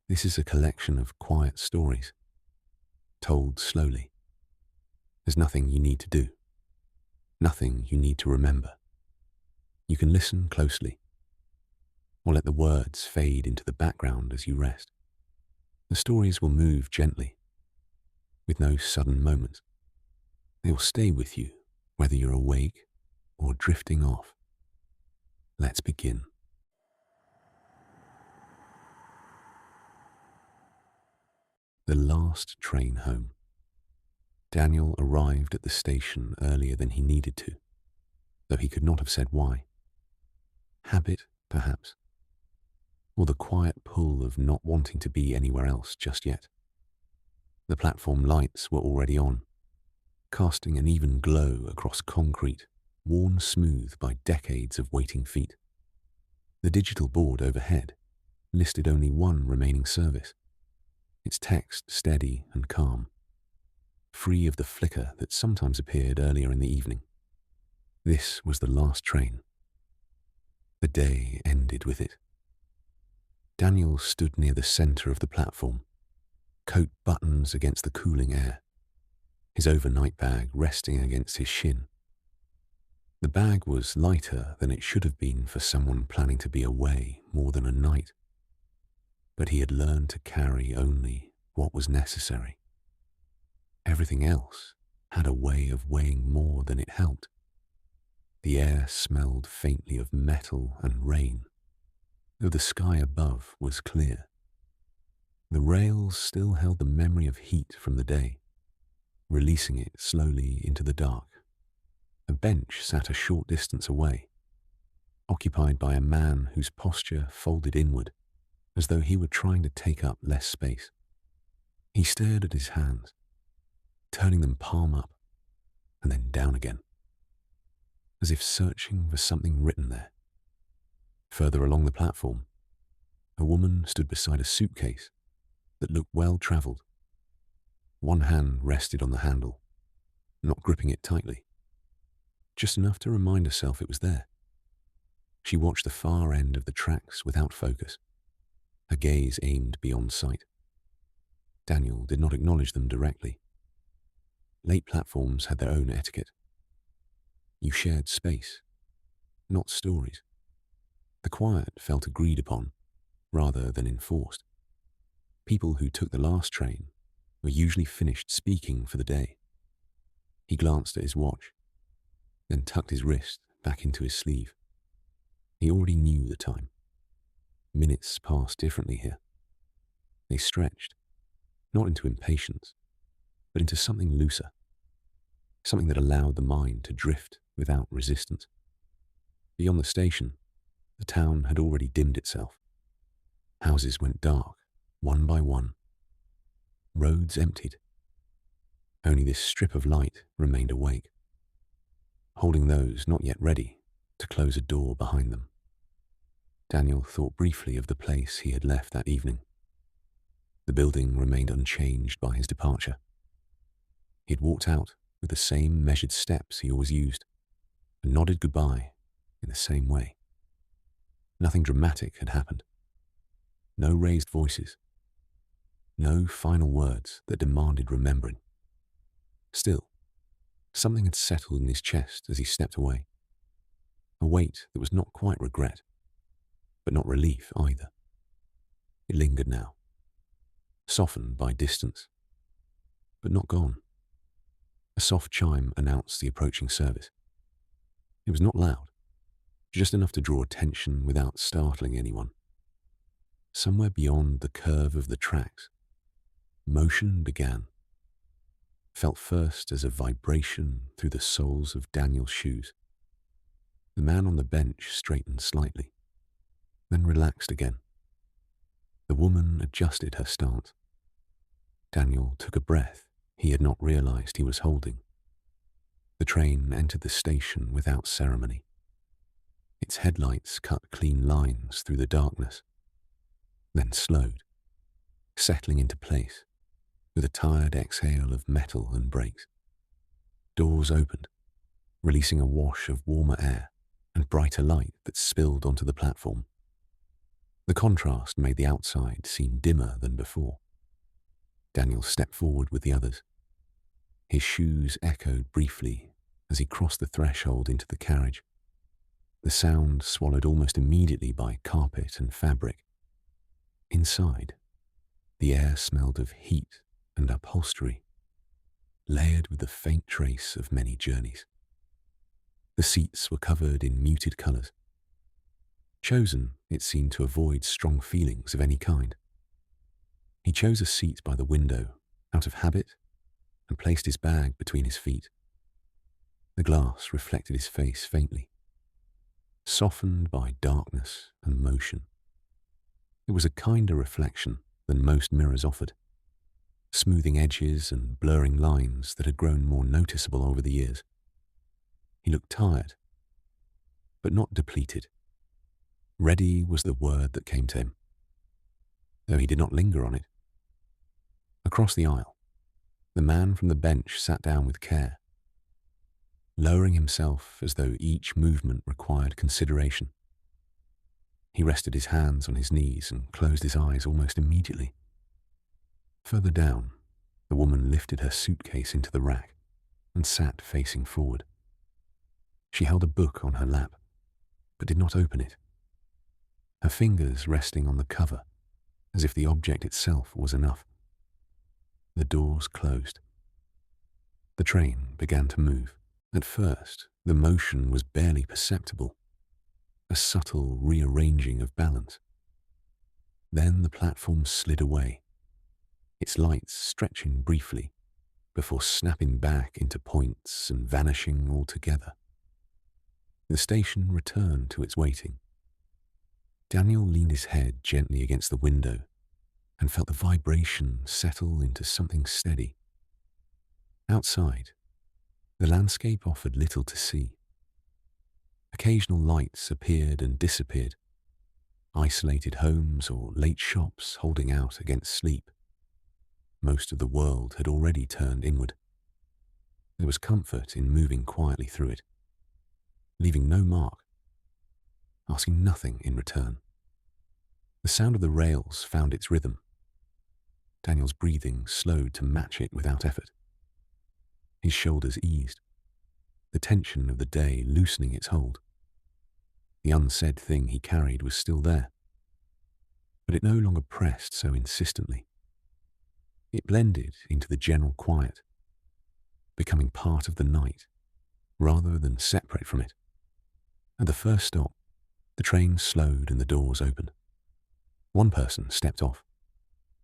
This is a collection of quiet stories, told slowly. There's nothing you need to do, nothing you need to remember. You can listen closely, or let the words fade into the background as you rest. The stories will move gently, with no sudden moments. They will stay with you, whether you're awake or drifting off. Let's begin. The last train home. Daniel arrived at the station earlier than he needed to, though he could not have said why. Habit, perhaps, or the quiet pull of not wanting to be anywhere else just yet. The platform lights were already on, casting an even glow across concrete, worn smooth by decades of waiting feet. The digital board overhead listed only one remaining service, its text steady and calm, free of the flicker that sometimes appeared earlier in the evening. This was the last train. The day ended with it. Daniel stood near the center of the platform, coat buttons against the cooling air, his overnight bag resting against his shin. The bag was lighter than it should have been for someone planning to be away more than a night, but he had learned to carry only what was necessary. Everything else had a way of weighing more than it helped. The air smelled faintly of metal and rain, though the sky above was clear. The rails still held the memory of heat from the day, releasing it slowly into the dark. A bench sat a short distance away, occupied by a man whose posture folded inward, as though he were trying to take up less space. He stared at his hands, turning them palm up and then down again, as if searching for something written there. Further along the platform, a woman stood beside a suitcase that looked well-traveled. One hand rested on the handle, not gripping it tightly, just enough to remind herself it was there. She watched the far end of the tracks without focus, her gaze aimed beyond sight. Daniel did not acknowledge them directly. Late platforms had their own etiquette. You shared space, not stories. The quiet felt agreed upon, rather than enforced. People who took the last train were usually finished speaking for the day. He glanced at his watch, then tucked his wrist back into his sleeve. He already knew the time. Minutes passed differently here. They stretched, not into impatience, but into something looser, something that allowed the mind to drift without resistance. Beyond the station, the town had already dimmed itself. Houses went dark, one by one. Roads emptied. Only this strip of light remained awake, holding those not yet ready to close a door behind them. Daniel thought briefly of the place he had left that evening. The building remained unchanged by his departure. He had walked out with the same measured steps he always used, and nodded goodbye in the same way. Nothing dramatic had happened. No raised voices. No final words that demanded remembering. Still, something had settled in his chest as he stepped away. A weight that was not quite regret, but not relief either. It lingered now, softened by distance, but not gone. A soft chime announced the approaching service. It was not loud, just enough to draw attention without startling anyone. Somewhere beyond the curve of the tracks, motion began. Felt first as a vibration through the soles of Daniel's shoes. The man on the bench straightened slightly, then relaxed again. The woman adjusted her stance. Daniel took a breath he had not realized he was holding. The train entered the station without ceremony. Its headlights cut clean lines through the darkness, then slowed, settling into place with a tired exhale of metal and brakes. Doors opened, releasing a wash of warmer air and brighter light that spilled onto the platform. The contrast made the outside seem dimmer than before. Daniel stepped forward with the others. His shoes echoed briefly as he crossed the threshold into the carriage, the sound swallowed almost immediately by carpet and fabric. Inside, the air smelled of heat and upholstery, layered with the faint trace of many journeys. The seats were covered in muted colours, chosen, it seemed, to avoid strong feelings of any kind. He chose a seat by the window, out of habit, and placed his bag between his feet. The glass reflected his face faintly, softened by darkness and motion. It was a kinder reflection than most mirrors offered, smoothing edges and blurring lines that had grown more noticeable over the years. He looked tired, but not depleted. Ready was the word that came to him, though he did not linger on it. Across the aisle, the man from the bench sat down with care, lowering himself as though each movement required consideration. He rested his hands on his knees and closed his eyes almost immediately. Further down, the woman lifted her suitcase into the rack and sat facing forward. She held a book on her lap, but did not open it, her fingers resting on the cover as if the object itself was enough. The doors closed. The train began to move. At first, the motion was barely perceptible, a subtle rearranging of balance. Then the platform slid away, its lights stretching briefly before snapping back into points and vanishing altogether. The station returned to its waiting. Daniel leaned his head gently against the window and felt the vibration settle into something steady. Outside, the landscape offered little to see. Occasional lights appeared and disappeared, isolated homes or late shops holding out against sleep. Most of the world had already turned inward. There was comfort in moving quietly through it, leaving no mark, asking nothing in return. The sound of the rails found its rhythm. Daniel's breathing slowed to match it without effort. His shoulders eased, the tension of the day loosening its hold. The unsaid thing he carried was still there, but it no longer pressed so insistently. It blended into the general quiet, becoming part of the night rather than separate from it. At the first stop, the train slowed and the doors opened. One person stepped off,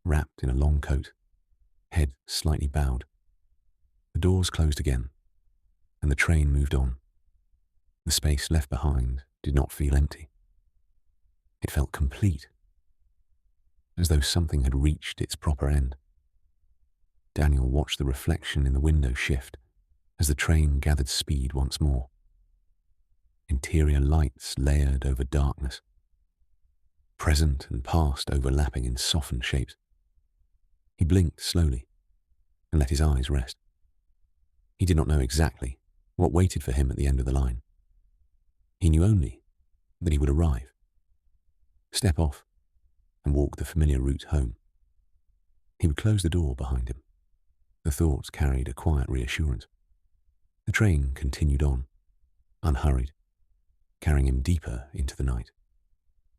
wrapped in a long coat, head slightly bowed. The doors closed again, and the train moved on. The space left behind did not feel empty. It felt complete, as though something had reached its proper end. Daniel watched the reflection in the window shift as the train gathered speed once more. Interior lights layered over darkness, present and past overlapping in softened shapes. He blinked slowly and let his eyes rest. He did not know exactly what waited for him at the end of the line. He knew only that he would arrive, step off, and walk the familiar route home. He would close the door behind him. The thoughts carried a quiet reassurance. The train continued on, unhurried, carrying him deeper into the night.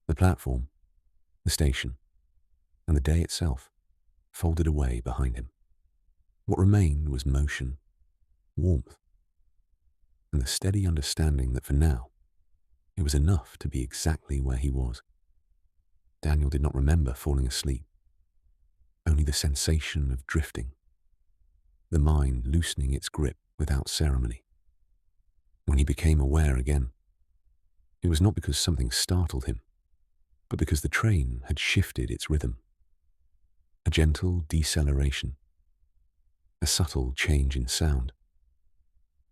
The platform, the station, and the day itself folded away behind him. What remained was motion, warmth, and the steady understanding that for now, it was enough to be exactly where he was. Daniel did not remember falling asleep, only the sensation of drifting, the mind loosening its grip without ceremony. When he became aware again, it was not because something startled him, but because the train had shifted its rhythm. A gentle deceleration, a subtle change in sound.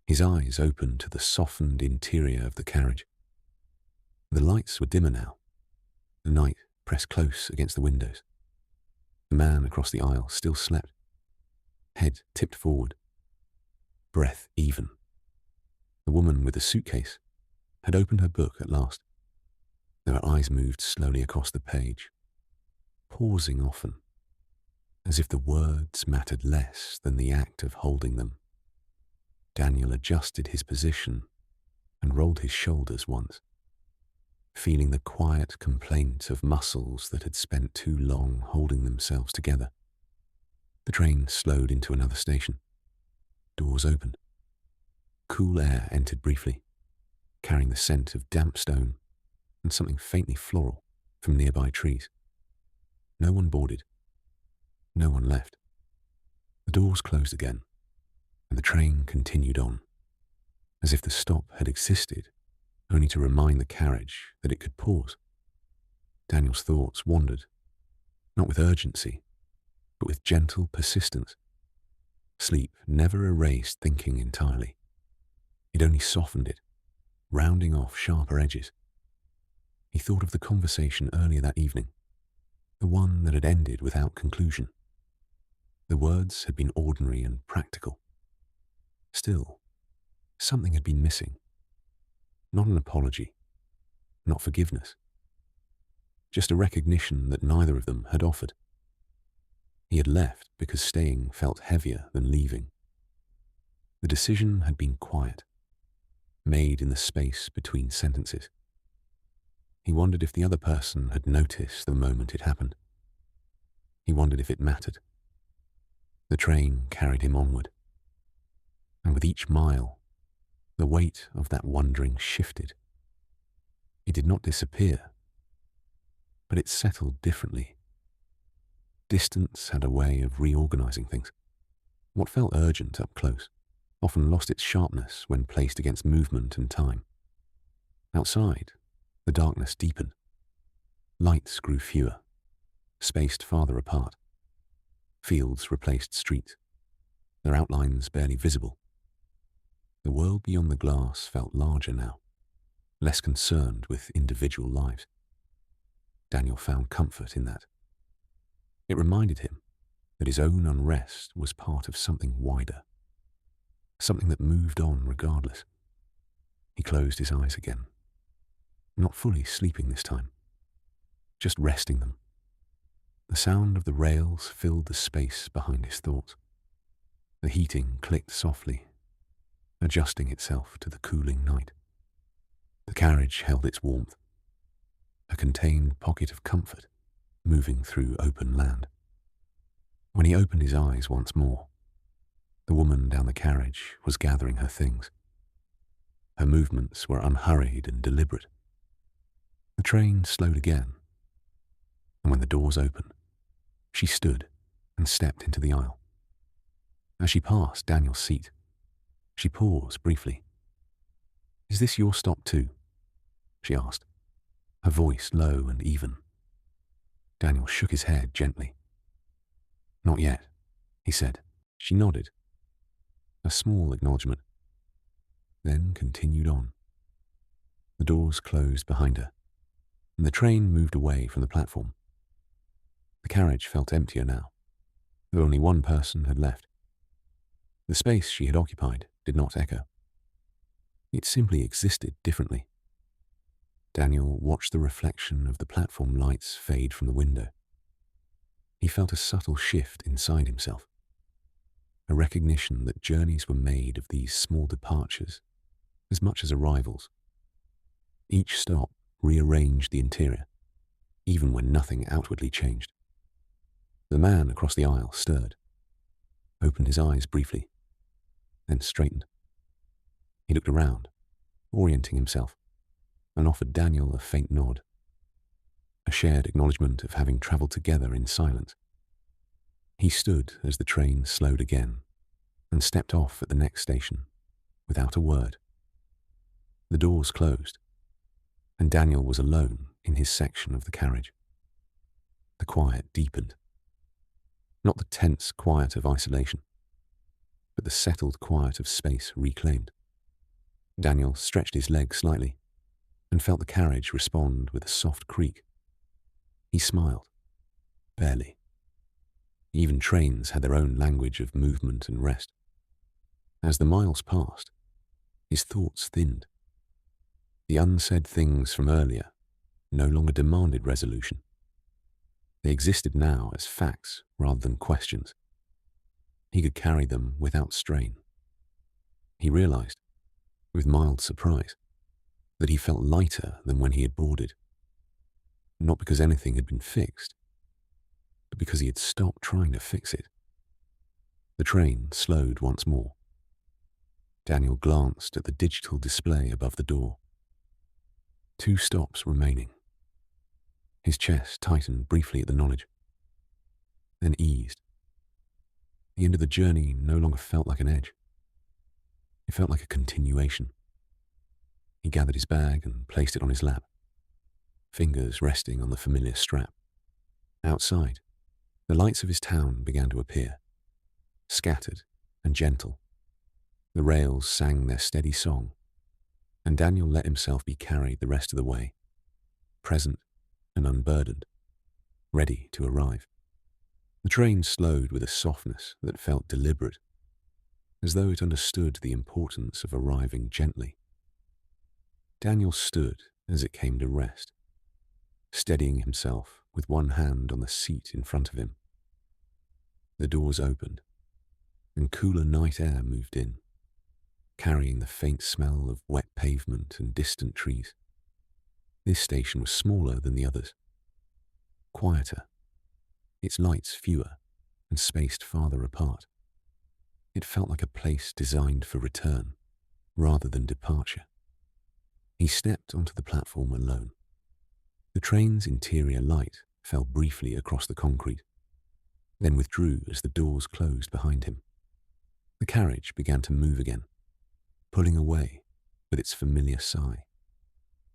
His eyes opened to the softened interior of the carriage. The lights were dimmer now, the night pressed close against the windows. The man across the aisle still slept, head tipped forward, breath even. The woman with the suitcase had opened her book at last. Their eyes moved slowly across the page, pausing often, as if the words mattered less than the act of holding them. Daniel adjusted his position and rolled his shoulders once, feeling the quiet complaint of muscles that had spent too long holding themselves together. The train slowed into another station. Doors opened. Cool air entered briefly, carrying the scent of damp stone and something faintly floral from nearby trees. No one boarded. No one left. The doors closed again, and the train continued on, as if the stop had existed only to remind the carriage that it could pause. Daniel's thoughts wandered, not with urgency, but with gentle persistence. Sleep never erased thinking entirely. It only softened it, rounding off sharper edges. He thought of the conversation earlier that evening, the one that had ended without conclusion. The words had been ordinary and practical. Still, something had been missing. Not an apology, not forgiveness, just a recognition that neither of them had offered. He had left because staying felt heavier than leaving. The decision had been quiet, made in the space between sentences. He wondered if the other person had noticed the moment it happened. He wondered if it mattered. The train carried him onward, and with each mile, the weight of that wondering shifted. It did not disappear, but it settled differently. Distance had a way of reorganizing things. What felt urgent up close often lost its sharpness when placed against movement and time. Outside, the darkness deepened. Lights grew fewer, spaced farther apart. Fields replaced streets, their outlines barely visible. The world beyond the glass felt larger now, less concerned with individual lives. Daniel found comfort in that. It reminded him that his own unrest was part of something wider, something that moved on regardless. He closed his eyes again, not fully sleeping this time, just resting them. The sound of the rails filled the space behind his thoughts. The heating clicked softly, adjusting itself to the cooling night. The carriage held its warmth, a contained pocket of comfort moving through open land. When he opened his eyes once more, the woman down the carriage was gathering her things. Her movements were unhurried and deliberate. The train slowed again, and when the doors opened, she stood and stepped into the aisle. As she passed Daniel's seat, she paused briefly. "Is this your stop too?" she asked, her voice low and even. Daniel shook his head gently. "Not yet," he said. She nodded, a small acknowledgement, then continued on. The doors closed behind her, and the train moved away from the platform. The carriage felt emptier now, though only one person had left. The space she had occupied did not echo. It simply existed differently. Daniel watched the reflection of the platform lights fade from the window. He felt a subtle shift inside himself, a recognition that journeys were made of these small departures as much as arrivals. Each stop rearranged the interior, even when nothing outwardly changed. The man across the aisle stirred, opened his eyes briefly, then straightened. He looked around, orienting himself, and offered Daniel a faint nod, a shared acknowledgement of having travelled together in silence. He stood as the train slowed again and stepped off at the next station without a word. The doors closed, and Daniel was alone in his section of the carriage. The quiet deepened. Not the tense quiet of isolation, but the settled quiet of space reclaimed. Daniel stretched his legs slightly and felt the carriage respond with a soft creak. He smiled, barely. Even trains had their own language of movement and rest. As the miles passed, his thoughts thinned. The unsaid things from earlier no longer demanded resolution. They existed now as facts rather than questions. He could carry them without strain. He realized, with mild surprise, that he felt lighter than when he had boarded. Not because anything had been fixed, but because he had stopped trying to fix it. The train slowed once more. Daniel glanced at the digital display above the door. 2 stops remaining. His chest tightened briefly at the knowledge, then eased. The end of the journey no longer felt like an edge. It felt like a continuation. He gathered his bag and placed it on his lap, fingers resting on the familiar strap. Outside, the lights of his town began to appear, scattered and gentle. The rails sang their steady song, and Daniel let himself be carried the rest of the way, present and unburdened, ready to arrive. The train slowed with a softness that felt deliberate, as though it understood the importance of arriving gently. Daniel stood as it came to rest, steadying himself with one hand on the seat in front of him. The doors opened, and cooler night air moved in, carrying the faint smell of wet pavement and distant trees. This station was smaller than the others, quieter, its lights fewer and spaced farther apart. It felt like a place designed for return rather than departure. He stepped onto the platform alone. The train's interior light fell briefly across the concrete, then withdrew as the doors closed behind him. The carriage began to move again, pulling away with its familiar sigh,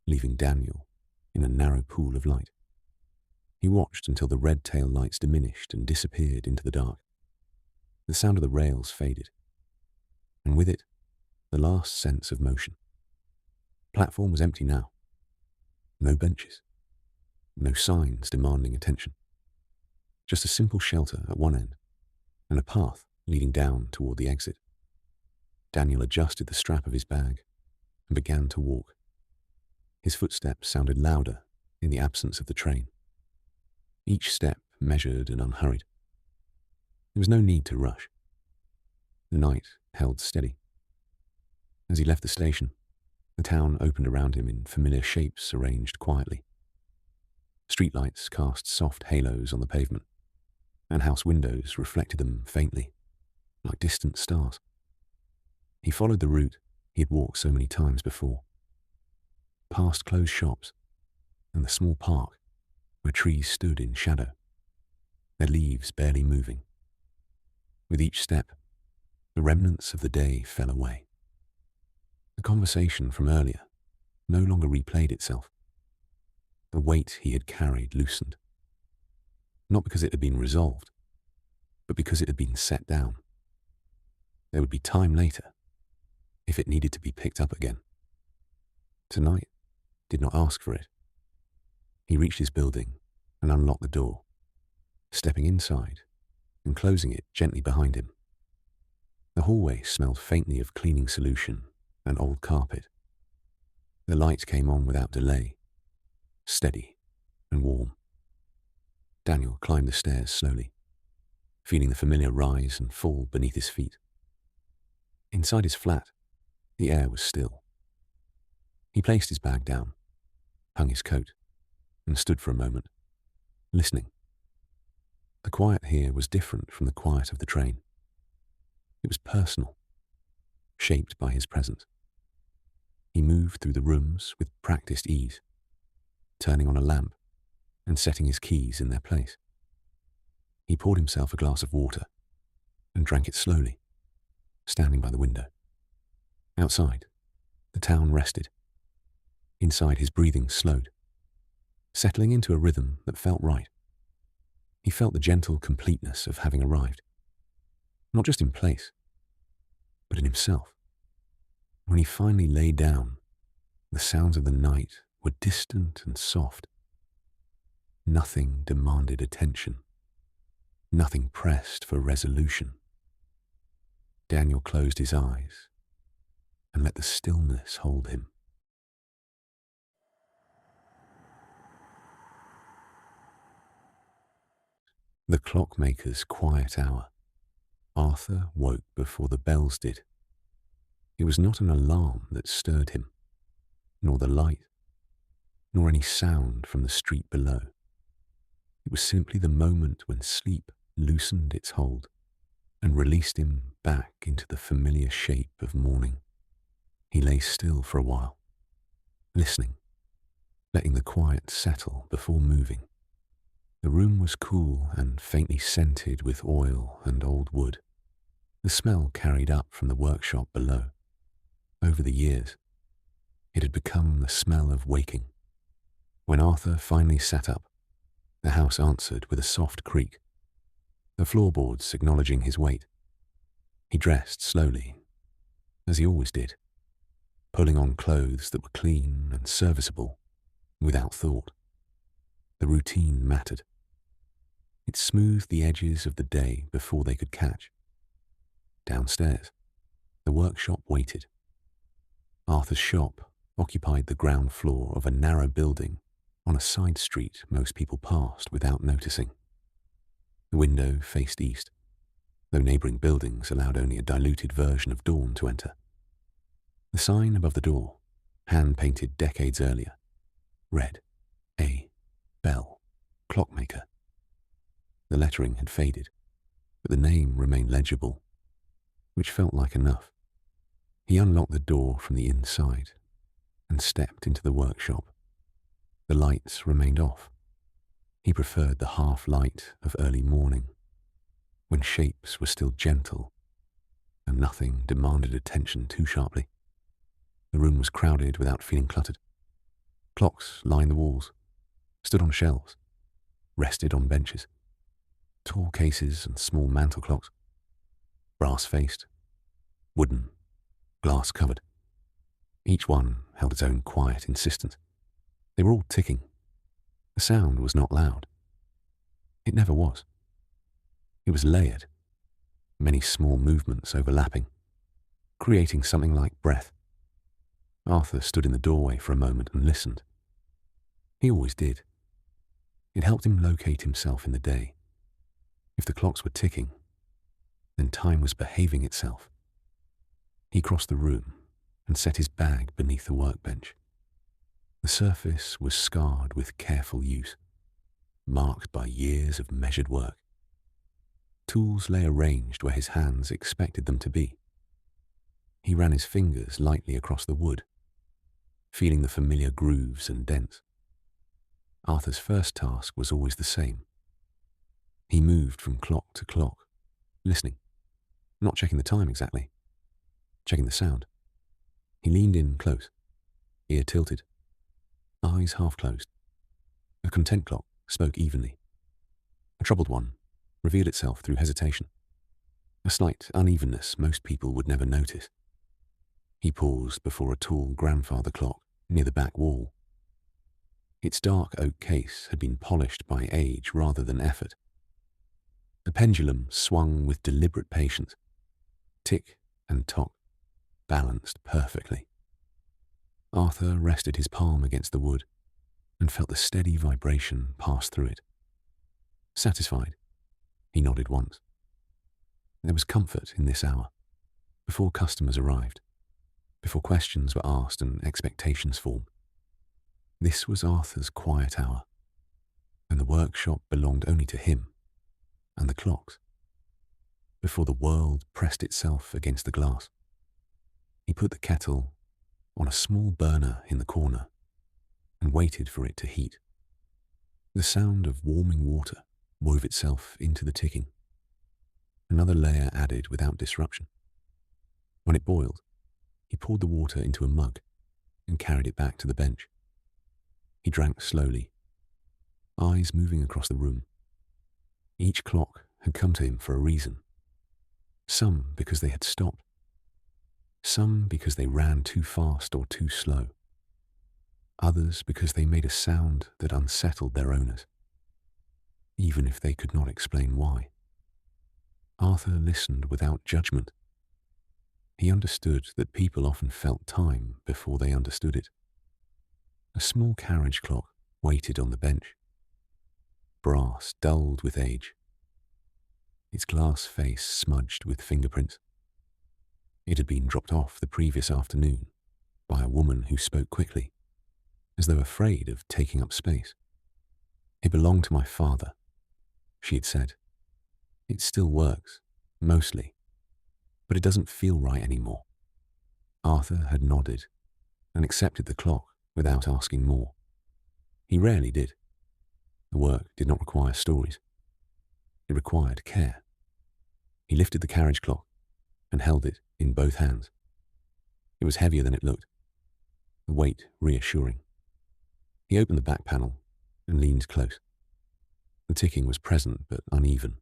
leaving Daniel in a narrow pool of light. He watched until the red tail lights diminished and disappeared into the dark. The sound of the rails faded, and with it, the last sense of motion. The platform was empty now. No benches, no signs demanding attention. Just a simple shelter at one end, and a path leading down toward the exit. Daniel adjusted the strap of his bag and began to walk. His footsteps sounded louder in the absence of the train, each step measured and unhurried. There was no need to rush. The night held steady. As he left the station, the town opened around him in familiar shapes arranged quietly. Streetlights cast soft halos on the pavement, and house windows reflected them faintly, like distant stars. He followed the route he had walked so many times before, past closed shops and the small park where trees stood in shadow, their leaves barely moving. With each step, the remnants of the day fell away. The conversation from earlier no longer replayed itself. The weight he had carried loosened, not because it had been resolved, but because it had been set down. There would be time later, if it needed to be picked up again. Tonight did not ask for it. He reached his building and unlocked the door, stepping inside and closing it gently behind him. The hallway smelled faintly of cleaning solution and old carpet. The light came on without delay, steady and warm. Daniel climbed the stairs slowly, feeling the familiar rise and fall beneath his feet. Inside his flat, the air was still. He placed his bag down, hung his coat, and stood for a moment, listening. The quiet here was different from the quiet of the train. It was personal, shaped by his presence. He moved through the rooms with practiced ease, turning on a lamp and setting his keys in their place. He poured himself a glass of water and drank it slowly, standing by the window. Outside, the town rested. Inside, his breathing slowed, settling into a rhythm that felt right. He felt the gentle completeness of having arrived, not just in place, but in himself. When he finally lay down, the sounds of the night were distant and soft. Nothing demanded attention. Nothing pressed for resolution. Daniel closed his eyes and let the stillness hold him. The clockmaker's quiet hour. Arthur woke before the bells did. It was not an alarm that stirred him, nor the light, nor any sound from the street below. It was simply the moment when sleep loosened its hold and released him back into the familiar shape of morning. He lay still for a while, listening, letting the quiet settle before moving. The room was cool and faintly scented with oil and old wood, the smell carried up from the workshop below. Over the years, it had become the smell of waking. When Arthur finally sat up, the house answered with a soft creak, the floorboards acknowledging his weight. He dressed slowly, as he always did, pulling on clothes that were clean and serviceable, without thought. The routine mattered. It smoothed the edges of the day before they could catch. Downstairs, the workshop waited. Arthur's shop occupied the ground floor of a narrow building on a side street most people passed without noticing. The window faced east, though neighbouring buildings allowed only a diluted version of dawn to enter. The sign above the door, hand-painted decades earlier, read, A. Bell, Clockmaker. The lettering had faded, but the name remained legible, which felt like enough. He unlocked the door from the inside and stepped into the workshop. The lights remained off. He preferred the half-light of early morning, when shapes were still gentle and nothing demanded attention too sharply. The room was crowded without feeling cluttered. Clocks lined the walls, stood on shelves, rested on benches. Tall cases and small mantel clocks, brass-faced, wooden, glass-covered. Each one held its own quiet insistence. They were all ticking. The sound was not loud. It never was. It was layered, many small movements overlapping, creating something like breath. Arthur stood in the doorway for a moment and listened. He always did. It helped him locate himself in the day. If the clocks were ticking, then time was behaving itself. He crossed the room and set his bag beneath the workbench. The surface was scarred with careful use, marked by years of measured work. Tools lay arranged where his hands expected them to be. He ran his fingers lightly across the wood, feeling the familiar grooves and dents. Arthur's first task was always the same. He moved from clock to clock, listening, not checking the time exactly, checking the sound. He leaned in close, ear tilted, eyes half closed. A content clock spoke evenly. A troubled one revealed itself through hesitation, a slight unevenness most people would never notice. He paused before a tall grandfather clock near the back wall. Its dark oak case had been polished by age rather than effort. The pendulum swung with deliberate patience, tick and tock, balanced perfectly. Arthur rested his palm against the wood and felt the steady vibration pass through it. Satisfied, he nodded once. There was comfort in this hour, before customers arrived, before questions were asked and expectations formed. This was Arthur's quiet hour, and the workshop belonged only to him and the clocks. Before the world pressed itself against the glass, he put the kettle on a small burner in the corner and waited for it to heat. The sound of warming water wove itself into the ticking, another layer added without disruption. When it boiled, he poured the water into a mug and carried it back to the bench. He drank slowly, eyes moving across the room. Each clock had come to him for a reason. Some because they had stopped. Some because they ran too fast or too slow. Others because they made a sound that unsettled their owners, even if they could not explain why. Arthur listened without judgment. He understood that people often felt time before they understood it. A small carriage clock waited on the bench. Brass dulled with age, its glass face smudged with fingerprints. It had been dropped off the previous afternoon by a woman who spoke quickly, as though afraid of taking up space. "It belonged to my father," she had said. "It still works, mostly, but it doesn't feel right anymore." Arthur had nodded and accepted the clock without asking more. He rarely did. The work did not require stories. It required care. He lifted the carriage clock and held it in both hands. It was heavier than it looked, the weight reassuring. He opened the back panel and leaned close. The ticking was present but uneven,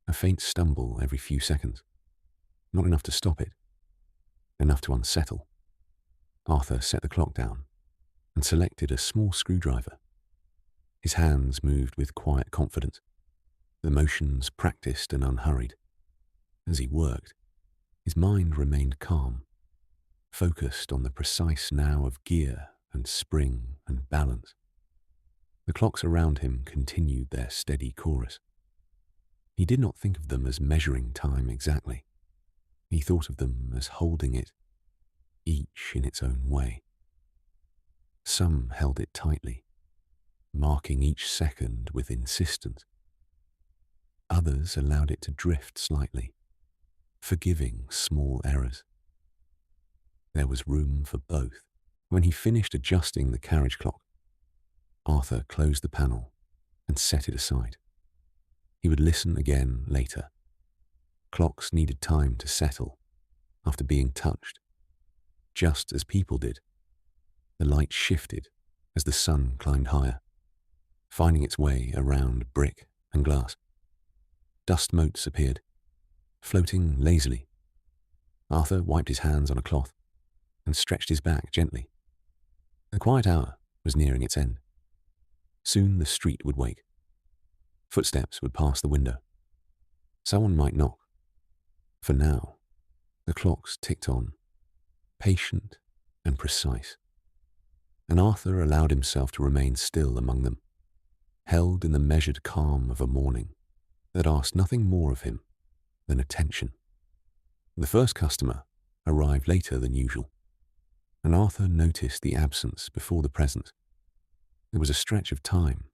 a faint stumble every few seconds. Not enough to stop it, enough to unsettle. Arthur set the clock down and selected a small screwdriver. His hands moved with quiet confidence, the motions practiced and unhurried. As he worked, his mind remained calm, focused on the precise now of gear and spring and balance. The clocks around him continued their steady chorus. He did not think of them as measuring time exactly. He thought of them as holding it, each in its own way. Some held it tightly, marking each second with insistence. Others allowed it to drift slightly, forgiving small errors. There was room for both. When he finished adjusting the carriage clock, Arthur closed the panel and set it aside. He would listen again later. Clocks needed time to settle after being touched, just as people did. The light shifted as the sun climbed higher, finding its way around brick and glass. Dust motes appeared, floating lazily. Arthur wiped his hands on a cloth and stretched his back gently. The quiet hour was nearing its end. Soon the street would wake. Footsteps would pass the window. Someone might knock. For now, the clocks ticked on, patient and precise. And Arthur allowed himself to remain still among them, held in the measured calm of a morning that asked nothing more of him than attention. The first customer arrived later than usual, and Arthur noticed the absence before the presence. There was a stretch of time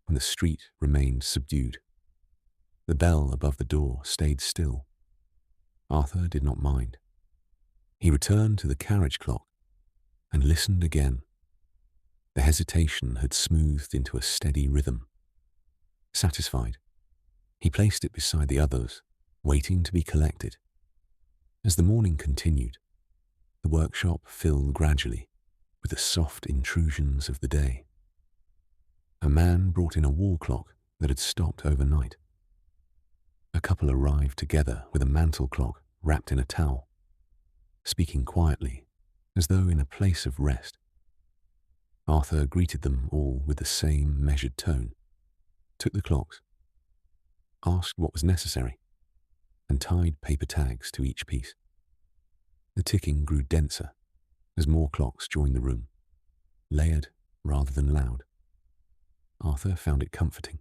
when the street remained subdued. The bell above the door stayed still. Arthur did not mind. He returned to the carriage clock and listened again. The hesitation had smoothed into a steady rhythm. Satisfied, he placed it beside the others, waiting to be collected. As the morning continued, the workshop filled gradually with the soft intrusions of the day. A man brought in a wall clock that had stopped overnight. A couple arrived together with a mantel clock wrapped in a towel, speaking quietly, as though in a place of rest. Arthur greeted them all with the same measured tone, took the clocks, asked what was necessary, and tied paper tags to each piece. The ticking grew denser as more clocks joined the room, layered rather than loud. Arthur found it comforting.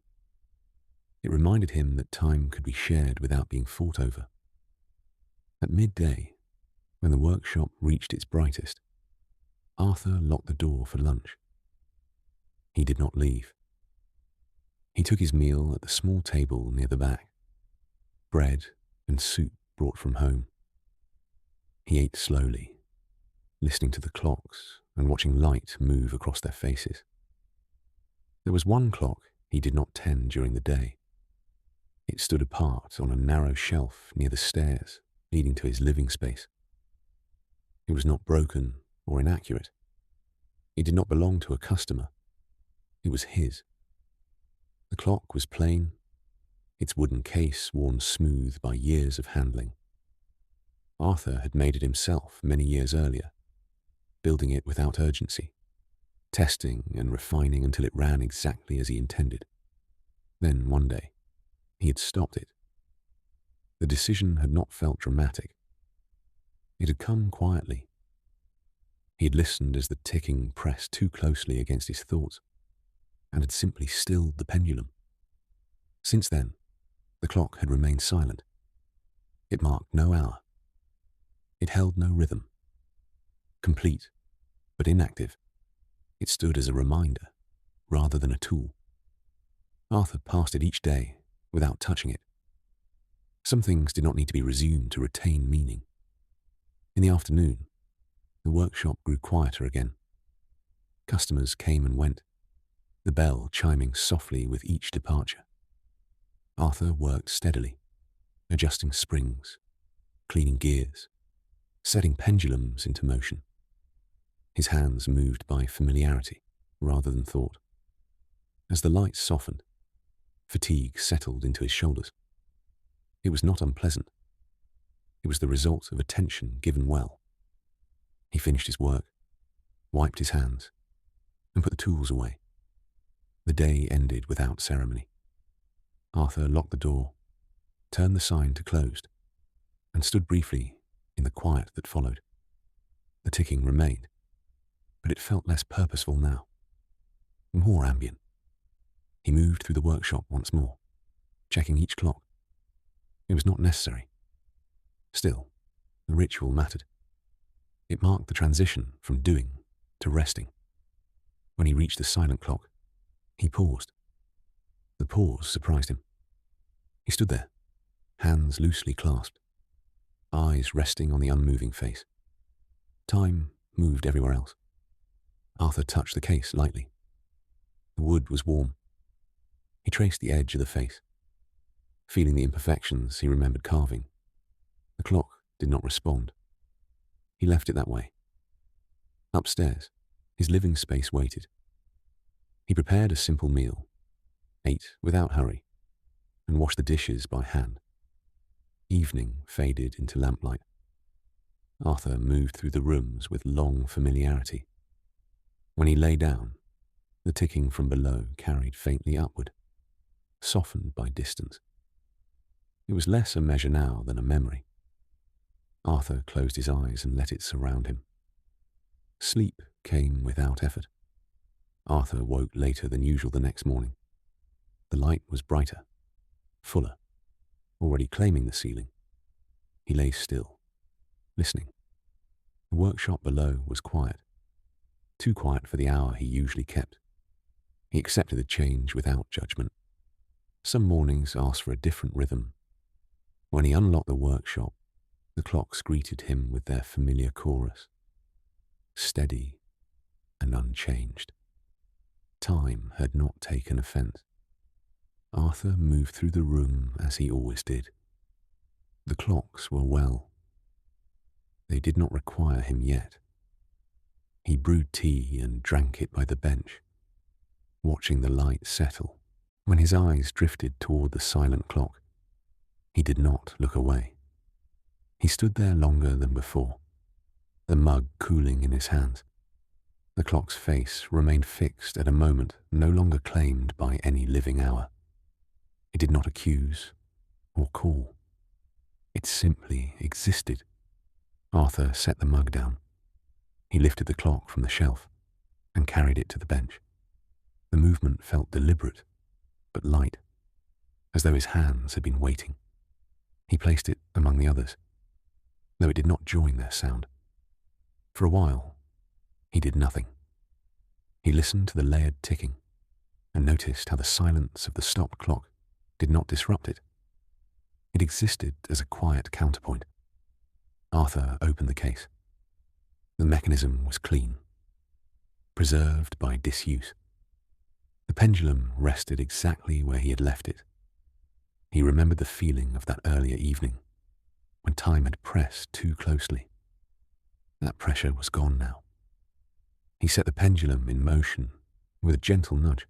It reminded him that time could be shared without being fought over. At midday, when the workshop reached its brightest, Arthur locked the door for lunch. He did not leave. He took his meal at the small table near the back, bread and soup brought from home. He ate slowly, listening to the clocks and watching light move across their faces. There was one clock he did not tend during the day. It stood apart on a narrow shelf near the stairs leading to his living space. It was not broken or inaccurate. It did not belong to a customer. It was his. The clock was plain, its wooden case worn smooth by years of handling. Arthur had made it himself many years earlier, building it without urgency, testing and refining until it ran exactly as he intended. Then one day, he had stopped it. The decision had not felt dramatic. It had come quietly. He had listened as the ticking pressed too closely against his thoughts, and had simply stilled the pendulum. Since then, The clock had remained silent. It marked no hour. It held no rhythm. Complete, but inactive, it stood as a reminder rather than a tool. Arthur passed it each day without touching it. Some things did not need to be resumed to retain meaning. In the afternoon, the workshop grew quieter again. Customers came and went, the bell chiming softly with each departure. Arthur worked steadily, adjusting springs, cleaning gears, setting pendulums into motion. His hands moved by familiarity rather than thought. As the lights softened, fatigue settled into his shoulders. It was not unpleasant. It was the result of attention given well. He finished his work, wiped his hands, and put the tools away. The day ended without ceremony. Arthur locked the door, turned the sign to closed, and stood briefly in the quiet that followed. The ticking remained, but it felt less purposeful now, more ambient. He moved through the workshop once more, checking each clock. It was not necessary. Still, the ritual mattered. It marked the transition from doing to resting. When he reached the silent clock, he paused. The pause surprised him. He stood there, hands loosely clasped, eyes resting on the unmoving face. Time moved everywhere else. Arthur touched the case lightly. The wood was warm. He traced the edge of the face. Feeling the imperfections he remembered carving, the clock did not respond. He left it that way. Upstairs, his living space waited. He prepared a simple meal, ate without hurry, and washed the dishes by hand. Evening faded into lamplight. Arthur moved through the rooms with long familiarity. When he lay down, the ticking from below carried faintly upward, softened by distance. It was less a measure now than a memory. Arthur closed his eyes and let it surround him. Sleep came without effort. Arthur woke later than usual the next morning. The light was brighter, fuller, already claiming the ceiling. He lay still, listening. The workshop below was quiet, too quiet for the hour he usually kept. He accepted the change without judgment. Some mornings asked for a different rhythm. When he unlocked the workshop, the clocks greeted him with their familiar chorus, steady and unchanged. Time had not taken offense. Arthur moved through the room as he always did. The clocks were well. They did not require him yet. He brewed tea and drank it by the bench, watching the light settle. When his eyes drifted toward the silent clock, he did not look away. He stood there longer than before, the mug cooling in his hands. The clock's face remained fixed at a moment no longer claimed by any living hour. It did not accuse or call. It simply existed. Arthur set the mug down. He lifted the clock from the shelf and carried it to the bench. The movement felt deliberate, but light, as though his hands had been waiting. He placed it among the others, though it did not join their sound. For a while, he did nothing. He listened to the layered ticking and noticed how the silence of the stopped clock did not disrupt it. It existed as a quiet counterpoint. Arthur opened the case. The mechanism was clean, preserved by disuse. The pendulum rested exactly where he had left it. He remembered the feeling of that earlier evening, when time had pressed too closely. That pressure was gone now. He set the pendulum in motion with a gentle nudge.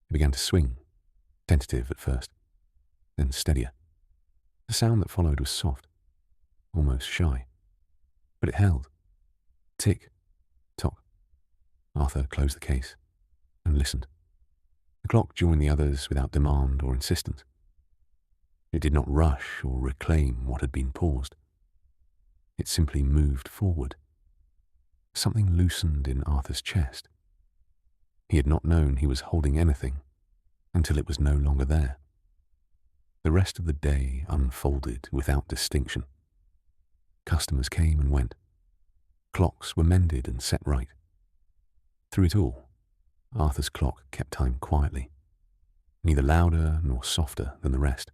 It began to swing, tentative at first, then steadier. The sound that followed was soft, almost shy, but it held. Tick, tock. Arthur closed the case and listened. The clock joined the others without demand or insistence. It did not rush or reclaim what had been paused. It simply moved forward. Something loosened in Arthur's chest. He had not known he was holding anything until it was no longer there. The rest of the day unfolded without distinction. Customers came and went. Clocks were mended and set right. Through it all, Arthur's clock kept time quietly, neither louder nor softer than the rest.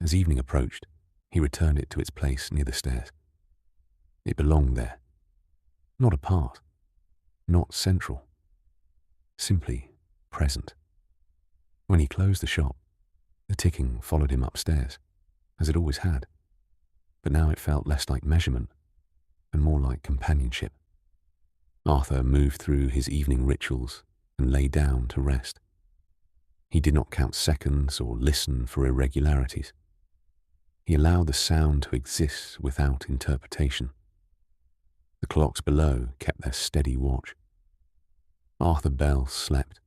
As evening approached, he returned it to its place near the stairs. It belonged there, not apart, not central, simply present. When he closed the shop, the ticking followed him upstairs, as it always had, but now it felt less like measurement and more like companionship. Arthur moved through his evening rituals and lay down to rest. He did not count seconds or listen for irregularities. He allowed the sound to exist without interpretation. The clocks below kept their steady watch. Arthur Bell slept,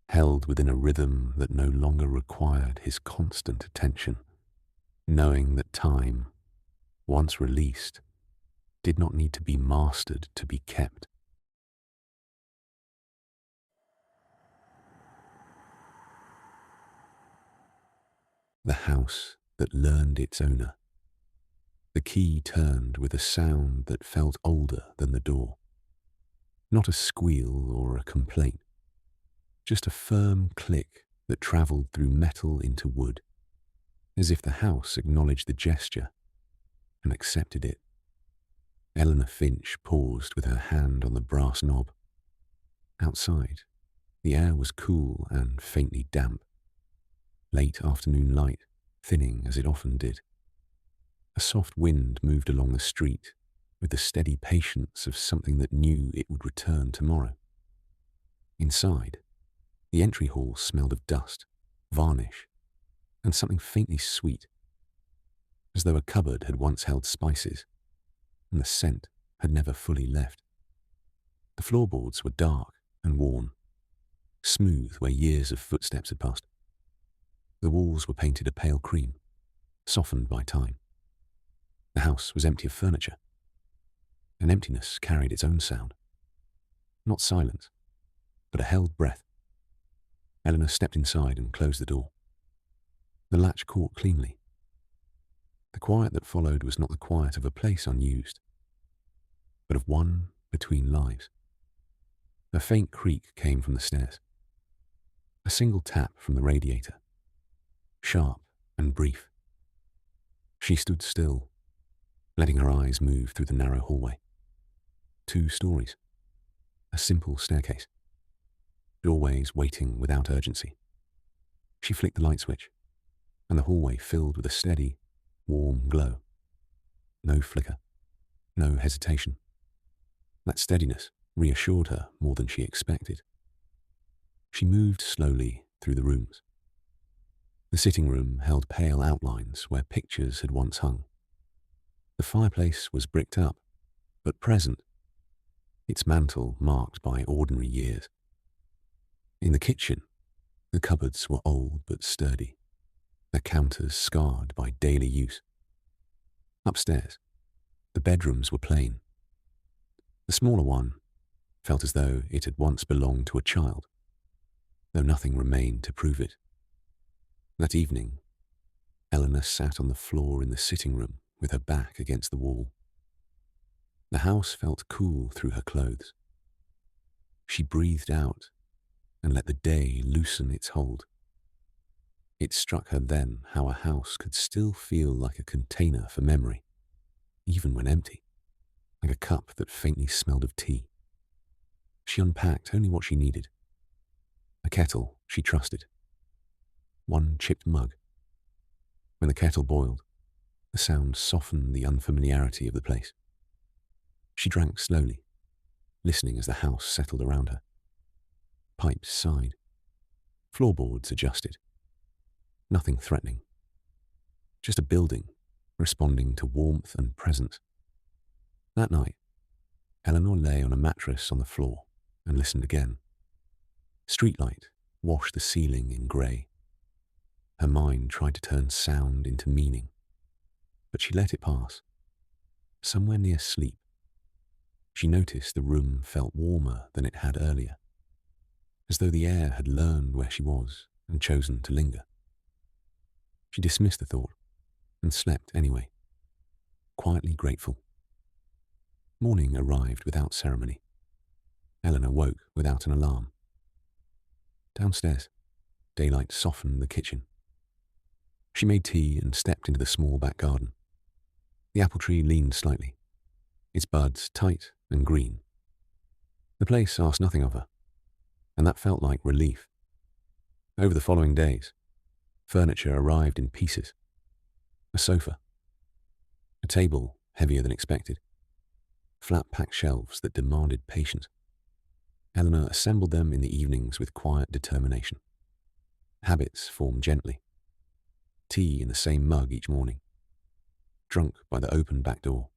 held within a rhythm that no longer required his constant attention, knowing that time, once released, did not need to be mastered to be kept. The house that learned its owner. The key turned with a sound that felt older than the door. Not a squeal or a complaint, just a firm click that travelled through metal into wood, as if the house acknowledged the gesture and accepted it. Eleanor Finch paused with her hand on the brass knob. Outside, the air was cool and faintly damp. Late afternoon light, thinning as it often did. A soft wind moved along the street with the steady patience of something that knew it would return tomorrow. Inside, the entry hall smelled of dust, varnish, and something faintly sweet, as though a cupboard had once held spices, and the scent had never fully left. The floorboards were dark and worn, smooth where years of footsteps had passed. The walls were painted a pale cream, softened by time. The house was empty of furniture. An emptiness carried its own sound. Not silence, but a held breath. Eleanor stepped inside and closed the door. The latch caught cleanly. The quiet that followed was not the quiet of a place unused, but of one between lives. A faint creak came from the stairs. A single tap from the radiator, sharp and brief. She stood still, letting her eyes move through the narrow hallway. 2 stories. A simple staircase. Doorways waiting without urgency. She flicked the light switch, and the hallway filled with a steady, warm glow. No flicker, no hesitation. That steadiness reassured her more than she expected. She moved slowly through the rooms. The sitting room held pale outlines where pictures had once hung. The fireplace was bricked up, but present, its mantel marked by ordinary years. In the kitchen, the cupboards were old but sturdy, their counters scarred by daily use. Upstairs, the bedrooms were plain. The smaller one felt as though it had once belonged to a child, though nothing remained to prove it. That evening, Eleanor sat on the floor in the sitting room with her back against the wall. The house felt cool through her clothes. She breathed out and let the day loosen its hold. It struck her then how a house could still feel like a container for memory, even when empty, like a cup that faintly smelled of tea. She unpacked only what she needed. A kettle she trusted. One chipped mug. When the kettle boiled, the sound softened the unfamiliarity of the place. She drank slowly, listening as the house settled around her. Pipes sighed. Floorboards adjusted. Nothing threatening. Just a building responding to warmth and presence. That night, Eleanor lay on a mattress on the floor and listened again. Streetlight washed the ceiling in grey. Her mind tried to turn sound into meaning, but she let it pass. Somewhere near sleep, she noticed the room felt warmer than it had earlier, as though the air had learned where she was and chosen to linger. She dismissed the thought and slept anyway, quietly grateful. Morning arrived without ceremony. Eleanor woke without an alarm. Downstairs, daylight softened the kitchen. She made tea and stepped into the small back garden. The apple tree leaned slightly, its buds tight and green. The place asked nothing of her, and that felt like relief. Over the following days, furniture arrived in pieces. A sofa, a table heavier than expected, flat-packed shelves that demanded patience. Eleanor assembled them in the evenings with quiet determination. Habits formed gently. Tea in the same mug each morning. Drunk by the open back door.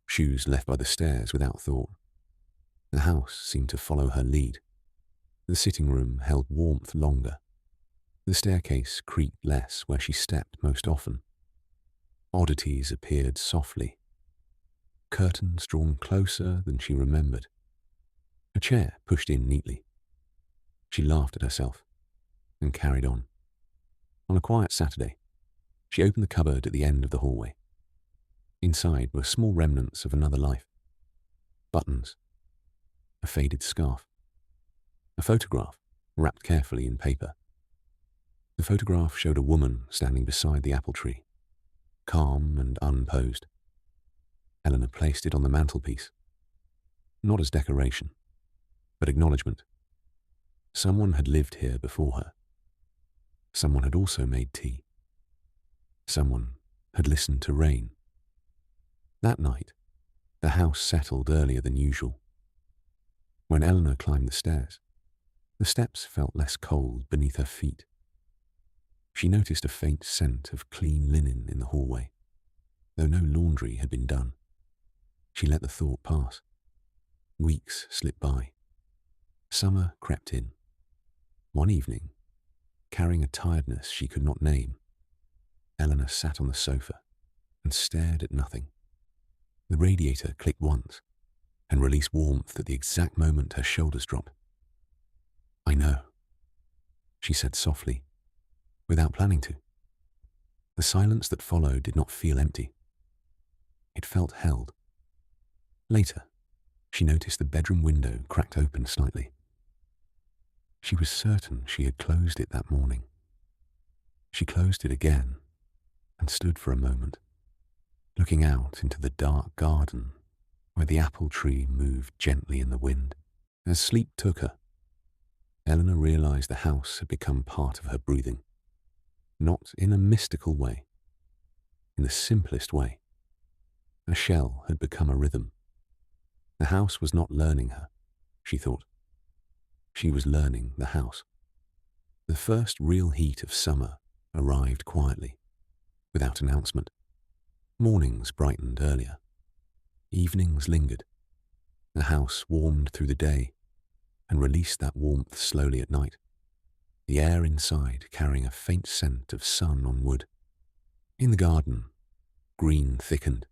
Shoes left by the stairs without thought. The house seemed to follow her lead. The sitting room held warmth longer. The staircase creaked less where she stepped most often. Oddities appeared softly. Curtains drawn closer than she remembered. A chair pushed in neatly. She laughed at herself and carried on. On a quiet Saturday, she opened the cupboard at the end of the hallway. Inside were small remnants of another life. Buttons, a faded scarf, a photograph wrapped carefully in paper. The photograph showed a woman standing beside the apple tree, calm and unposed. Eleanor placed it on the mantelpiece, not as decoration, but acknowledgement. Someone had lived here before her. Someone had also made tea. Someone had listened to rain. That night, the house settled earlier than usual. When Eleanor climbed the stairs, the steps felt less cold beneath her feet. She noticed a faint scent of clean linen in the hallway, though no laundry had been done. She let the thought pass. Weeks slipped by. Summer crept in. One evening, carrying a tiredness she could not name, Eleanor sat on the sofa and stared at nothing. The radiator clicked once and released warmth at the exact moment her shoulders dropped. "I know," she said softly, without planning to. The silence that followed did not feel empty. It felt held. Later, she noticed the bedroom window cracked open slightly. She was certain she had closed it that morning. She closed it again and stood for a moment, looking out into the dark garden where the apple tree moved gently in the wind. As sleep took her, Eleanor realized the house had become part of her breathing, not in a mystical way, in the simplest way. A shell had become a rhythm. The house was not learning her, she thought. She was learning the house. The first real heat of summer arrived quietly, without announcement. Mornings brightened earlier. Evenings lingered. The house warmed through the day and released that warmth slowly at night, the air inside carrying a faint scent of sun on wood. In the garden, green thickened,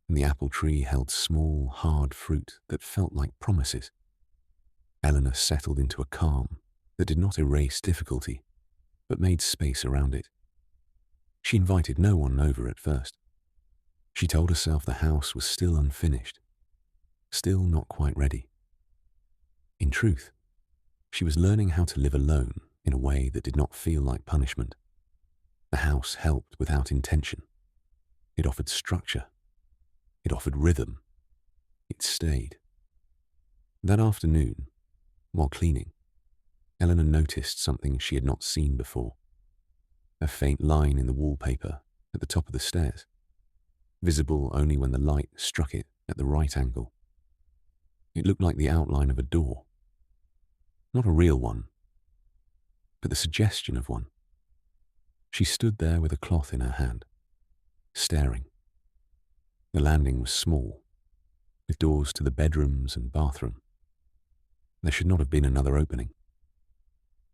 and the apple tree held small, hard fruit that felt like promises. Eleanor settled into a calm that did not erase difficulty, but made space around it. She invited no one over at first. She told herself the house was still unfinished, still not quite ready. In truth, she was learning how to live alone in a way that did not feel like punishment. The house helped without intention. It offered structure. It offered rhythm. It stayed. That afternoon, while cleaning, Eleanor noticed something she had not seen before. A faint line in the wallpaper at the top of the stairs, visible only when the light struck it at the right angle. It looked like the outline of a door. Not a real one, but the suggestion of one. She stood there with a cloth in her hand, staring. The landing was small, with doors to the bedrooms and bathroom. There should not have been another opening.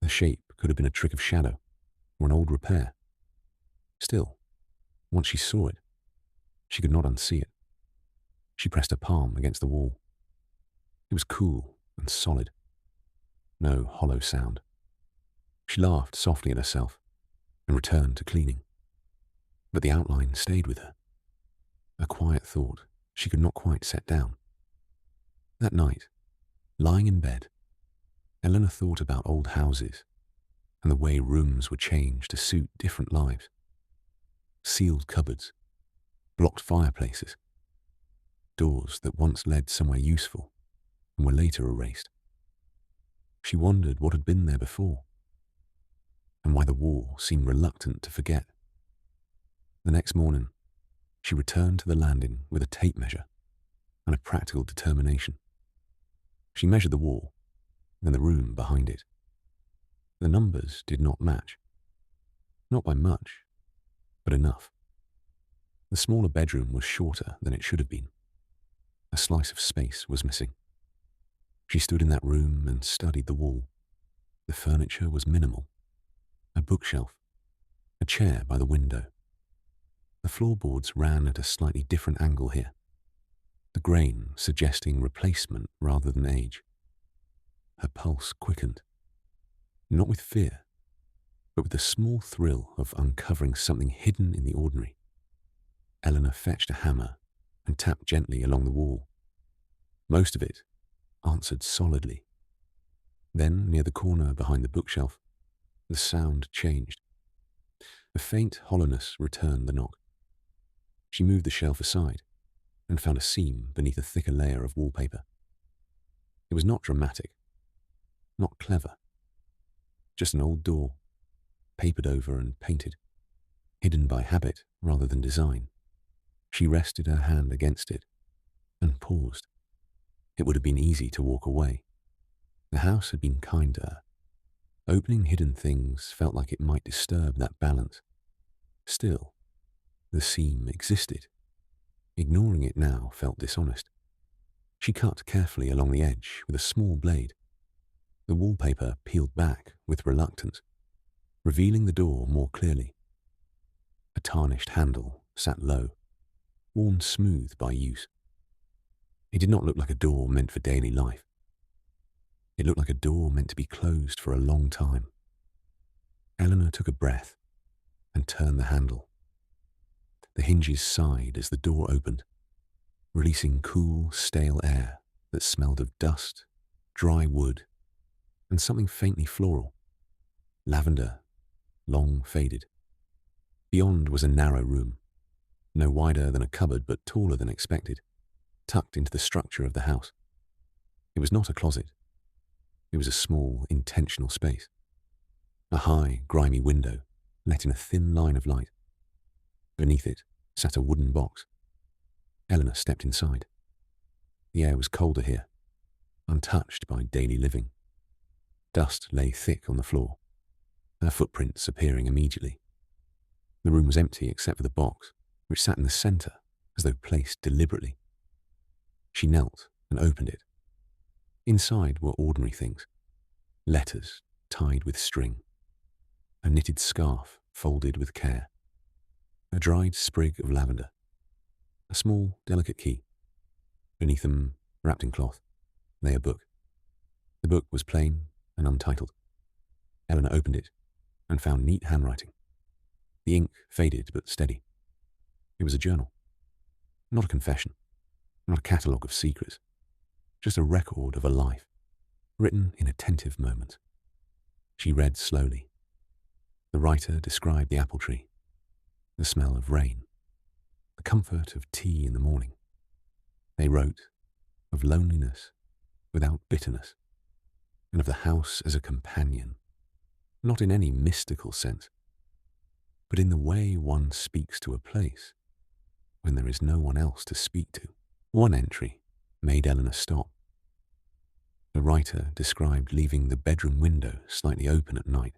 The shape could have been a trick of shadow or an old repair. Still, once she saw it, she could not unsee it. She pressed her palm against the wall. It was cool and solid. No hollow sound. She laughed softly at herself, and returned to cleaning. But the outline stayed with her, a quiet thought she could not quite set down. That night, lying in bed, Eleanor thought about old houses and the way rooms were changed to suit different lives. Sealed cupboards, blocked fireplaces, doors that once led somewhere useful and were later erased. She wondered what had been there before, and why the wall seemed reluctant to forget. The next morning, she returned to the landing with a tape measure and a practical determination. She measured the wall and the room behind it. The numbers did not match. Not by much, but enough. The smaller bedroom was shorter than it should have been. A slice of space was missing. She stood in that room and studied the wall. The furniture was minimal. A bookshelf, a chair by the window. The floorboards ran at a slightly different angle here, the grain suggesting replacement rather than age. Her pulse quickened, not with fear, but with the small thrill of uncovering something hidden in the ordinary. Eleanor fetched a hammer and tapped gently along the wall. Most of it answered solidly. Then, near the corner behind the bookshelf, the sound changed. A faint hollowness returned the knock. She moved the shelf aside and found a seam beneath a thicker layer of wallpaper. It was not dramatic, not clever, just an old door, papered over and painted, hidden by habit rather than design. She rested her hand against it and paused. It would have been easy to walk away. The house had been kind to her. Opening hidden things felt like it might disturb that balance. Still, the seam existed. Ignoring it now felt dishonest. She cut carefully along the edge with a small blade. The wallpaper peeled back with reluctance, revealing the door more clearly. A tarnished handle sat low, worn smooth by use. It did not look like a door meant for daily life. It looked like a door meant to be closed for a long time. Eleanor took a breath and turned the handle. The hinges sighed as the door opened, releasing cool, stale air that smelled of dust, dry wood, and something faintly floral. Lavender, long faded. Beyond was a narrow room, no wider than a cupboard but taller than expected, tucked into the structure of the house. It was not a closet. It was a small, intentional space. A high, grimy window let in a thin line of light. Beneath it sat a wooden box. Eleanor stepped inside. The air was colder here, untouched by daily living. Dust lay thick on the floor, her footprints appearing immediately. The room was empty except for the box, which sat in the centre as though placed deliberately. She knelt and opened it. Inside were ordinary things. Letters tied with string. A knitted scarf folded with care. A dried sprig of lavender. A small, delicate key. Beneath them, wrapped in cloth, lay a book. The book was plain and untitled. Eleanor opened it and found neat handwriting. The ink faded but steady. It was a journal. Not a confession. Not a catalogue of secrets. Just a record of a life, written in attentive moments. She read slowly. The writer described the apple tree, the smell of rain, the comfort of tea in the morning. They wrote of loneliness without bitterness, and of the house as a companion, not in any mystical sense, but in the way one speaks to a place when there is no one else to speak to. One entry made Eleanor stop. The writer described leaving the bedroom window slightly open at night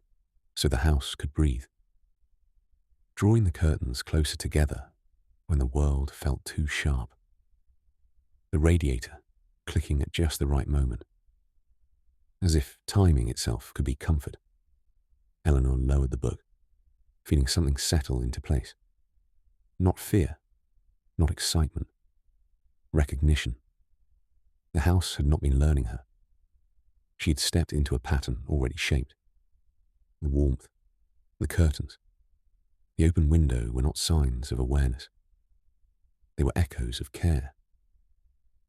so the house could breathe. Drawing the curtains closer together when the world felt too sharp. The radiator clicking at just the right moment. As if timing itself could be comfort. Eleanor lowered the book, feeling something settle into place. Not fear, not excitement. Recognition. The house had not been learning her. She had stepped into a pattern already shaped. The warmth, the curtains, The open window were not signs of awareness. They were echoes of care,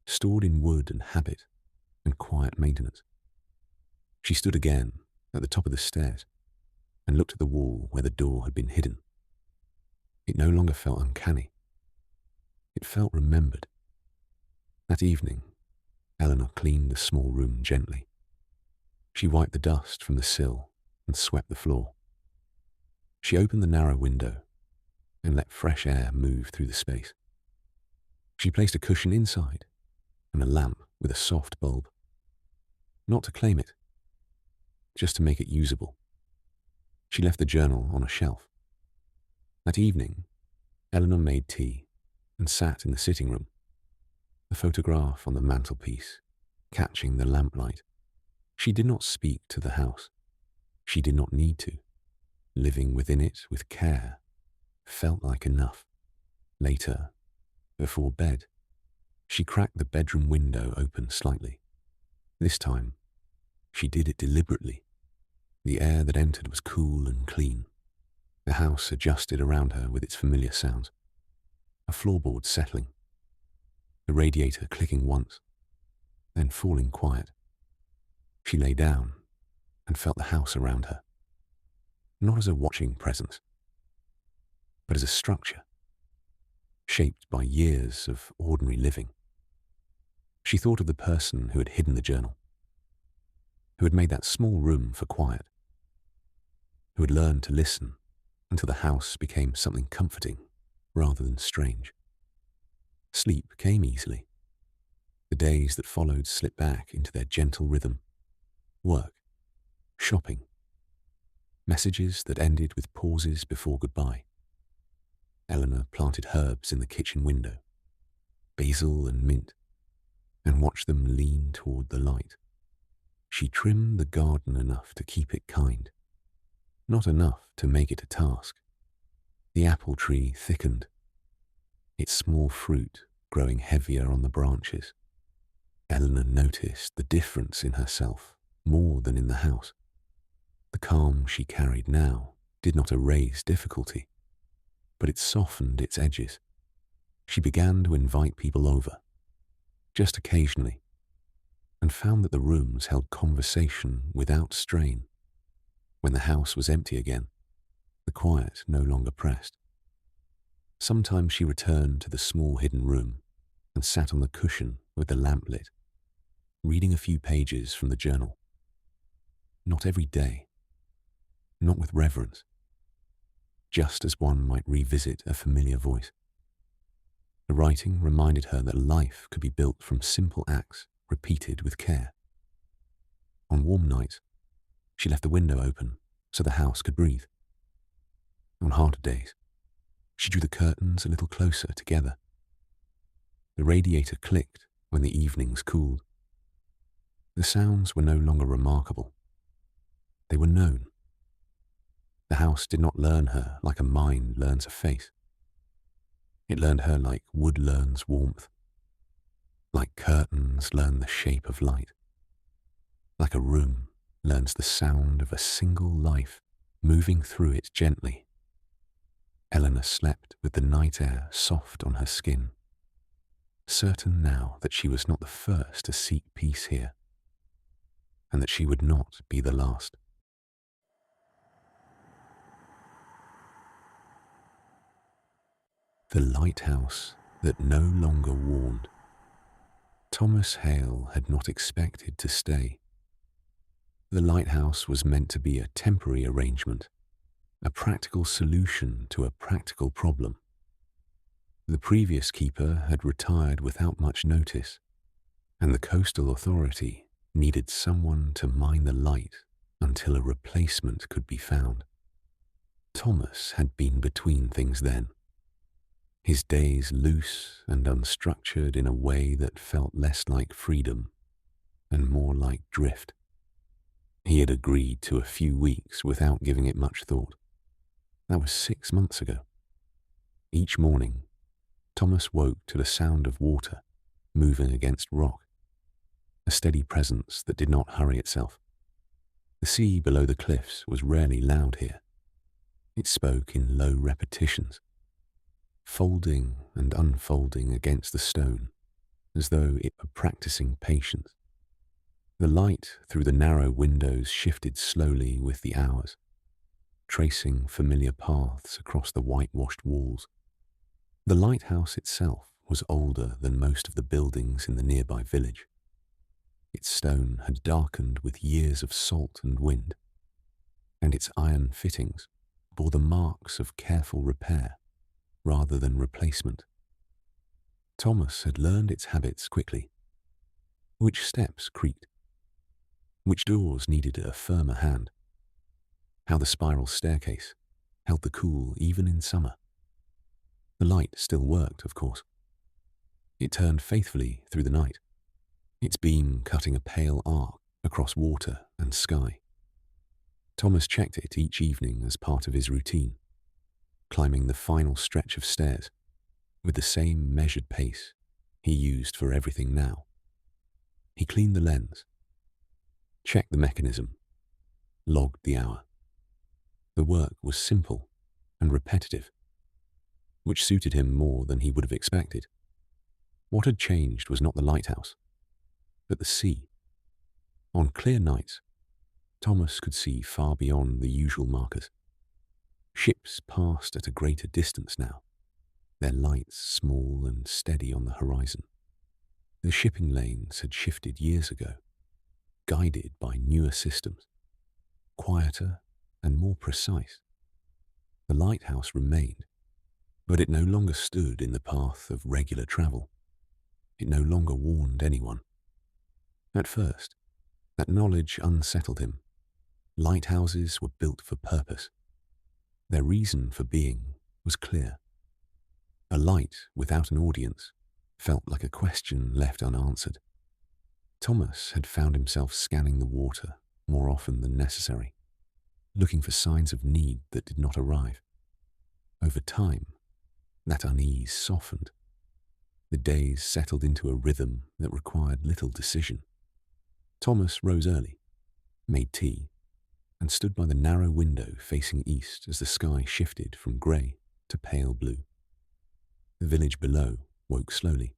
stored in wood and habit and quiet maintenance. She stood again at the top of the stairs and looked at the wall where the door had been hidden. It no longer felt uncanny. It felt remembered. That evening, Eleanor cleaned the small room gently. She wiped the dust from the sill and swept the floor. She opened the narrow window and let fresh air move through the space. She placed a cushion inside and a lamp with a soft bulb. Not to claim it, just to make it usable. She left the journal on a shelf. That evening, Eleanor made tea and sat in the sitting room, the photograph on the mantelpiece, catching the lamplight. She did not speak to the house. She did not need to. Living within it with care felt like enough. Later, before bed, she cracked the bedroom window open slightly. This time, she did it deliberately. The air that entered was cool and clean. The house adjusted around her with its familiar sounds. A floorboard settling, the radiator clicking once, then falling quiet. She lay down and felt the house around her, not as a watching presence, but as a structure, shaped by years of ordinary living. She thought of the person who had hidden the journal, who had made that small room for quiet, who had learned to listen until the house became something comforting rather than strange. Sleep came easily. The days that followed slipped back into their gentle rhythm. Work, shopping, messages that ended with pauses before goodbye. Eleanor planted herbs in the kitchen window, basil and mint, and watched them lean toward the light. She trimmed the garden enough to keep it kind, not enough to make it a task. The apple tree thickened, its small fruit growing heavier on the branches. Eleanor noticed the difference in herself more than in the house. The calm she carried now did not erase difficulty, but it softened its edges. She began to invite people over, just occasionally, and found that the rooms held conversation without strain. When the house was empty again, the quiet no longer pressed. Sometimes she returned to the small hidden room and sat on the cushion with the lamp lit, reading a few pages from the journal. Not every day, not with reverence, just as one might revisit a familiar voice. The writing reminded her that life could be built from simple acts repeated with care. On warm nights, she left the window open so the house could breathe. On harder days, she drew the curtains a little closer together. The radiator clicked when the evenings cooled. The sounds were no longer remarkable. They were known. The house did not learn her like a mind learns a face. It learned her like wood learns warmth, like curtains learn the shape of light, like a room learns the sound of a single life moving through it gently. Eleanor slept with the night air soft on her skin, certain now that she was not the first to seek peace here, and that she would not be the last. The lighthouse that no longer warned. Thomas Hale had not expected to stay. The lighthouse was meant to be a temporary arrangement, a practical solution to a practical problem. The previous keeper had retired without much notice, and the coastal authority needed someone to mine the light until a replacement could be found. Thomas had been between things then, his days loose and unstructured in a way that felt less like freedom and more like drift. He had agreed to a few weeks without giving it much thought. That was 6 months ago. Each morning, Thomas woke to the sound of water moving against rock, a steady presence that did not hurry itself. The sea below the cliffs was rarely loud here. It spoke in low repetitions, folding and unfolding against the stone, as though it were practicing patience. The light through the narrow windows shifted slowly with the hours, tracing familiar paths across the whitewashed walls. The lighthouse itself was older than most of the buildings in the nearby village. Its stone had darkened with years of salt and wind, and its iron fittings bore the marks of careful repair rather than replacement. Thomas had learned its habits quickly. Which steps creaked, which doors needed a firmer hand, how the spiral staircase held the cool even in summer. The light still worked, of course. It turned faithfully through the night, its beam cutting a pale arc across water and sky. Thomas checked it each evening as part of his routine, climbing the final stretch of stairs with the same measured pace he used for everything now. He cleaned the lens, checked the mechanism, logged the hour. The work was simple and repetitive, which suited him more than he would have expected. What had changed was not the lighthouse, but the sea. On clear nights, Thomas could see far beyond the usual markers. Ships passed at a greater distance now, their lights small and steady on the horizon. The shipping lanes had shifted years ago, guided by newer systems, quieter and more precise. The lighthouse remained, but it no longer stood in the path of regular travel. It no longer warned anyone. At first, that knowledge unsettled him. Lighthouses were built for purpose. Their reason for being was clear. A light without an audience felt like a question left unanswered. Thomas had found himself scanning the water more often than necessary, looking for signs of need that did not arrive. Over time, that unease softened. The days settled into a rhythm that required little decision. Thomas rose early, made tea, and stood by the narrow window facing east as the sky shifted from grey to pale blue. The village below woke slowly.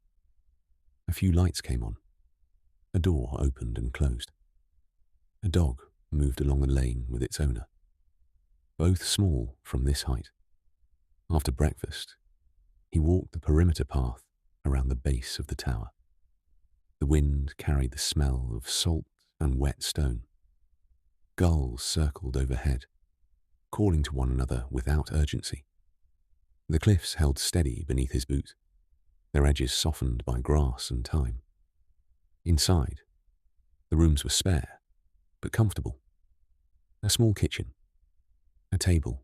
A few lights came on. A door opened and closed. A dog moved along the lane with its owner, both small from this height. After breakfast, he walked the perimeter path around the base of the tower. The wind carried the smell of salt and wet stone. Gulls circled overhead, calling to one another without urgency. The cliffs held steady beneath his boots, their edges softened by grass and time. Inside, the rooms were spare, but comfortable. A small kitchen, a table,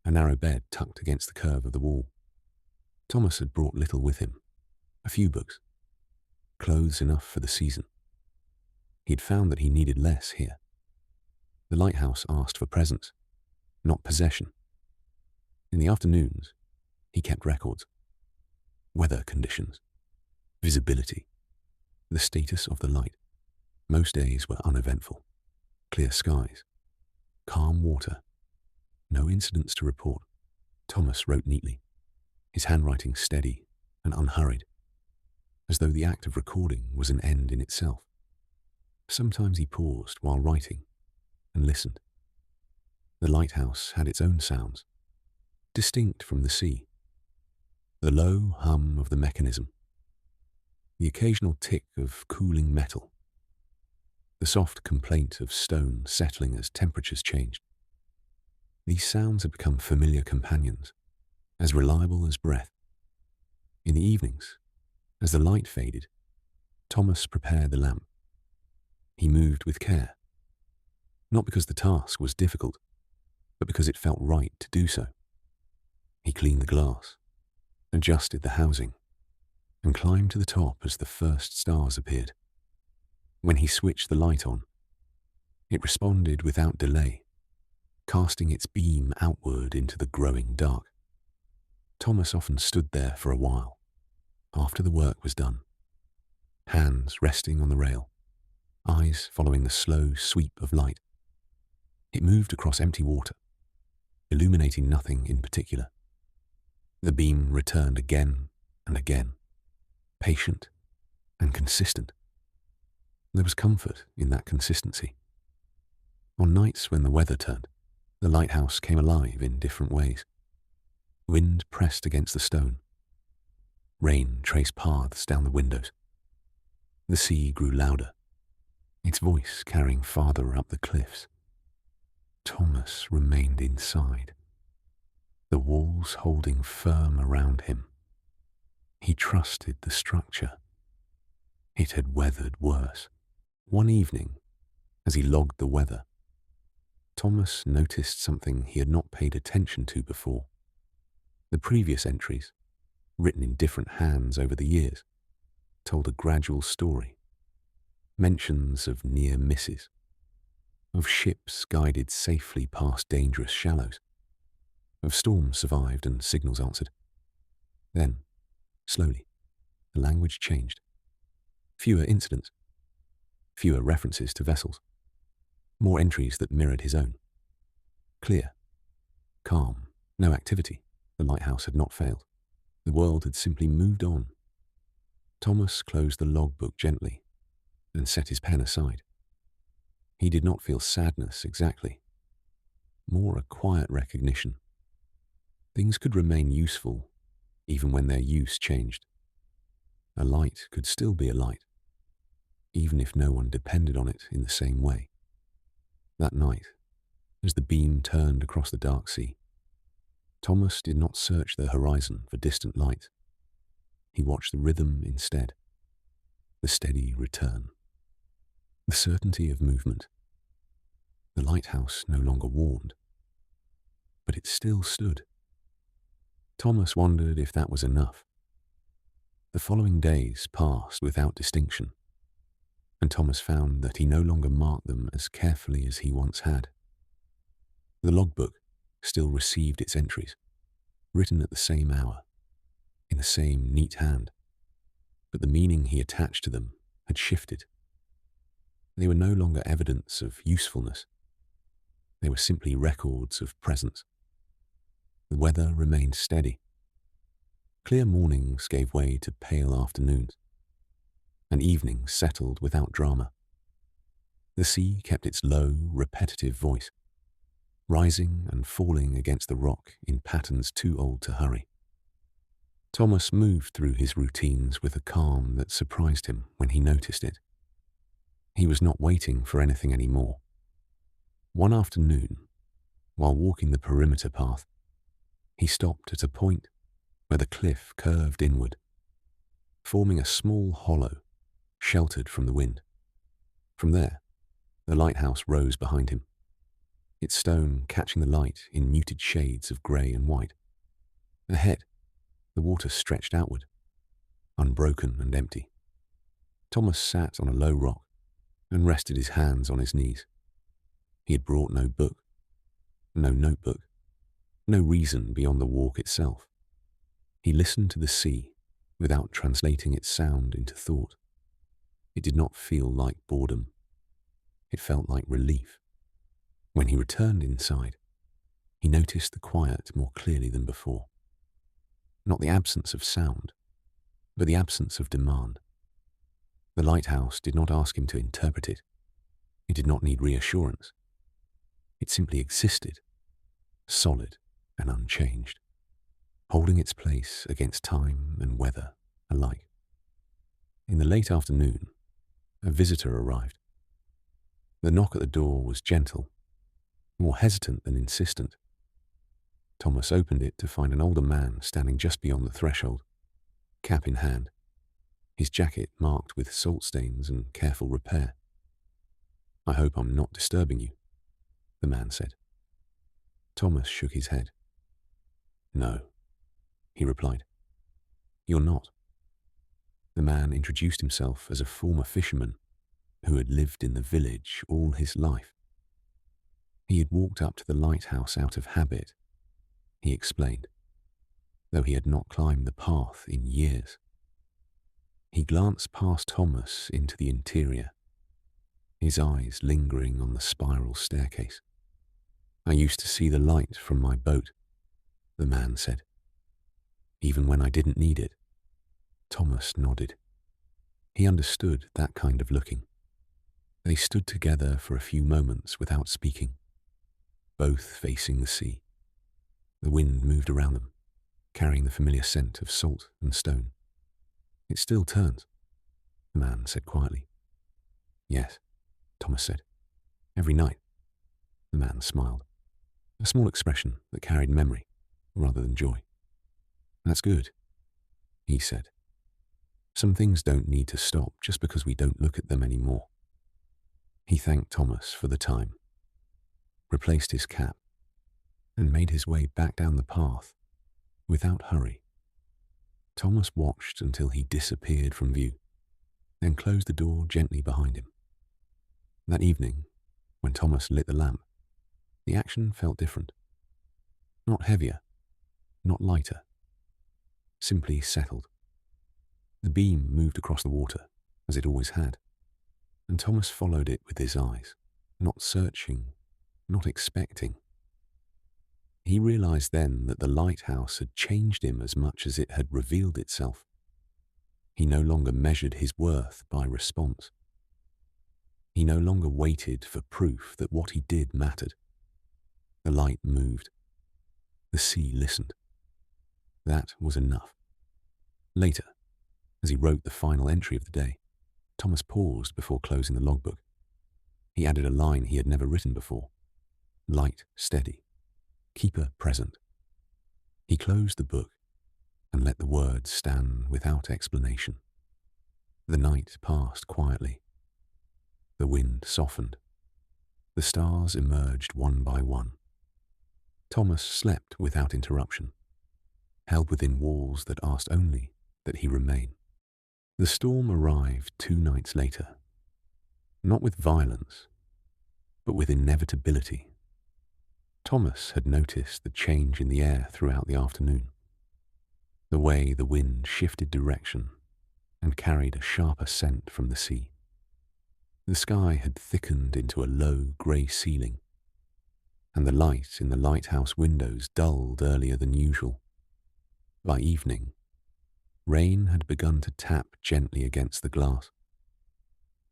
a narrow bed tucked against the curve of the wall. Thomas had brought little with him, a few books, clothes enough for the season. He'd found that he needed less here. The lighthouse asked for presence, not possession. In the afternoons, he kept records. Weather conditions, visibility, the status of the light. Most days were uneventful. Clear skies, calm water, no incidents to report. Thomas wrote neatly, his handwriting steady and unhurried, as though the act of recording was an end in itself. Sometimes he paused while writing and listened. The lighthouse had its own sounds, distinct from the sea. The low hum of the mechanism, the occasional tick of cooling metal, the soft complaint of stone settling as temperatures changed. These sounds had become familiar companions, as reliable as breath. In the evenings, as the light faded, Thomas prepared the lamp. He moved with care, not because the task was difficult, but because it felt right to do so. He cleaned the glass, adjusted the housing, and climbed to the top as the first stars appeared. When he switched the light on, it responded without delay, casting its beam outward into the growing dark. Thomas often stood there for a while, after the work was done, hands resting on the rail, eyes following the slow sweep of light. It moved across empty water, illuminating nothing in particular. The beam returned again and again, patient and consistent. There was comfort in that consistency. On nights when the weather turned, the lighthouse came alive in different ways. Wind pressed against the stone. Rain traced paths down the windows. The sea grew louder, its voice carrying farther up the cliffs. Thomas remained inside, the walls holding firm around him. He trusted the structure. It had weathered worse. One evening, as he logged the weather, Thomas noticed something he had not paid attention to before. The previous entries, written in different hands over the years, told a gradual story. Mentions of near misses, of ships guided safely past dangerous shallows, of storms survived and signals answered. Then, slowly, the language changed. Fewer incidents, fewer references to vessels, more entries that mirrored his own. Clear, calm, no activity. The lighthouse had not failed. The world had simply moved on. Thomas closed the logbook gently and set his pen aside. He did not feel sadness exactly, more a quiet recognition. Things could remain useful even when their use changed. A light could still be a light, even if no one depended on it in the same way. That night, as the beam turned across the dark sea, Thomas did not search the horizon for distant light. He watched the rhythm instead, the steady return, the certainty of movement. The lighthouse no longer warned, but it still stood. Thomas wondered if that was enough. The following days passed without distinction, and Thomas found that he no longer marked them as carefully as he once had. The logbook still received its entries, written at the same hour, in the same neat hand, but the meaning he attached to them had shifted. They were no longer evidence of usefulness. They were simply records of presence. The weather remained steady. Clear mornings gave way to pale afternoons, and evenings settled without drama. The sea kept its low, repetitive voice, rising and falling against the rock in patterns too old to hurry. Thomas moved through his routines with a calm that surprised him when he noticed it. He was not waiting for anything anymore. One afternoon, while walking the perimeter path, he stopped at a point where the cliff curved inward, forming a small hollow, sheltered from the wind. From there, the lighthouse rose behind him, its stone catching the light in muted shades of grey and white. Ahead, the water stretched outward, unbroken and empty. Thomas sat on a low rock and rested his hands on his knees. He had brought no book, no notebook, no reason beyond the walk itself. He listened to the sea without translating its sound into thought. It did not feel like boredom. It felt like relief. When he returned inside, he noticed the quiet more clearly than before. Not the absence of sound, but the absence of demand. The lighthouse did not ask him to interpret it. It did not need reassurance. It simply existed, solid and unchanged, holding its place against time and weather alike. In the late afternoon, a visitor arrived. The knock at the door was gentle, more hesitant than insistent. Thomas opened it to find an older man standing just beyond the threshold, cap in hand, his jacket marked with salt stains and careful repair. "I hope I'm not disturbing you," the man said. Thomas shook his head. "No," he replied. "You're not." The man introduced himself as a former fisherman who had lived in the village all his life. He had walked up to the lighthouse out of habit, he explained, though he had not climbed the path in years. He glanced past Thomas into the interior, his eyes lingering on the spiral staircase. I used to see the light from my boat, the man said. Even when I didn't need it. Thomas nodded. He understood that kind of looking. They stood together for a few moments without speaking, both facing the sea. The wind moved around them, carrying the familiar scent of salt and stone. It still turns, the man said quietly. Yes, Thomas said. Every night. The man smiled, a small expression that carried memory rather than joy. That's good, he said. Some things don't need to stop just because we don't look at them anymore. He thanked Thomas for the time, replaced his cap, and made his way back down the path without hurry. Thomas watched until he disappeared from view, then closed the door gently behind him. That evening, when Thomas lit the lamp, the action felt different. Not heavier, not lighter, simply settled. The beam moved across the water, as it always had, and Thomas followed it with his eyes, not searching, not expecting. He realized then that the lighthouse had changed him as much as it had revealed itself. He no longer measured his worth by response. He no longer waited for proof that what he did mattered. The light moved. The sea listened. That was enough. Later, as he wrote the final entry of the day, Thomas paused before closing the logbook. He added a line he had never written before. Light, steady. Keeper present. He closed the book and let the words stand without explanation. The night passed quietly. The wind softened. The stars emerged one by one. Thomas slept without interruption, held within walls that asked only that he remain. The storm arrived 2 nights later, not with violence, but with inevitability. Thomas had noticed the change in the air throughout the afternoon, the way the wind shifted direction and carried a sharper scent from the sea. The sky had thickened into a low grey ceiling, and the light in the lighthouse windows dulled earlier than usual. By evening, rain had begun to tap gently against the glass,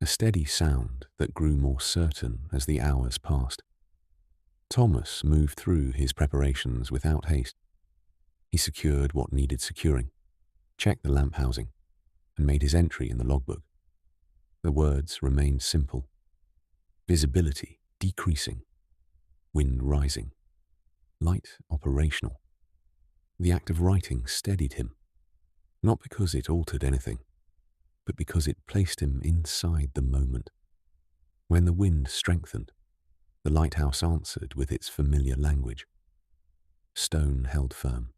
a steady sound that grew more certain as the hours passed. Thomas moved through his preparations without haste. He secured what needed securing, checked the lamp housing, and made his entry in the logbook. The words remained simple. Visibility decreasing, wind rising, light operational. The act of writing steadied him, not because it altered anything, but because it placed him inside the moment. When the wind strengthened, the lighthouse answered with its familiar language. Stone held firm.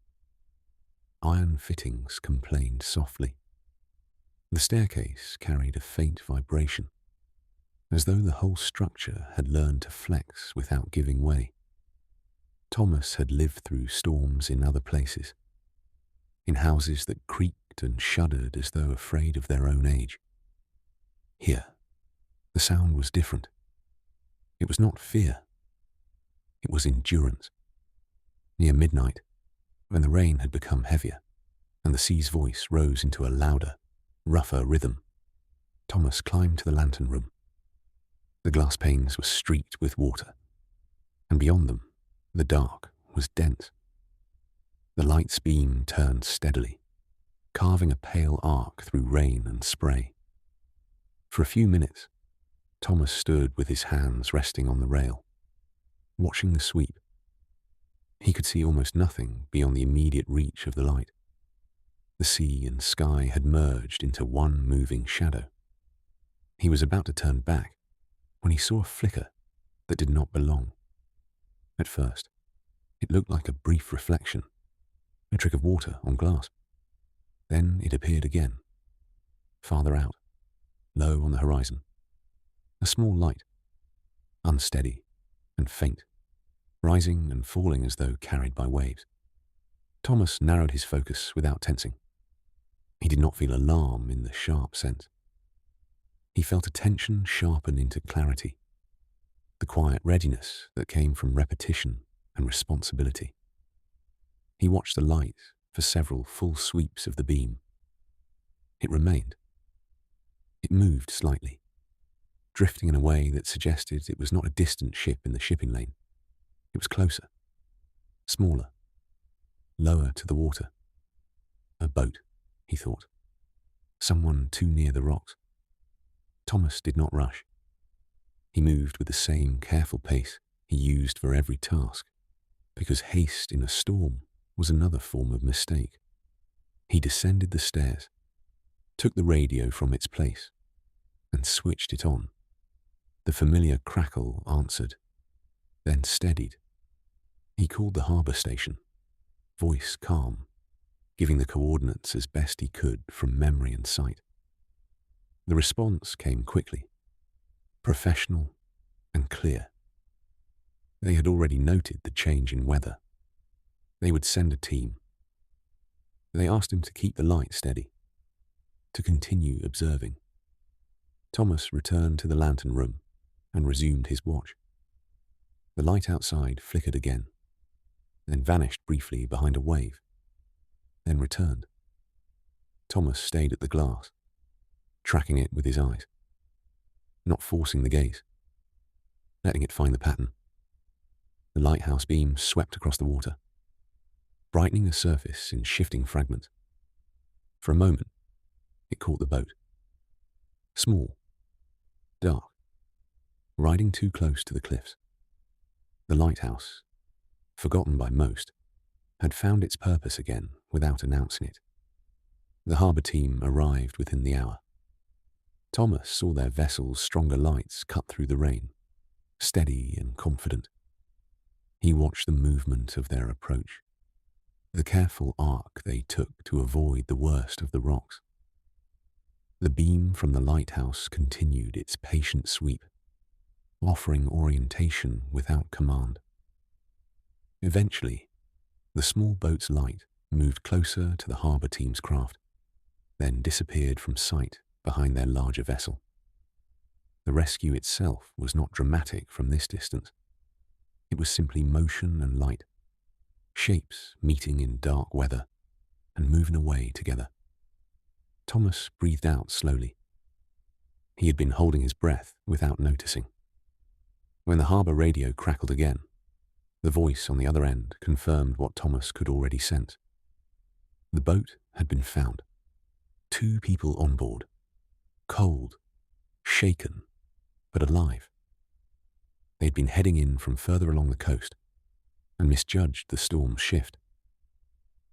Iron fittings complained softly. The staircase carried a faint vibration, as though the whole structure had learned to flex without giving way. Thomas had lived through storms in other places, in houses that creaked and shuddered as though afraid of their own age. Here, the sound was different. It was not fear. It was endurance. Near midnight, when the rain had become heavier and the sea's voice rose into a louder, rougher rhythm, Thomas climbed to the lantern room. The glass panes were streaked with water, and beyond them, the dark was dense. The light's beam turned steadily, carving a pale arc through rain and spray. For a few minutes, Thomas stood with his hands resting on the rail, watching the sweep. He could see almost nothing beyond the immediate reach of the light. The sea and sky had merged into one moving shadow. He was about to turn back when he saw a flicker that did not belong. At first, it looked like a brief reflection, a trick of water on glass. Then it appeared again, farther out, low on the horizon. A small light, unsteady and faint, rising and falling as though carried by waves. Thomas narrowed his focus without tensing. He did not feel alarm in the sharp sense. He felt attention sharpen into clarity. the quiet readiness that came from repetition and responsibility. He watched the light for several full sweeps of the beam. It remained. It moved slightly, drifting in a way that suggested it was not a distant ship in the shipping lane. It was closer, smaller, lower to the water. A boat, he thought. Someone too near the rocks. Thomas did not rush. He moved with the same careful pace he used for every task, because haste in a storm was another form of mistake. He descended the stairs, took the radio from its place, and switched it on. The familiar crackle answered, then steadied. He called the harbour station, voice calm, giving the coordinates as best he could from memory and sight. The response came quickly, professional and clear. They had already noted the change in weather. They would send a team. They asked him to keep the light steady, to continue observing. Thomas returned to the lantern room and resumed his watch. The light outside flickered again, then vanished briefly behind a wave, then returned. Thomas stayed at the glass, tracking it with his eyes, not forcing the gaze, letting it find the pattern. The lighthouse beam swept across the water, brightening the surface in shifting fragments. For a moment, it caught the boat. Small, dark, riding too close to the cliffs. The lighthouse, forgotten by most, had found its purpose again without announcing it. The harbour team arrived within the hour. Thomas saw their vessel's stronger lights cut through the rain, steady and confident. He watched the movement of their approach, the careful arc they took to avoid the worst of the rocks. The beam from the lighthouse continued its patient sweep, offering orientation without command. Eventually, the small boat's light moved closer to the harbour team's craft, then disappeared from sight behind their larger vessel. The rescue itself was not dramatic from this distance. It was simply motion and light, shapes meeting in dark weather and moving away together. Thomas breathed out slowly. He had been holding his breath without noticing. When the harbour radio crackled again, the voice on the other end confirmed what Thomas could already sense. The boat had been found. 2 people on board, cold, shaken, but alive. They'd been heading in from further along the coast and misjudged the storm's shift.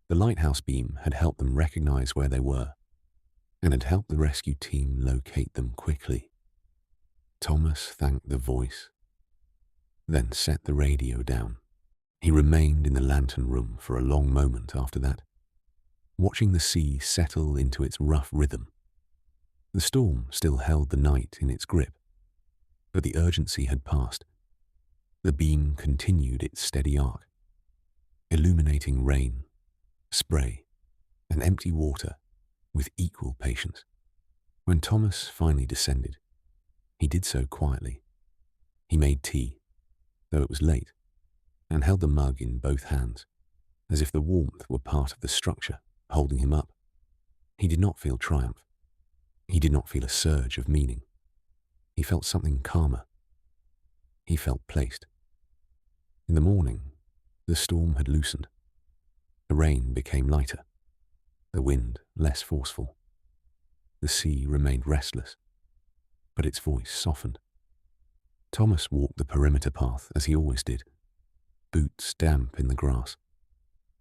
The lighthouse beam had helped them recognize where they were and had helped the rescue team locate them quickly. Thomas thanked the voice, then set the radio down. He remained in the lantern room for a long moment after that, watching the sea settle into its rough rhythm. The storm still held the night in its grip, but the urgency had passed. The beam continued its steady arc, illuminating rain, spray, and empty water with equal patience. When Thomas finally descended, he did so quietly. He made tea, though it was late, and held the mug in both hands, as if the warmth were part of the structure holding him up. He did not feel triumph. He did not feel a surge of meaning. He felt something calmer. He felt placed. In the morning, the storm had loosened. The rain became lighter, the wind less forceful. The sea remained restless, but its voice softened. Thomas walked the perimeter path as he always did, boots damp in the grass,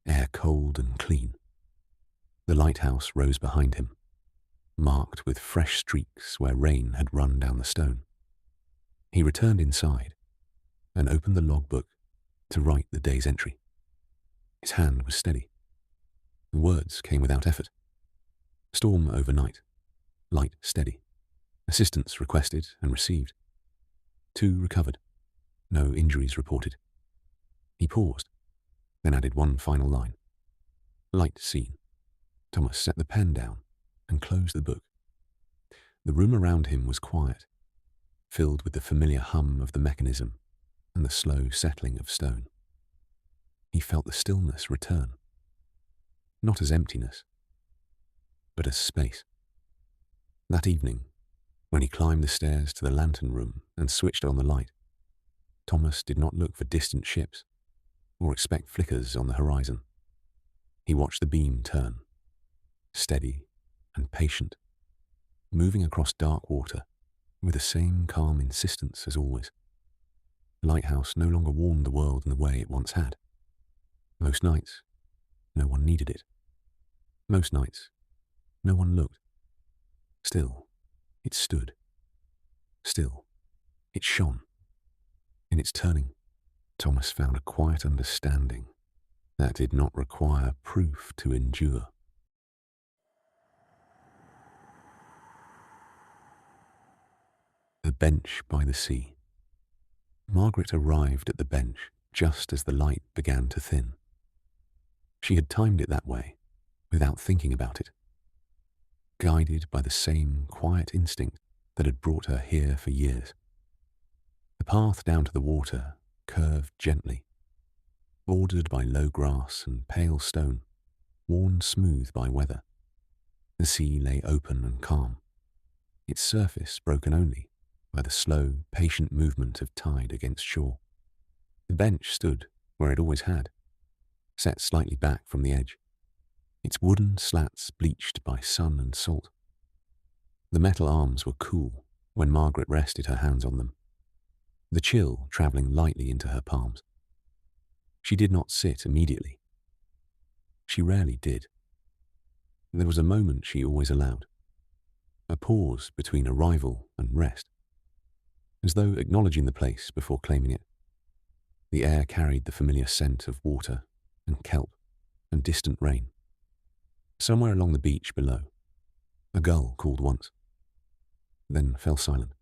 air cold and clean. The lighthouse rose behind him, marked with fresh streaks where rain had run down the stone. He returned inside and opened the logbook to write the day's entry. His hand was steady. The words came without effort. Storm overnight. Light steady. Assistance requested and received. 2 recovered. No injuries reported. He paused, then added one final line. Light seen. Thomas set the pen down and closed the book. The room around him was quiet. filled with the familiar hum of the mechanism and the slow settling of stone. He felt the stillness return, not as emptiness, but as space. That evening, when he climbed the stairs to the lantern room and switched on the light, Thomas did not look for distant ships or expect flickers on the horizon. He watched the beam turn, steady and patient, moving across dark water with the same calm insistence as always. The lighthouse no longer warned the world in the way it once had. Most nights, no one needed it. Most nights, no one looked. Still, it stood. Still, it shone. In its turning, Thomas found a quiet understanding that did not require proof to endure. The bench by the sea. Margaret arrived at the bench just as the light began to thin. She had timed it that way, without thinking about it, guided by the same quiet instinct that had brought her here for years. The path down to the water curved gently, bordered by low grass and pale stone, worn smooth by weather. The sea lay open and calm, its surface broken only by the slow, patient movement of tide against shore. The bench stood where it always had, set slightly back from the edge, its wooden slats bleached by sun and salt. The metal arms were cool when Margaret rested her hands on them, the chill travelling lightly into her palms. She did not sit immediately. She rarely did. There was a moment she always allowed, a pause between arrival and rest, as though acknowledging the place before claiming it. The air carried the familiar scent of water and kelp and distant rain. Somewhere along the beach below, a gull called once, then fell silent.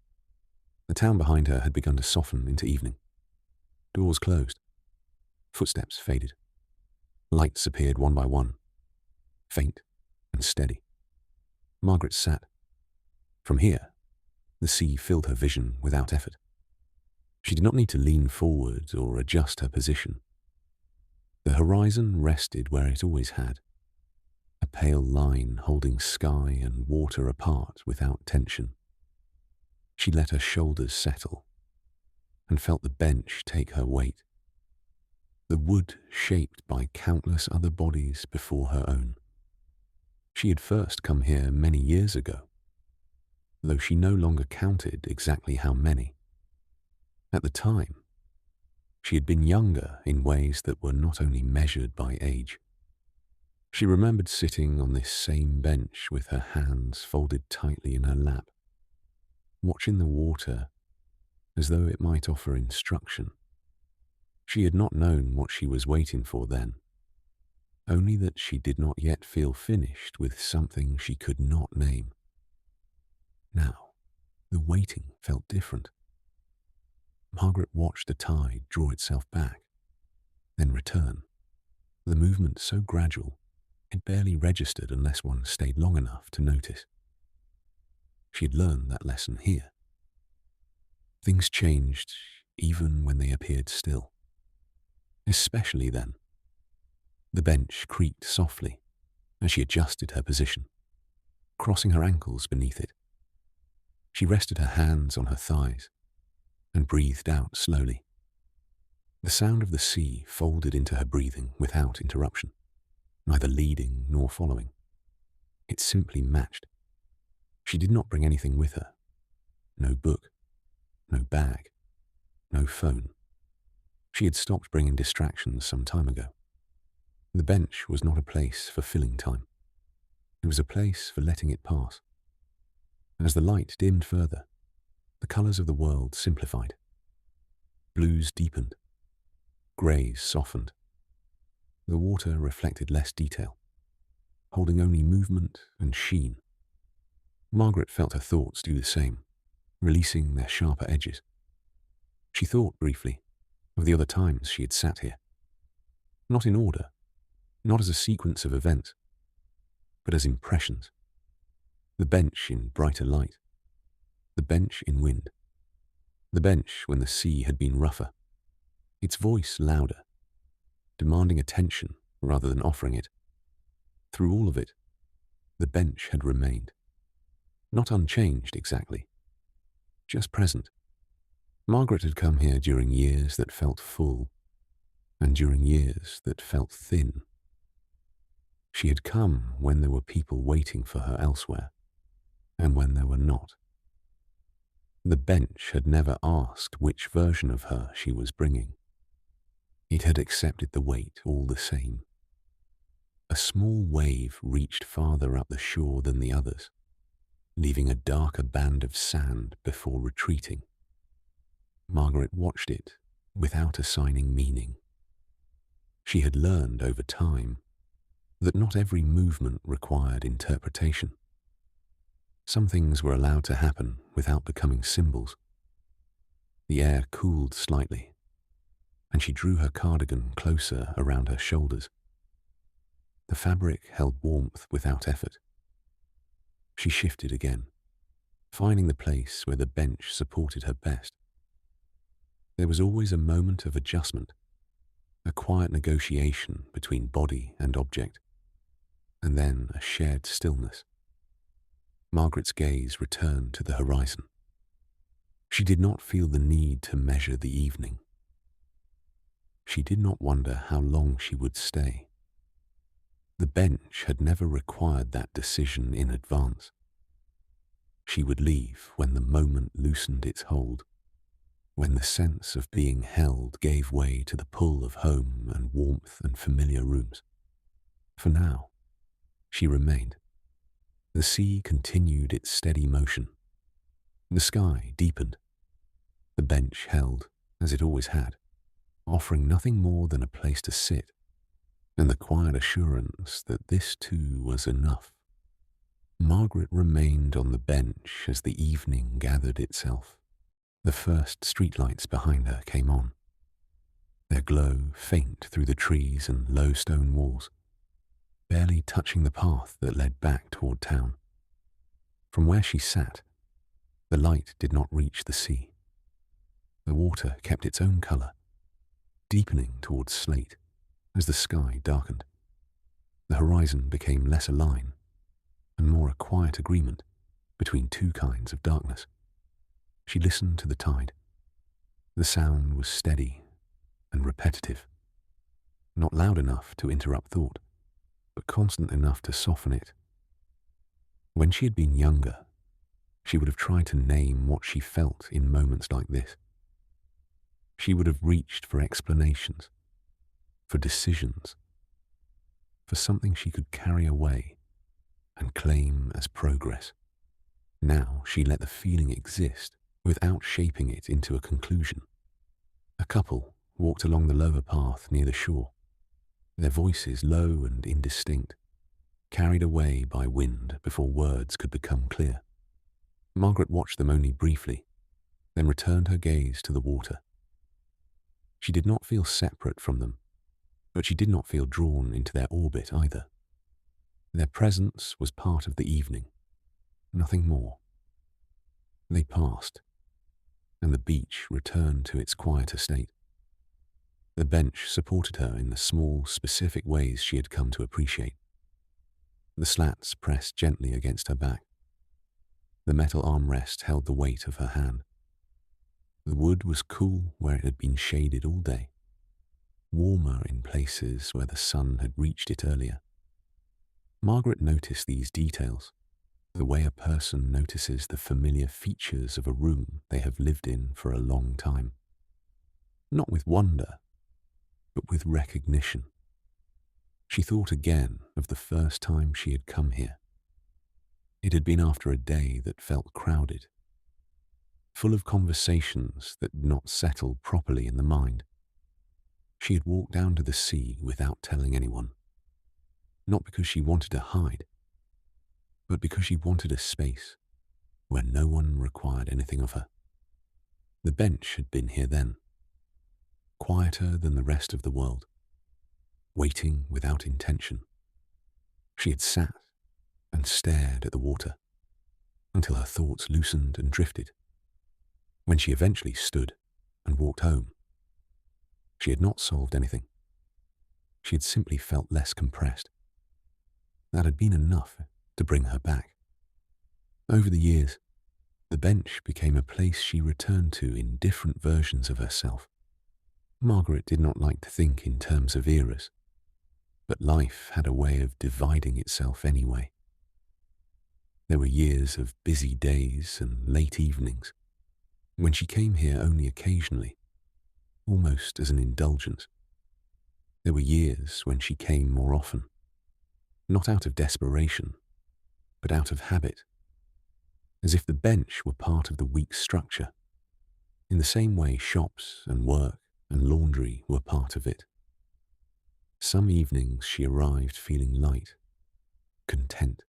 The town behind her had begun to soften into evening. Doors closed. Footsteps faded. Lights appeared one by one, faint and steady. Margaret sat. From here, the sea filled her vision without effort. She did not need to lean forward or adjust her position. The horizon rested where it always had, a pale line holding sky and water apart without tension. She let her shoulders settle and felt the bench take her weight, the wood shaped by countless other bodies before her own. She had first come here many years ago, though she no longer counted exactly how many. At the time, she had been younger in ways that were not only measured by age. She remembered sitting on this same bench with her hands folded tightly in her lap, watching the water as though it might offer instruction. She had not known what she was waiting for then, only that she did not yet feel finished with something she could not name. Now, the waiting felt different. Margaret watched the tide draw itself back, then return, the movement so gradual it barely registered unless one stayed long enough to notice. She had learned that lesson here. Things changed even when they appeared still. Especially then. The bench creaked softly as she adjusted her position, crossing her ankles beneath it. She rested her hands on her thighs and breathed out slowly. The sound of the sea folded into her breathing without interruption, neither leading nor following. It simply matched. She did not bring anything with her. No book, no bag, no phone. She had stopped bringing distractions some time ago. The bench was not a place for filling time. It was a place for letting it pass. As the light dimmed further, the colours of the world simplified. Blues deepened. Greys softened. The water reflected less detail, holding only movement and sheen. Margaret felt her thoughts do the same, releasing their sharper edges. She thought briefly of the other times she had sat here. Not in order, not as a sequence of events, but as impressions. The bench in brighter light, the bench in wind, The bench when the sea had been rougher, its voice louder, demanding attention rather than offering it. Through all of it, the bench had remained. Not unchanged exactly, just present. Margaret had come here during years that felt full, and during years that felt thin. She had come when there were people waiting for her elsewhere, and when there were not. The bench had never asked which version of her she was bringing. It had accepted the weight all the same. A small wave reached farther up the shore than the others, leaving a darker band of sand before retreating. Margaret watched it without assigning meaning. She had learned over time that not every movement required interpretation. Some things were allowed to happen without becoming symbols. The air cooled slightly, and she drew her cardigan closer around her shoulders. The fabric held warmth without effort. She shifted again, finding the place where the bench supported her best. There was always a moment of adjustment, a quiet negotiation between body and object, and then a shared stillness. Margaret's gaze returned to the horizon. She did not feel the need to measure the evening. She did not wonder how long she would stay. The bench had never required that decision in advance. She would leave when the moment loosened its hold, when the sense of being held gave way to the pull of home and warmth and familiar rooms. For now, she remained. The sea continued its steady motion. The sky deepened. The bench held, as it always had, offering nothing more than a place to sit, and the quiet assurance that this too was enough. Margaret remained on the bench as the evening gathered itself. The first streetlights behind her came on, their glow faint through the trees and low stone walls, barely touching the path that led back toward town. From where she sat, the light did not reach the sea. The water kept its own color, deepening towards slate as the sky darkened. The horizon became less a line and more a quiet agreement between two kinds of darkness. She listened to the tide. The sound was steady and repetitive, not loud enough to interrupt thought, but constant enough to soften it. When she had been younger, she would have tried to name what she felt in moments like this. She would have reached for explanations, for decisions, for something she could carry away and claim as progress. Now she let the feeling exist without shaping it into a conclusion. A couple walked along the lower path near the shore, their voices low and indistinct, carried away by wind before words could become clear. Margaret watched them only briefly, then returned her gaze to the water. She did not feel separate from them, but she did not feel drawn into their orbit either. Their presence was part of the evening, nothing more. They passed, and the beach returned to its quieter state. The bench supported her in the small, specific ways she had come to appreciate. The slats pressed gently against her back. The metal armrest held the weight of her hand. The wood was cool where it had been shaded all day, warmer in places where the sun had reached it earlier. Margaret noticed these details, the way a person notices the familiar features of a room they have lived in for a long time. Not with wonder, but with recognition. She thought again of the first time she had come here. It had been after a day that felt crowded, full of conversations that did not settle properly in the mind. She had walked down to the sea without telling anyone, not because she wanted to hide, but because she wanted a space where no one required anything of her. The bench had been here then, quieter than the rest of the world, waiting without intention. She had sat and stared at the water until her thoughts loosened and drifted. When she eventually stood and walked home, she had not solved anything. She had simply felt less compressed. That had been enough to bring her back. Over the years, the bench became a place she returned to in different versions of herself. Margaret did not like to think in terms of eras, but life had a way of dividing itself anyway. There were years of busy days and late evenings, when she came here only occasionally, almost as an indulgence. There were years when she came more often, not out of desperation, but out of habit, as if the bench were part of the week's structure, in the same way shops and work and laundry were part of it. Some evenings she arrived feeling light, content,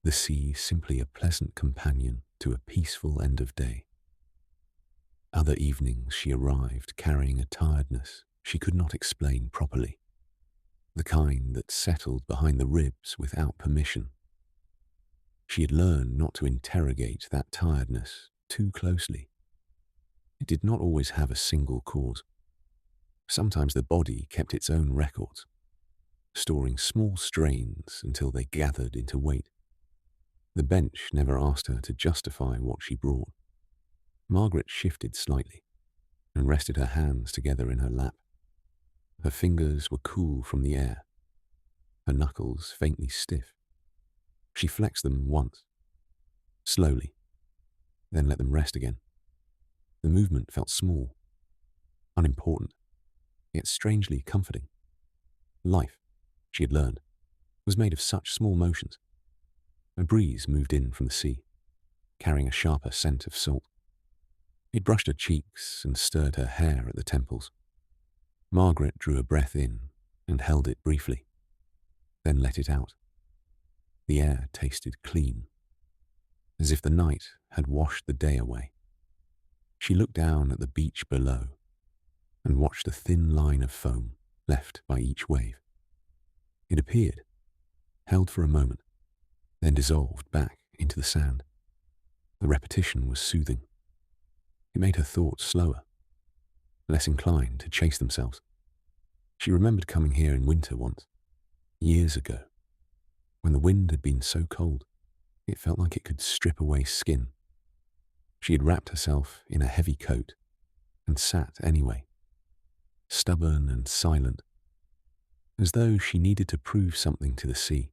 the sea simply a pleasant companion to a peaceful end of day. Other evenings she arrived carrying a tiredness she could not explain properly, the kind that settled behind the ribs without permission. She had learned not to interrogate that tiredness too closely. It did not always have a single cause. Sometimes the body kept its own records, storing small strains until they gathered into weight. The bench never asked her to justify what she brought. Margaret shifted slightly and rested her hands together in her lap. Her fingers were cool from the air, her knuckles faintly stiff. She flexed them once, slowly, then let them rest again. The movement felt small, unimportant, yet strangely comforting. Life, she had learned, was made of such small motions. A breeze moved in from the sea, carrying a sharper scent of salt. It brushed her cheeks and stirred her hair at the temples. Margaret drew a breath in and held it briefly, then let it out. The air tasted clean, as if the night had washed the day away. She looked down at the beach below and watched a thin line of foam left by each wave. It appeared, held for a moment, then dissolved back into the sand. The repetition was soothing. It made her thoughts slower, less inclined to chase themselves. She remembered coming here in winter once, years ago, when the wind had been so cold, it felt like it could strip away skin. She had wrapped herself in a heavy coat and sat anyway, stubborn and silent, as though she needed to prove something to the sea.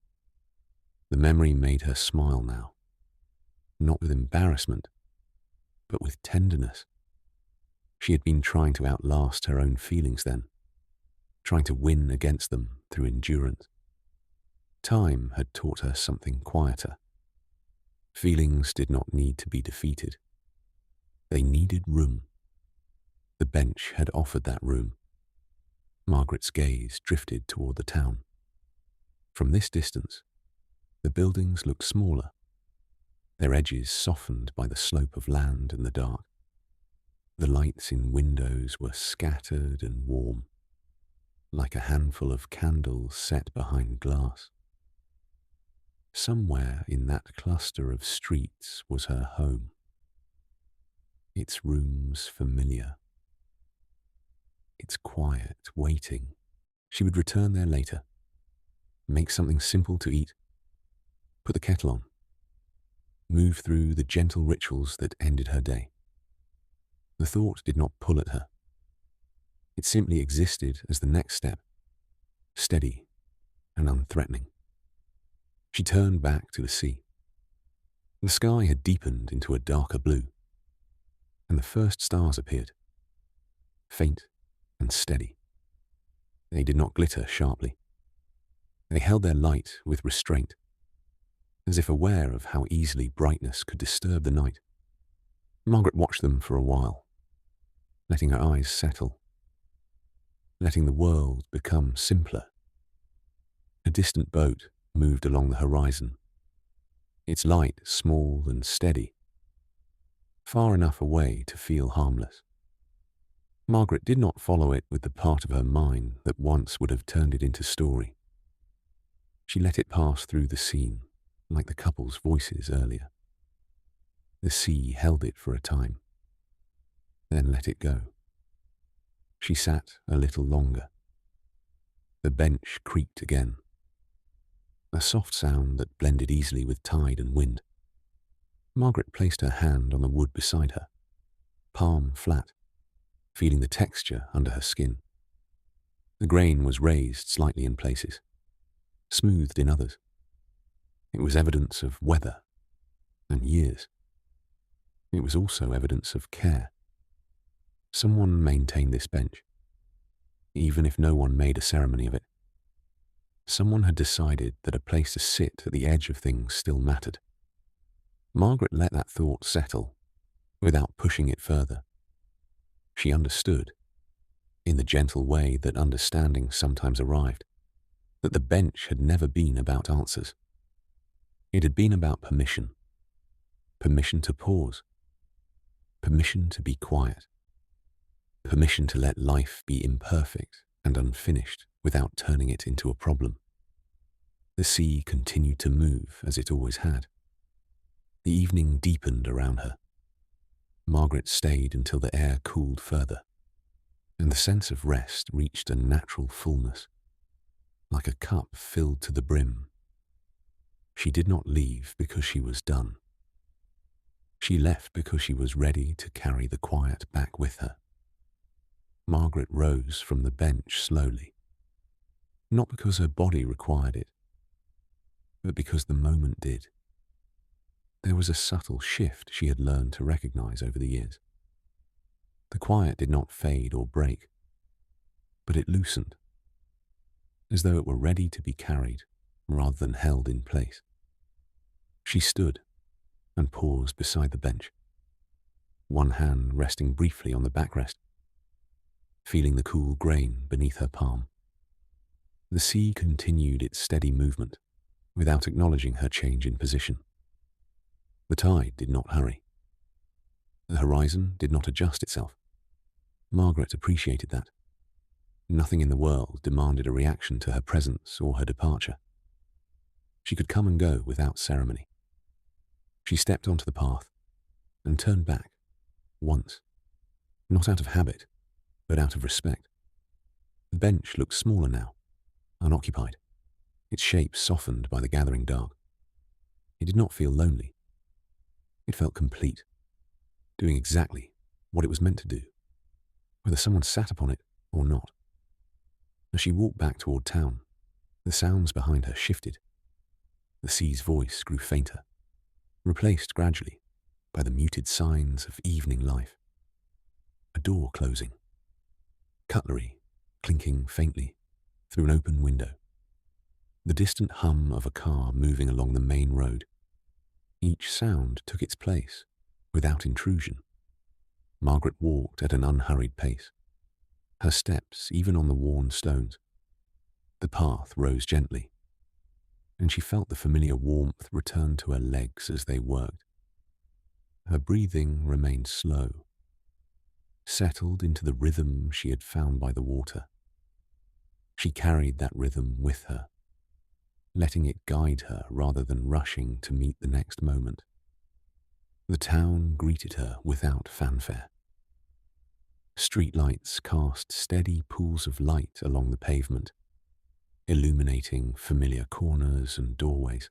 The memory made her smile now, not with embarrassment, but with tenderness. She had been trying to outlast her own feelings then, trying to win against them through endurance. Time had taught her something quieter. Feelings did not need to be defeated. They needed room. The bench had offered that room. Margaret's gaze drifted toward the town. From this distance, the buildings looked smaller, their edges softened by the slope of land and the dark. The lights in windows were scattered and warm, like a handful of candles set behind glass. Somewhere in that cluster of streets was her home, its rooms familiar, its quiet waiting. She would return there later, make something simple to eat, put the kettle on, move through the gentle rituals that ended her day. The thought did not pull at her. It simply existed as the next step, steady and unthreatening. She turned back to the sea. The sky had deepened into a darker blue, and the first stars appeared, faint and steady. They did not glitter sharply. They held their light with restraint, as if aware of how easily brightness could disturb the night. Margaret watched them for a while, letting her eyes settle, letting the world become simpler. A distant boat moved along the horizon, its light small and steady, far enough away to feel harmless. Margaret did not follow it with the part of her mind that once would have turned it into story. She let it pass through the scene, like the couple's voices earlier. The sea held it for a time, then let it go. She sat a little longer. The bench creaked again, a soft sound that blended easily with tide and wind. Margaret placed her hand on the wood beside her, palm flat, feeling the texture under her skin. The grain was raised slightly in places, smoothed in others. It was evidence of weather and years. It was also evidence of care. Someone maintained this bench, even if no one made a ceremony of it. Someone had decided that a place to sit at the edge of things still mattered. Margaret let that thought settle, without pushing it further. She understood, in the gentle way that understanding sometimes arrived, that the bench had never been about answers. It had been about permission. Permission to pause. Permission to be quiet. Permission to let life be imperfect and unfinished without turning it into a problem. The sea continued to move as it always had. The evening deepened around her. Margaret stayed until the air cooled further, and the sense of rest reached a natural fullness, like a cup filled to the brim. She did not leave because she was done. She left because she was ready to carry the quiet back with her. Margaret rose from the bench slowly, not because her body required it, but because the moment did. There was a subtle shift she had learned to recognize over the years. The quiet did not fade or break, but it loosened, as though it were ready to be carried rather than held in place. She stood and paused beside the bench, one hand resting briefly on the backrest, feeling the cool grain beneath her palm. The sea continued its steady movement without acknowledging her change in position. The tide did not hurry. The horizon did not adjust itself. Margaret appreciated that. Nothing in the world demanded a reaction to her presence or her departure. She could come and go without ceremony. She stepped onto the path and turned back once, not out of habit, but out of respect. The bench looked smaller now, unoccupied, its shape softened by the gathering dark. It did not feel lonely. It felt complete, doing exactly what it was meant to do, whether someone sat upon it or not. As she walked back toward town, the sounds behind her shifted. The sea's voice grew fainter, replaced gradually by the muted signs of evening life. A door closing, cutlery clinking faintly through an open window, the distant hum of a car moving along the main road. Each sound took its place, without intrusion. Margaret walked at an unhurried pace, her steps even on the worn stones. The path rose gently, and she felt the familiar warmth return to her legs as they worked. Her breathing remained slow, settled into the rhythm she had found by the water. She carried that rhythm with her, letting it guide her rather than rushing to meet the next moment. The town greeted her without fanfare. Streetlights cast steady pools of light along the pavement, illuminating familiar corners and doorways.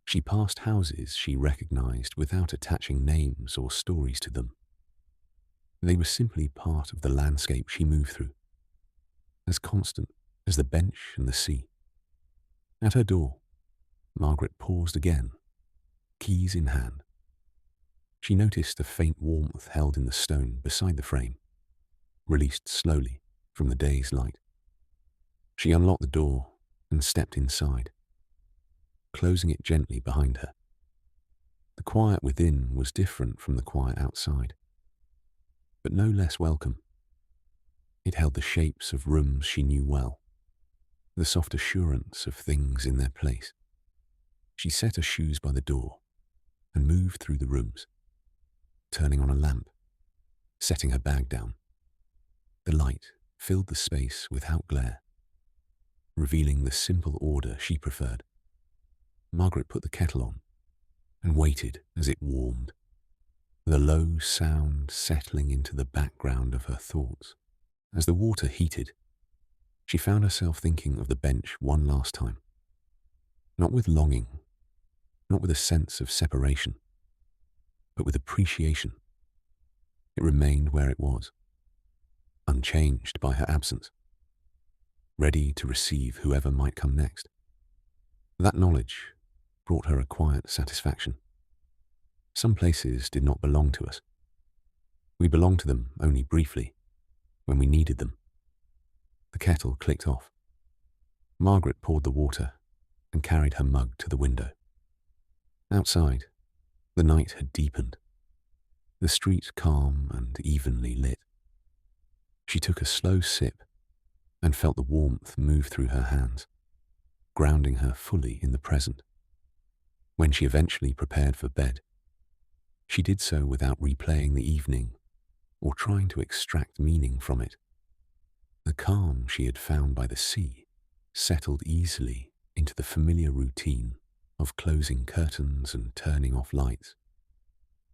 She passed houses she recognized without attaching names or stories to them. They were simply part of the landscape she moved through, as constant as the bench and the sea. At her door, Margaret paused again, keys in hand. She noticed a faint warmth held in the stone beside the frame, released slowly from the day's light. She unlocked the door and stepped inside, closing it gently behind her. The quiet within was different from the quiet outside, but no less welcome. It held the shapes of rooms she knew well, the soft assurance of things in their place. She set her shoes by the door and moved through the rooms, turning on a lamp, setting her bag down. The light filled the space without glare, revealing the simple order she preferred. Margaret put the kettle on and waited as it warmed. the low sound settling into the background of her thoughts. As the water heated, she found herself thinking of the bench one last time. Not with longing, not with a sense of separation, but with appreciation. It remained where it was, unchanged by her absence, ready to receive whoever might come next. That knowledge brought her a quiet satisfaction. Some places did not belong to us. We belonged to them only briefly, when we needed them. The kettle clicked off. Margaret poured the water and carried her mug to the window. Outside, the night had deepened, the street calm and evenly lit. She took a slow sip and felt the warmth move through her hands, grounding her fully in the present. When she eventually prepared for bed, she did so without replaying the evening or trying to extract meaning from it. The calm she had found by the sea settled easily into the familiar routine of closing curtains and turning off lights.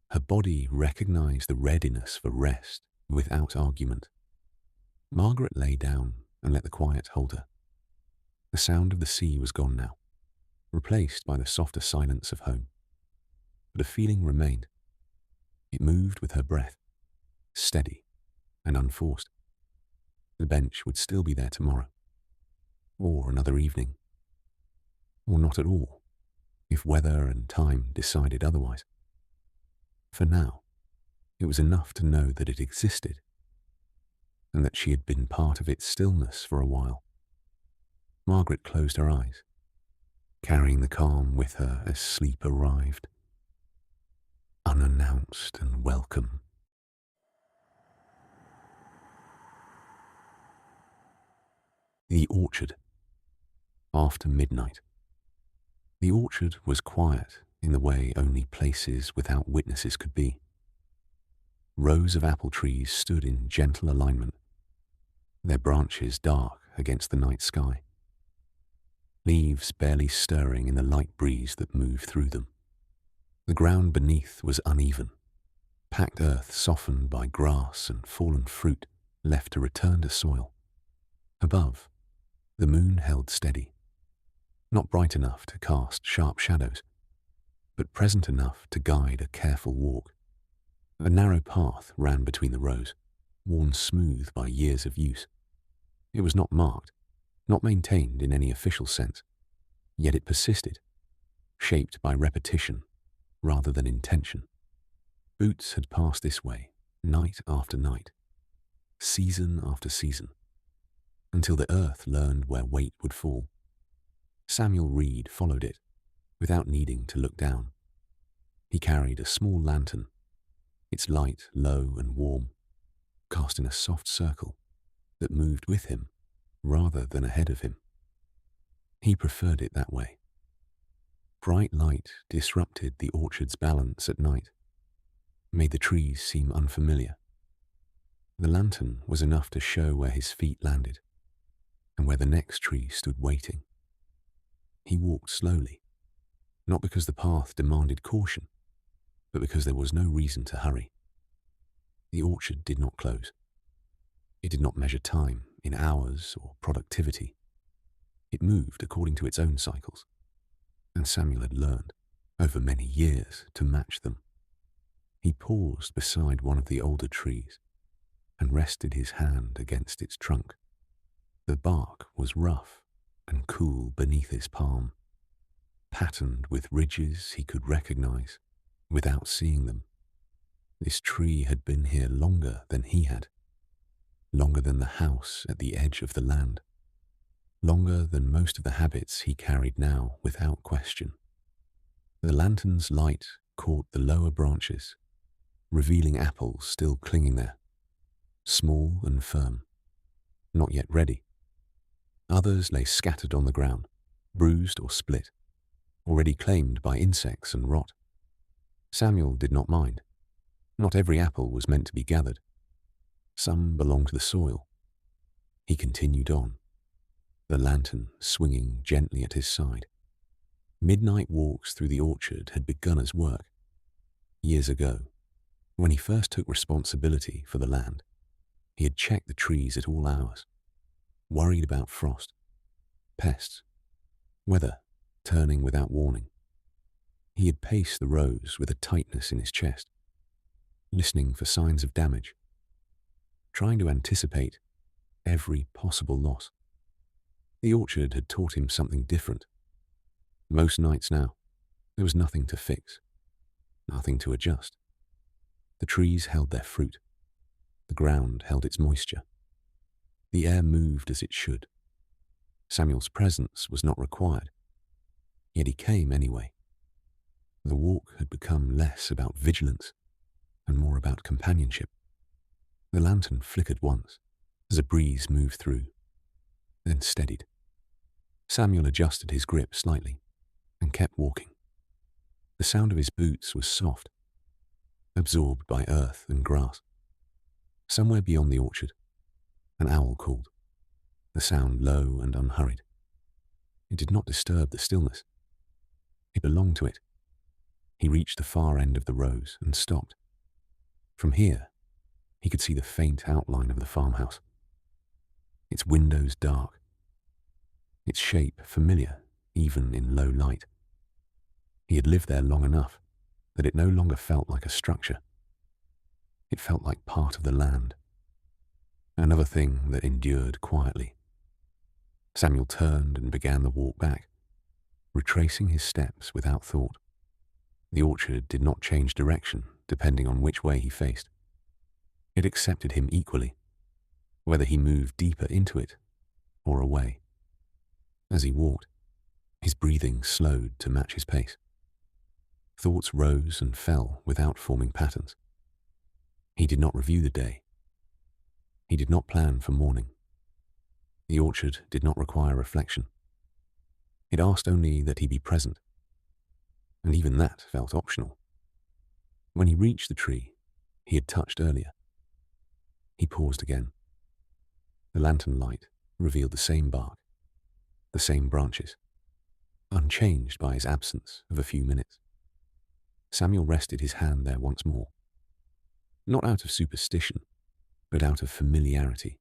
Her body recognized the readiness for rest without argument. Margaret lay down and let the quiet hold her. The sound of the sea was gone now, replaced by the softer silence of home. But a feeling remained. It moved with her breath, steady and unforced. The bench would still be there tomorrow, or another evening, or not at all, if weather and time decided otherwise. For now, it was enough to know that it existed, and that she had been part of its stillness for a while. Margaret closed her eyes, carrying the calm with her as sleep arrived, unannounced and welcome. The orchard. After midnight. The orchard was quiet in the way only places without witnesses could be. Rows of apple trees stood in gentle alignment, their branches dark against the night sky, leaves barely stirring in the light breeze that moved through them. The ground beneath was uneven, packed earth softened by grass and fallen fruit left to return to soil. Above, the moon held steady, not bright enough to cast sharp shadows, but present enough to guide a careful walk. A narrow path ran between the rows, worn smooth by years of use. It was not marked, not maintained in any official sense, yet it persisted, shaped by repetition rather than intention. Boots had passed this way, night after night, season after season, until the earth learned where weight would fall. Samuel Reed followed it, without needing to look down. He carried a small lantern, its light low and warm, cast in a soft circle that moved with him rather than ahead of him. He preferred it that way. Bright light disrupted the orchard's balance at night, made the trees seem unfamiliar. The lantern was enough to show where his feet landed and where the next tree stood waiting. He walked slowly, not because the path demanded caution, but because there was no reason to hurry. The orchard did not close. It did not measure time in hours or productivity. It moved according to its own cycles, and Samuel had learned, over many years, to match them. He paused beside one of the older trees and rested his hand against its trunk. The bark was rough and cool beneath his palm, patterned with ridges he could recognize without seeing them. This tree had been here longer than he had, longer than the house at the edge of the land, longer than most of the habits he carried now without question. The lantern's light caught the lower branches, revealing apples still clinging there, small and firm, not yet ready. Others lay scattered on the ground, bruised or split, already claimed by insects and rot. Samuel did not mind. Not every apple was meant to be gathered. Some belonged to the soil. He continued on, the lantern swinging gently at his side. Midnight walks through the orchard had begun as work. Years ago, When he first took responsibility for the land, he had checked the trees at all hours, worried about frost, pests, weather turning without warning. He had paced the rows with a tightness in his chest, listening for signs of damage, trying to anticipate every possible loss. The orchard had taught him something different. Most nights now, there was nothing to fix, nothing to adjust. The trees held their fruit. The ground held its moisture. The air moved as it should. Samuel's presence was not required, yet he came anyway. The walk had become less about vigilance and more about companionship. The lantern flickered once as a breeze moved through, then steadied. Samuel adjusted his grip slightly and kept walking. The sound of his boots was soft, absorbed by earth and grass. Somewhere beyond the orchard, an owl called, the sound low and unhurried. It did not disturb the stillness. It belonged to it. He reached the far end of the rows and stopped. From here, he could see the faint outline of the farmhouse. Its windows dark, its shape familiar even in low light. He had lived there long enough that it no longer felt like a structure. It felt like part of the land, another thing that endured quietly. Samuel turned and began the walk back, retracing his steps without thought. The orchard did not change direction depending on which way he faced. It accepted him equally, whether he moved deeper into it or away. As he walked, his breathing slowed to match his pace. Thoughts rose and fell without forming patterns. He did not review the day. He did not plan for morning. The orchard did not require reflection. It asked only that he be present, and even that felt optional. When he reached the tree he had touched earlier, he paused again. The lantern light revealed the same bark, the same branches, unchanged by his absence of a few minutes. Samuel rested his hand there once more, not out of superstition, but out of familiarity.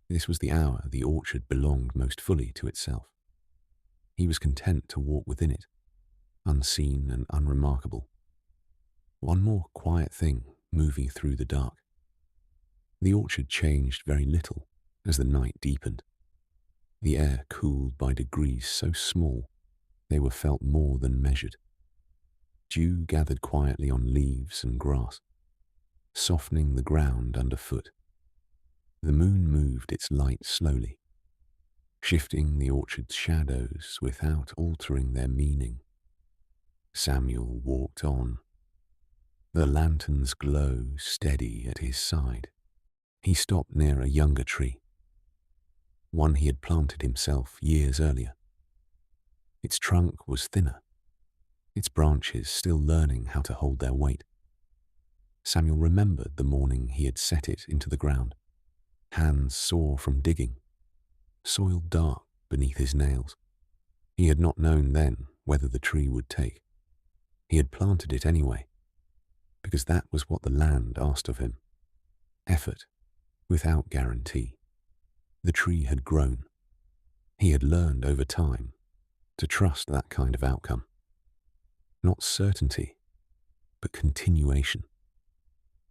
This was the hour the orchard belonged most fully to itself. He was content to walk within it, unseen and unremarkable. One more quiet thing moving through the dark. The orchard changed very little as the night deepened. The air cooled by degrees so small they were felt more than measured. Dew gathered quietly on leaves and grass, softening the ground underfoot. The moon moved its light slowly, shifting the orchard's shadows without altering their meaning. Samuel walked on, the lantern's glow steady at his side. He stopped near a younger tree, one he had planted himself years earlier. Its trunk was thinner, its branches still learning how to hold their weight. Samuel remembered the morning he had set it into the ground, hands sore from digging, soil dark beneath his nails. He had not known then whether the tree would take. He had planted it anyway, because that was what the land asked of him. Effort, without guarantee. The tree had grown. He had learned over time to trust that kind of outcome. Not certainty, but continuation.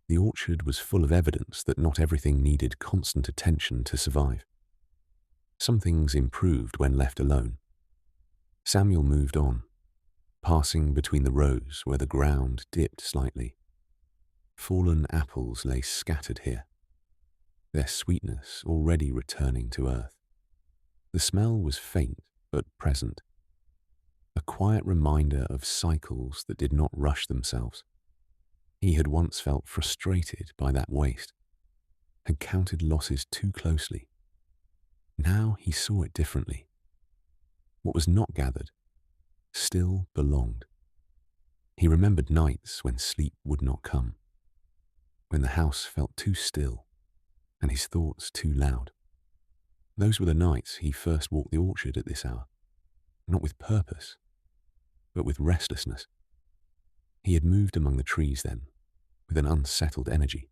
The orchard was full of evidence that not everything needed constant attention to survive. Some things improved when left alone. Samuel moved on, passing between the rows where the ground dipped slightly. Fallen apples lay scattered here, their sweetness already returning to earth. The smell was faint but present, a quiet reminder of cycles that did not rush themselves. He had once felt frustrated by that waste, had counted losses too closely. Now he saw it differently. What was not gathered still belonged. He remembered nights when sleep would not come, when the house felt too still and his thoughts too loud. Those were the nights he first walked the orchard at this hour, not with purpose, but with restlessness. He had moved among the trees then, with an unsettled energy,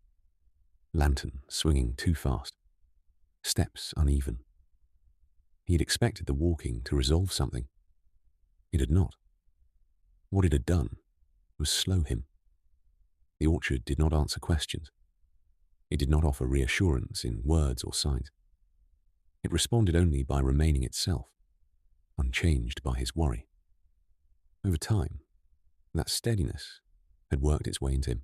lantern swinging too fast, steps uneven. He had expected the walking to resolve something. It had not. What it had done was slow him. The orchard did not answer questions. It did not offer reassurance in words or signs. It responded only by remaining itself, unchanged by his worry. Over time, that steadiness had worked its way into him.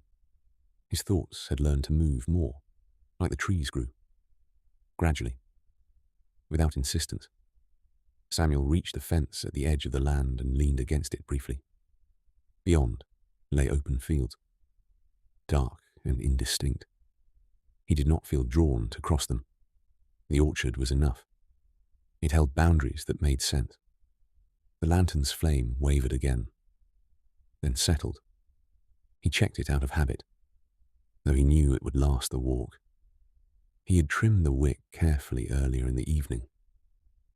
His thoughts had learned to move more, like the trees grew. Gradually, without insistence, Samuel reached the fence at the edge of the land and leaned against it briefly. Beyond lay open fields, dark and indistinct. He did not feel drawn to cross them. The orchard was enough. It held boundaries that made sense. The lantern's flame wavered again, then settled. He checked it out of habit, though he knew it would last the walk. He had trimmed the wick carefully earlier in the evening,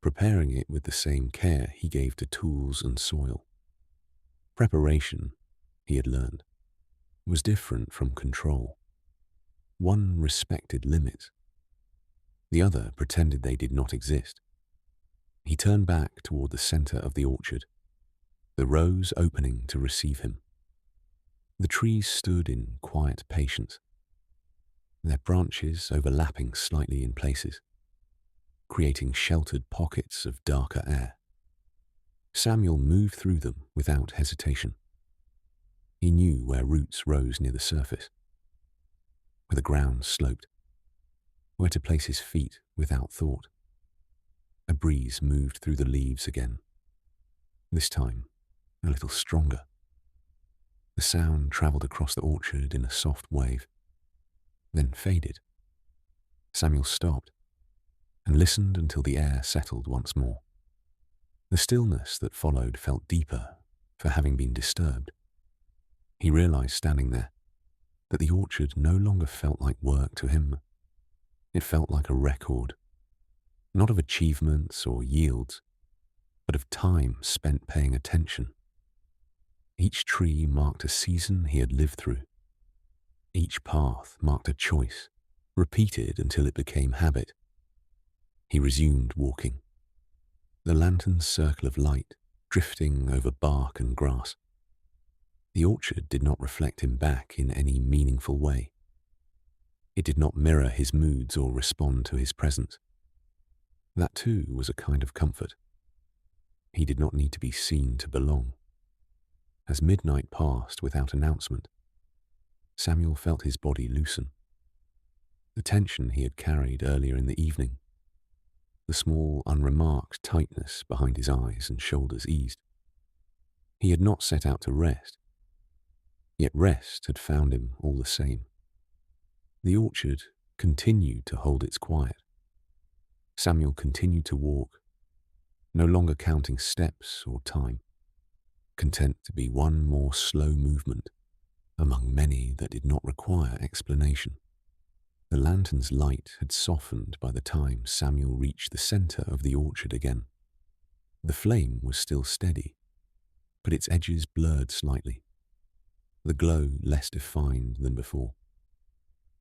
preparing it with the same care he gave to tools and soil. Preparation, he had learned, was different from control. One respected limits. The other pretended they did not exist. He turned back toward the center of the orchard, the rows opening to receive him. The trees stood in quiet patience, their branches overlapping slightly in places, creating sheltered pockets of darker air. Samuel moved through them without hesitation. He knew where roots rose near the surface, where the ground sloped, where to place his feet without thought. A breeze moved through the leaves again, this time a little stronger. The sound traveled across the orchard in a soft wave, then faded. Samuel stopped and listened until the air settled once more. The stillness that followed felt deeper for having been disturbed. He realized standing there that the orchard no longer felt like work to him. It felt like a record, not of achievements or yields, but of time spent paying attention. Each tree marked a season he had lived through. Each path marked a choice, repeated until it became habit. He resumed walking, the lantern's circle of light drifting over bark and grass. The orchard did not reflect him back in any meaningful way. It did not mirror his moods or respond to his presence. That too was a kind of comfort. He did not need to be seen to belong. As midnight passed without announcement, Samuel felt his body loosen. The tension he had carried earlier in the evening, the small, unremarked tightness behind his eyes and shoulders eased. He had not set out to rest, yet rest had found him all the same. The orchard continued to hold its quiet. Samuel continued to walk, no longer counting steps or time, content to be one more slow movement among many that did not require explanation. The lantern's light had softened by the time Samuel reached the center of the orchard again. The flame was still steady, but its edges blurred slightly, the glow less defined than before.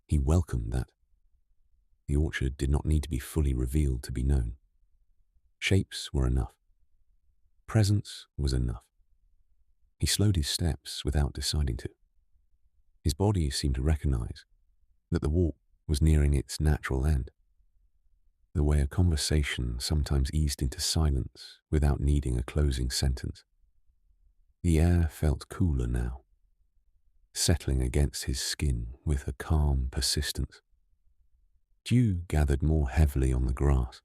He welcomed that. The orchard did not need to be fully revealed to be known. Shapes were enough. Presence was enough. He slowed his steps without deciding to. His body seemed to recognize that the walk was nearing its natural end, the way a conversation sometimes eased into silence without needing a closing sentence. The air felt cooler now, settling against his skin with a calm persistence. Dew gathered more heavily on the grass,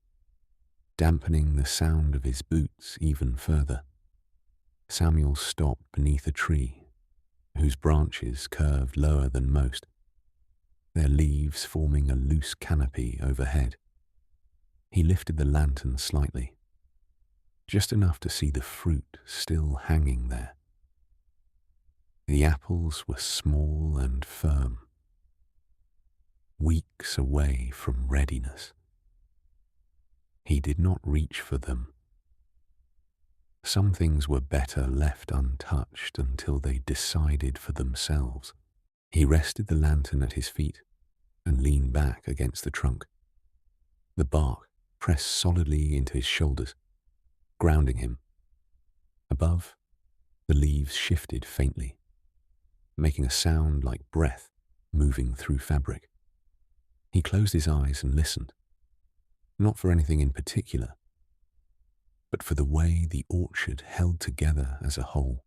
dampening the sound of his boots even further. Samuel stopped beneath a tree, whose branches curved lower than most, their leaves forming a loose canopy overhead. He lifted the lantern slightly, just enough to see the fruit still hanging there. The apples were small and firm, weeks away from readiness. He did not reach for them. Some things were better left untouched until they decided for themselves. He rested the lantern at his feet and leaned back against the trunk. The bark pressed solidly into his shoulders, grounding him. Above, the leaves shifted faintly, making a sound like breath moving through fabric. He closed his eyes and listened, not for anything in particular, but for the way the orchard held together as a whole.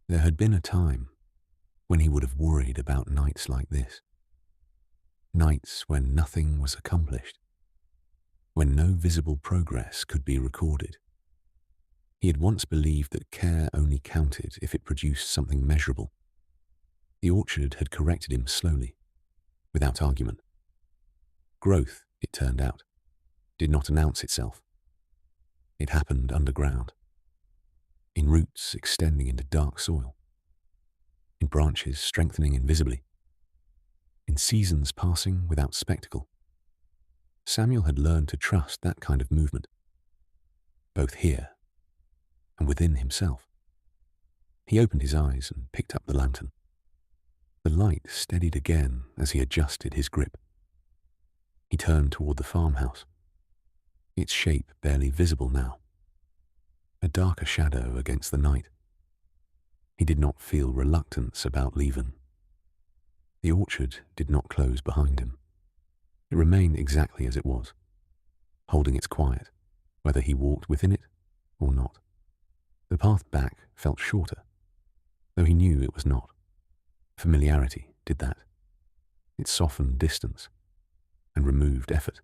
There had been a time when he would have worried about nights like this. Nights when nothing was accomplished, when no visible progress could be recorded. He had once believed that care only counted if it produced something measurable. The orchard had corrected him slowly, without argument. Growth, it turned out, did not announce itself. It happened underground, in roots extending into dark soil, in branches strengthening invisibly, in seasons passing without spectacle. Samuel had learned to trust that kind of movement, both here and within himself. He opened his eyes and picked up the lantern. The light steadied again as he adjusted his grip. He turned toward the farmhouse, its shape barely visible now, a darker shadow against the night. He did not feel reluctance about leaving. The orchard did not close behind him. It remained exactly as it was, holding its quiet, whether he walked within it or not. The path back felt shorter, though he knew it was not. Familiarity did that. It softened distance and removed effort.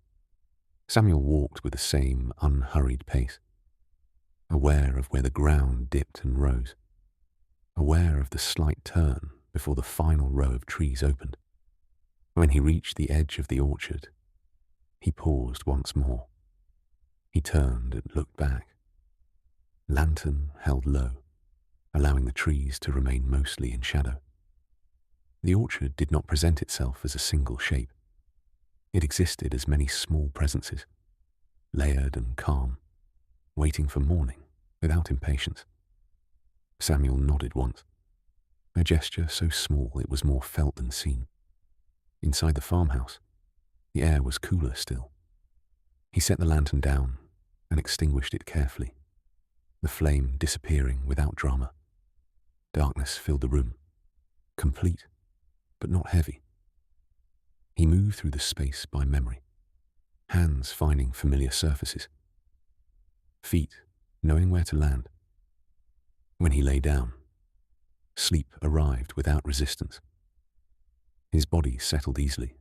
Samuel walked with the same unhurried pace, aware of where the ground dipped and rose, aware of the slight turn before the final row of trees opened. When he reached the edge of the orchard, he paused once more. He turned and looked back. Lantern held low, allowing the trees to remain mostly in shadow. The orchard did not present itself as a single shape. It existed as many small presences, layered and calm, waiting for morning without impatience. Samuel nodded once, a gesture so small it was more felt than seen. Inside the farmhouse, the air was cooler still. He set the lantern down and extinguished it carefully, the flame disappearing without drama. Darkness filled the room, complete, but not heavy. He moved through the space by memory, hands finding familiar surfaces, feet knowing where to land. When he lay down, sleep arrived without resistance. His body settled easily,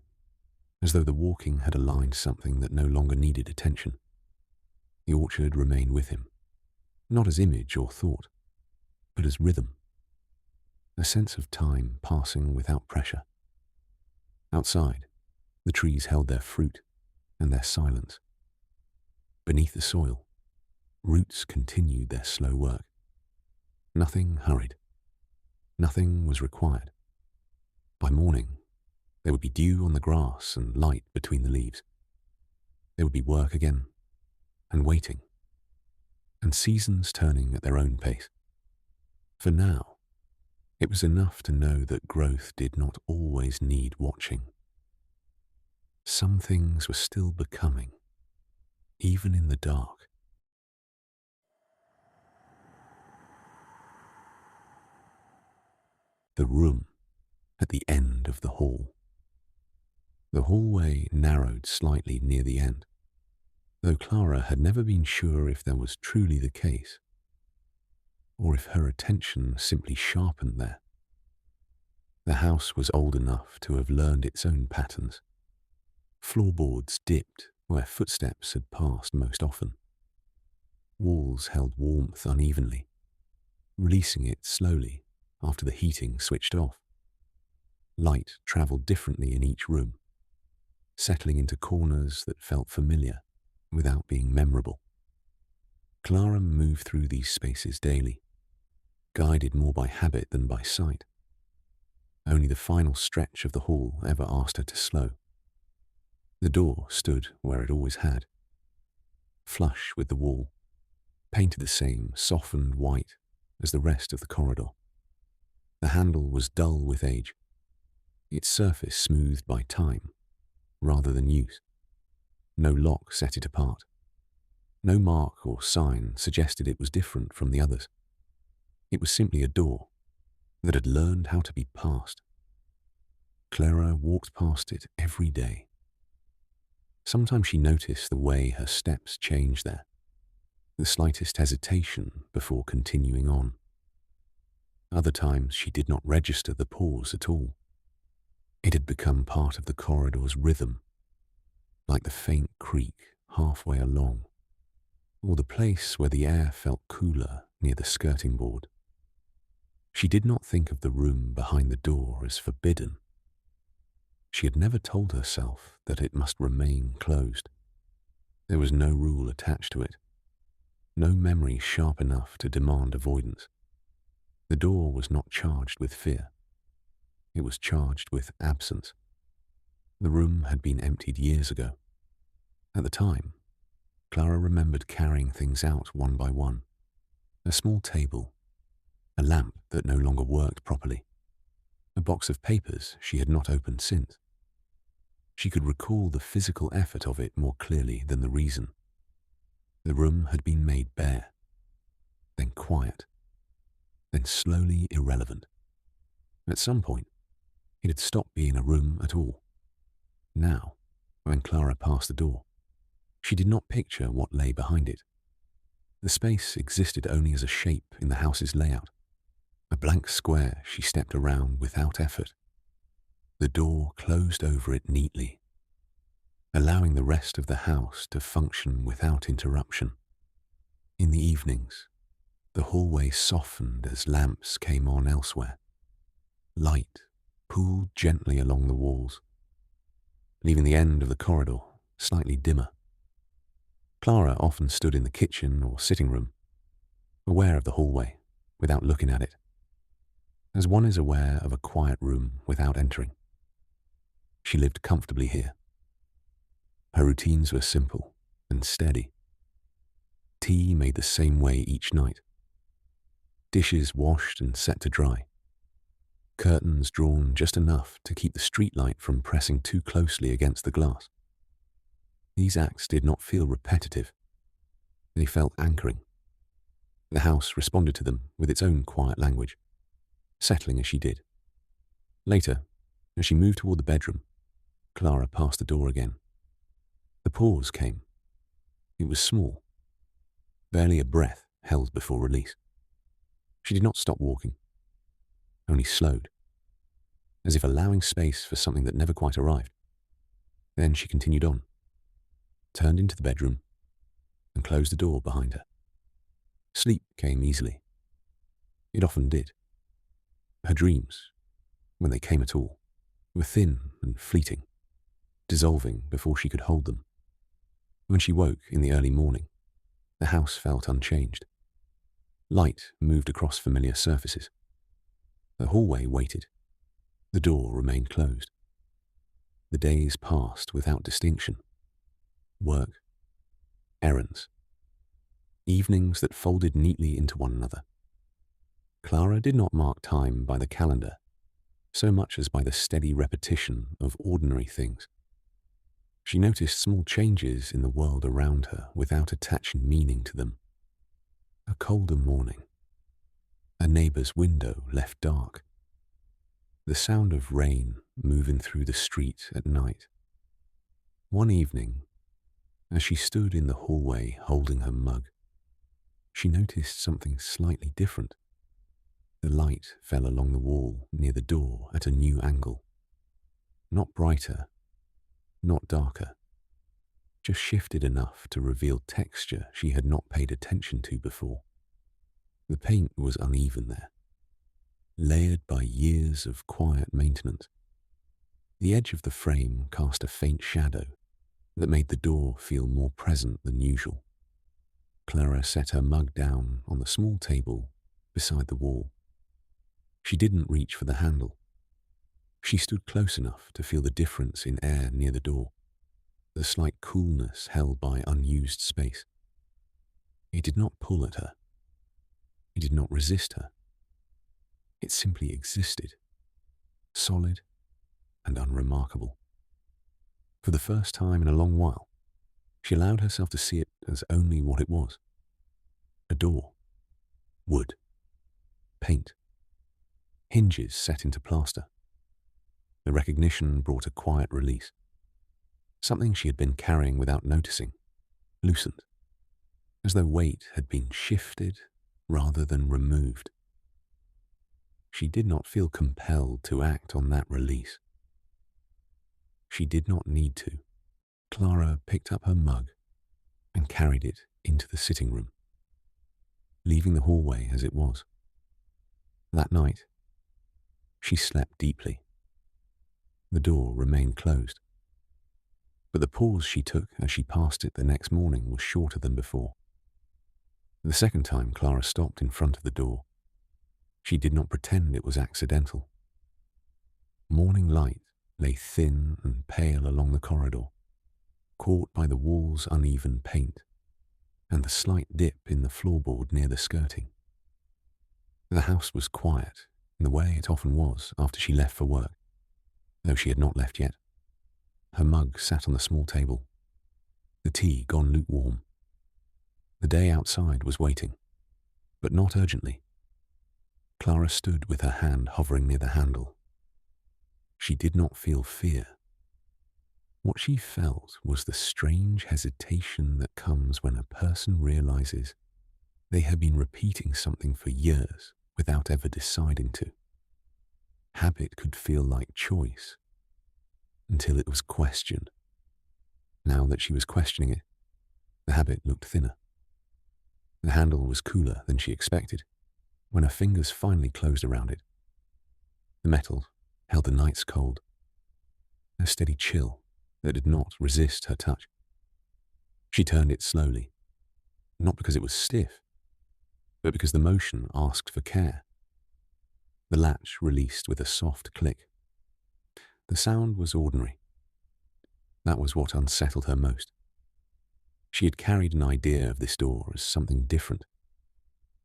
as though the walking had aligned something that no longer needed attention. The orchard remained with him, not as image or thought, but as rhythm, a sense of time passing without pressure. Outside, the trees held their fruit and their silence. Beneath the soil, roots continued their slow work. Nothing hurried. Nothing was required. By morning, there would be dew on the grass and light between the leaves. There would be work again, and waiting, and seasons turning at their own pace. For now, it was enough to know that growth did not always need watching. Some things were still becoming, even in the dark. The room at the end of the hall. The hallway narrowed slightly near the end, though Clara had never been sure if that was truly the case, or if her attention simply sharpened there. The house was old enough to have learned its own patterns. Floorboards dipped where footsteps had passed most often. Walls held warmth unevenly, releasing it slowly after the heating switched off. Light travelled differently in each room, settling into corners that felt familiar without being memorable. Clara moved through these spaces daily, guided more by habit than by sight. Only the final stretch of the hall ever asked her to slow. The door stood where it always had, flush with the wall, painted the same softened white as the rest of the corridor. The handle was dull with age, its surface smoothed by time rather than use. No lock set it apart. No mark or sign suggested it was different from the others. It was simply a door that had learned how to be passed. Clara walked past it every day. Sometimes she noticed the way her steps changed there, the slightest hesitation before continuing on. Other times she did not register the pause at all. It had become part of the corridor's rhythm, like the faint creak halfway along, or the place where the air felt cooler near the skirting board. She did not think of the room behind the door as forbidden. She had never told herself that it must remain closed. There was no rule attached to it, no memory sharp enough to demand avoidance. The door was not charged with fear. It was charged with absence. The room had been emptied years ago. At the time, Clara remembered carrying things out one by one. A small table, a lamp that no longer worked properly, a box of papers she had not opened since. She could recall the physical effort of it more clearly than the reason. The room had been made bare, then quiet, then slowly irrelevant. At some point, it had stopped being a room at all. Now, when Clara passed the door, she did not picture what lay behind it. The space existed only as a shape in the house's layout, a blank square she stepped around without effort. The door closed over it neatly, allowing the rest of the house to function without interruption. In the evenings, the hallway softened as lamps came on elsewhere. Light pooled gently along the walls, leaving the end of the corridor slightly dimmer. Clara often stood in the kitchen or sitting room, aware of the hallway without looking at it, as one is aware of a quiet room without entering. She lived comfortably here. Her routines were simple and steady. Tea made the same way each night. Dishes washed and set to dry. Curtains drawn just enough to keep the streetlight from pressing too closely against the glass. These acts did not feel repetitive. They felt anchoring. The house responded to them with its own quiet language, settling as she did. Later, as she moved toward the bedroom, Clara passed the door again. The pause came. It was small, barely a breath held before release. She did not stop walking, only slowed, as if allowing space for something that never quite arrived. Then she continued on, turned into the bedroom, and closed the door behind her. Sleep came easily. It often did. Her dreams, when they came at all, were thin and fleeting, dissolving before she could hold them. When she woke in the early morning, the house felt unchanged. Light moved across familiar surfaces. The hallway waited. The door remained closed. The days passed without distinction. Work, errands, evenings that folded neatly into one another. Clara did not mark time by the calendar so much as by the steady repetition of ordinary things. She noticed small changes in the world around her without attaching meaning to them. A colder morning. A neighbour's window left dark. The sound of rain moving through the street at night. One evening, as she stood in the hallway holding her mug, she noticed something slightly different. The light fell along the wall near the door at a new angle. Not brighter, not darker, just shifted enough to reveal texture she had not paid attention to before. The paint was uneven there, layered by years of quiet maintenance. The edge of the frame cast a faint shadow that made the door feel more present than usual. Clara set her mug down on the small table beside the wall. She didn't reach for the handle. She stood close enough to feel the difference in air near the door, the slight coolness held by unused space. It did not pull at her. It did not resist her. It simply existed, solid and unremarkable. For the first time in a long while, she allowed herself to see it as only what it was. A door. Wood. Paint. Hinges set into plaster. The recognition brought a quiet release. Something she had been carrying without noticing, loosened, as though weight had been shifted rather than removed. She did not feel compelled to act on that release. She did not need to. Clara picked up her mug and carried it into the sitting room, leaving the hallway as it was. That night, she slept deeply. The door remained closed, but the pause she took as she passed it the next morning was shorter than before. The second time Clara stopped in front of the door, she did not pretend it was accidental. Morning light lay thin and pale along the corridor, caught by the wall's uneven paint and the slight dip in the floorboard near the skirting. The house was quiet in the way it often was after she left for work, though she had not left yet. Her mug sat on the small table, the tea gone lukewarm. The day outside was waiting, but not urgently. Clara stood with her hand hovering near the handle. She did not feel fear. What she felt was the strange hesitation that comes when a person realizes they have been repeating something for years without ever deciding to. Habit could feel like choice until it was questioned. Now that she was questioning it, the habit looked thinner. The handle was cooler than she expected when her fingers finally closed around it. The metal held the night's cold, a steady chill that did not resist her touch. She turned it slowly, not because it was stiff, but because the motion asked for care. The latch released with a soft click. The sound was ordinary. That was what unsettled her most. She had carried an idea of this door as something different,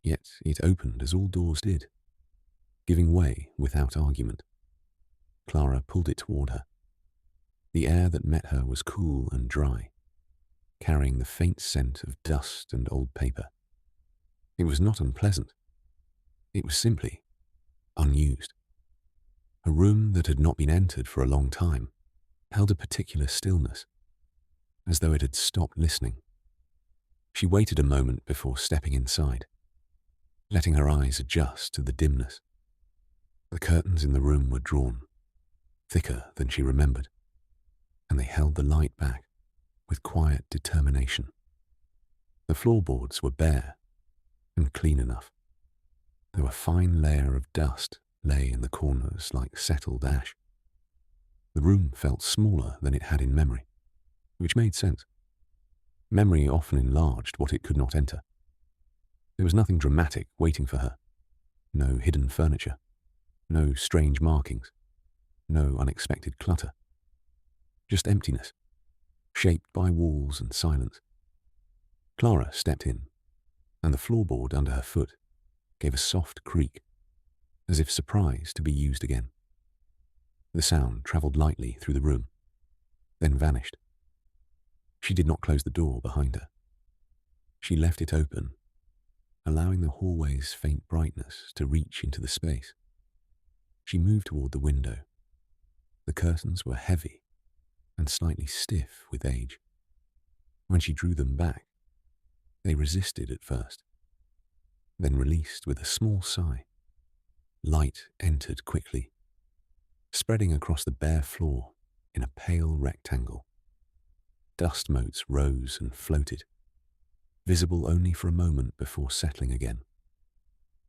yet it opened as all doors did, giving way without argument. Clara pulled it toward her. The air that met her was cool and dry, carrying the faint scent of dust and old paper. It was not unpleasant. It was simply unused. A room that had not been entered for a long time held a particular stillness, as though it had stopped listening. She waited a moment before stepping inside, letting her eyes adjust to the dimness. The curtains in the room were drawn, thicker than she remembered, and they held the light back with quiet determination. The floorboards were bare and clean enough, though a fine layer of dust lay in the corners like settled ash. The room felt smaller than it had in memory, which made sense. Memory often enlarged what it could not enter. There was nothing dramatic waiting for her. No hidden furniture, no strange markings, no unexpected clutter. Just emptiness, shaped by walls and silence. Clara stepped in, and the floorboard under her foot gave a soft creak, as if surprised to be used again. The sound travelled lightly through the room, then vanished. She did not close the door behind her. She left it open, allowing the hallway's faint brightness to reach into the space. She moved toward the window. The curtains were heavy and slightly stiff with age. When she drew them back, they resisted at first, then released with a small sigh. Light entered quickly, spreading across the bare floor in a pale rectangle. Dust motes rose and floated, visible only for a moment before settling again.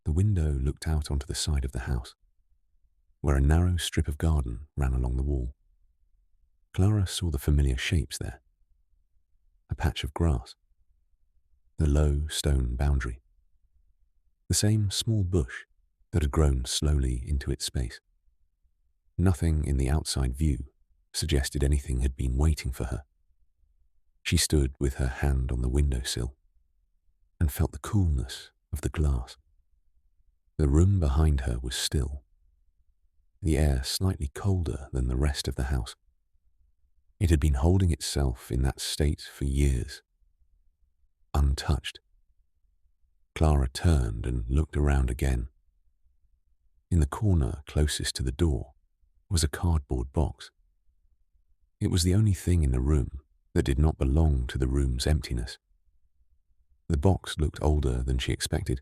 The window looked out onto the side of the house, where a narrow strip of garden ran along the wall. Clara saw the familiar shapes there. A patch of grass, the low stone boundary, the same small bush that had grown slowly into its space. Nothing in the outside view suggested anything had been waiting for her. She stood with her hand on the windowsill and felt the coolness of the glass. The room behind her was still. the air slightly colder than the rest of the house. It had been holding itself in that state for years, untouched. Clara turned and looked around again. In the corner closest to the door was a cardboard box. It was the only thing in the room that did not belong to the room's emptiness. The box looked older than she expected.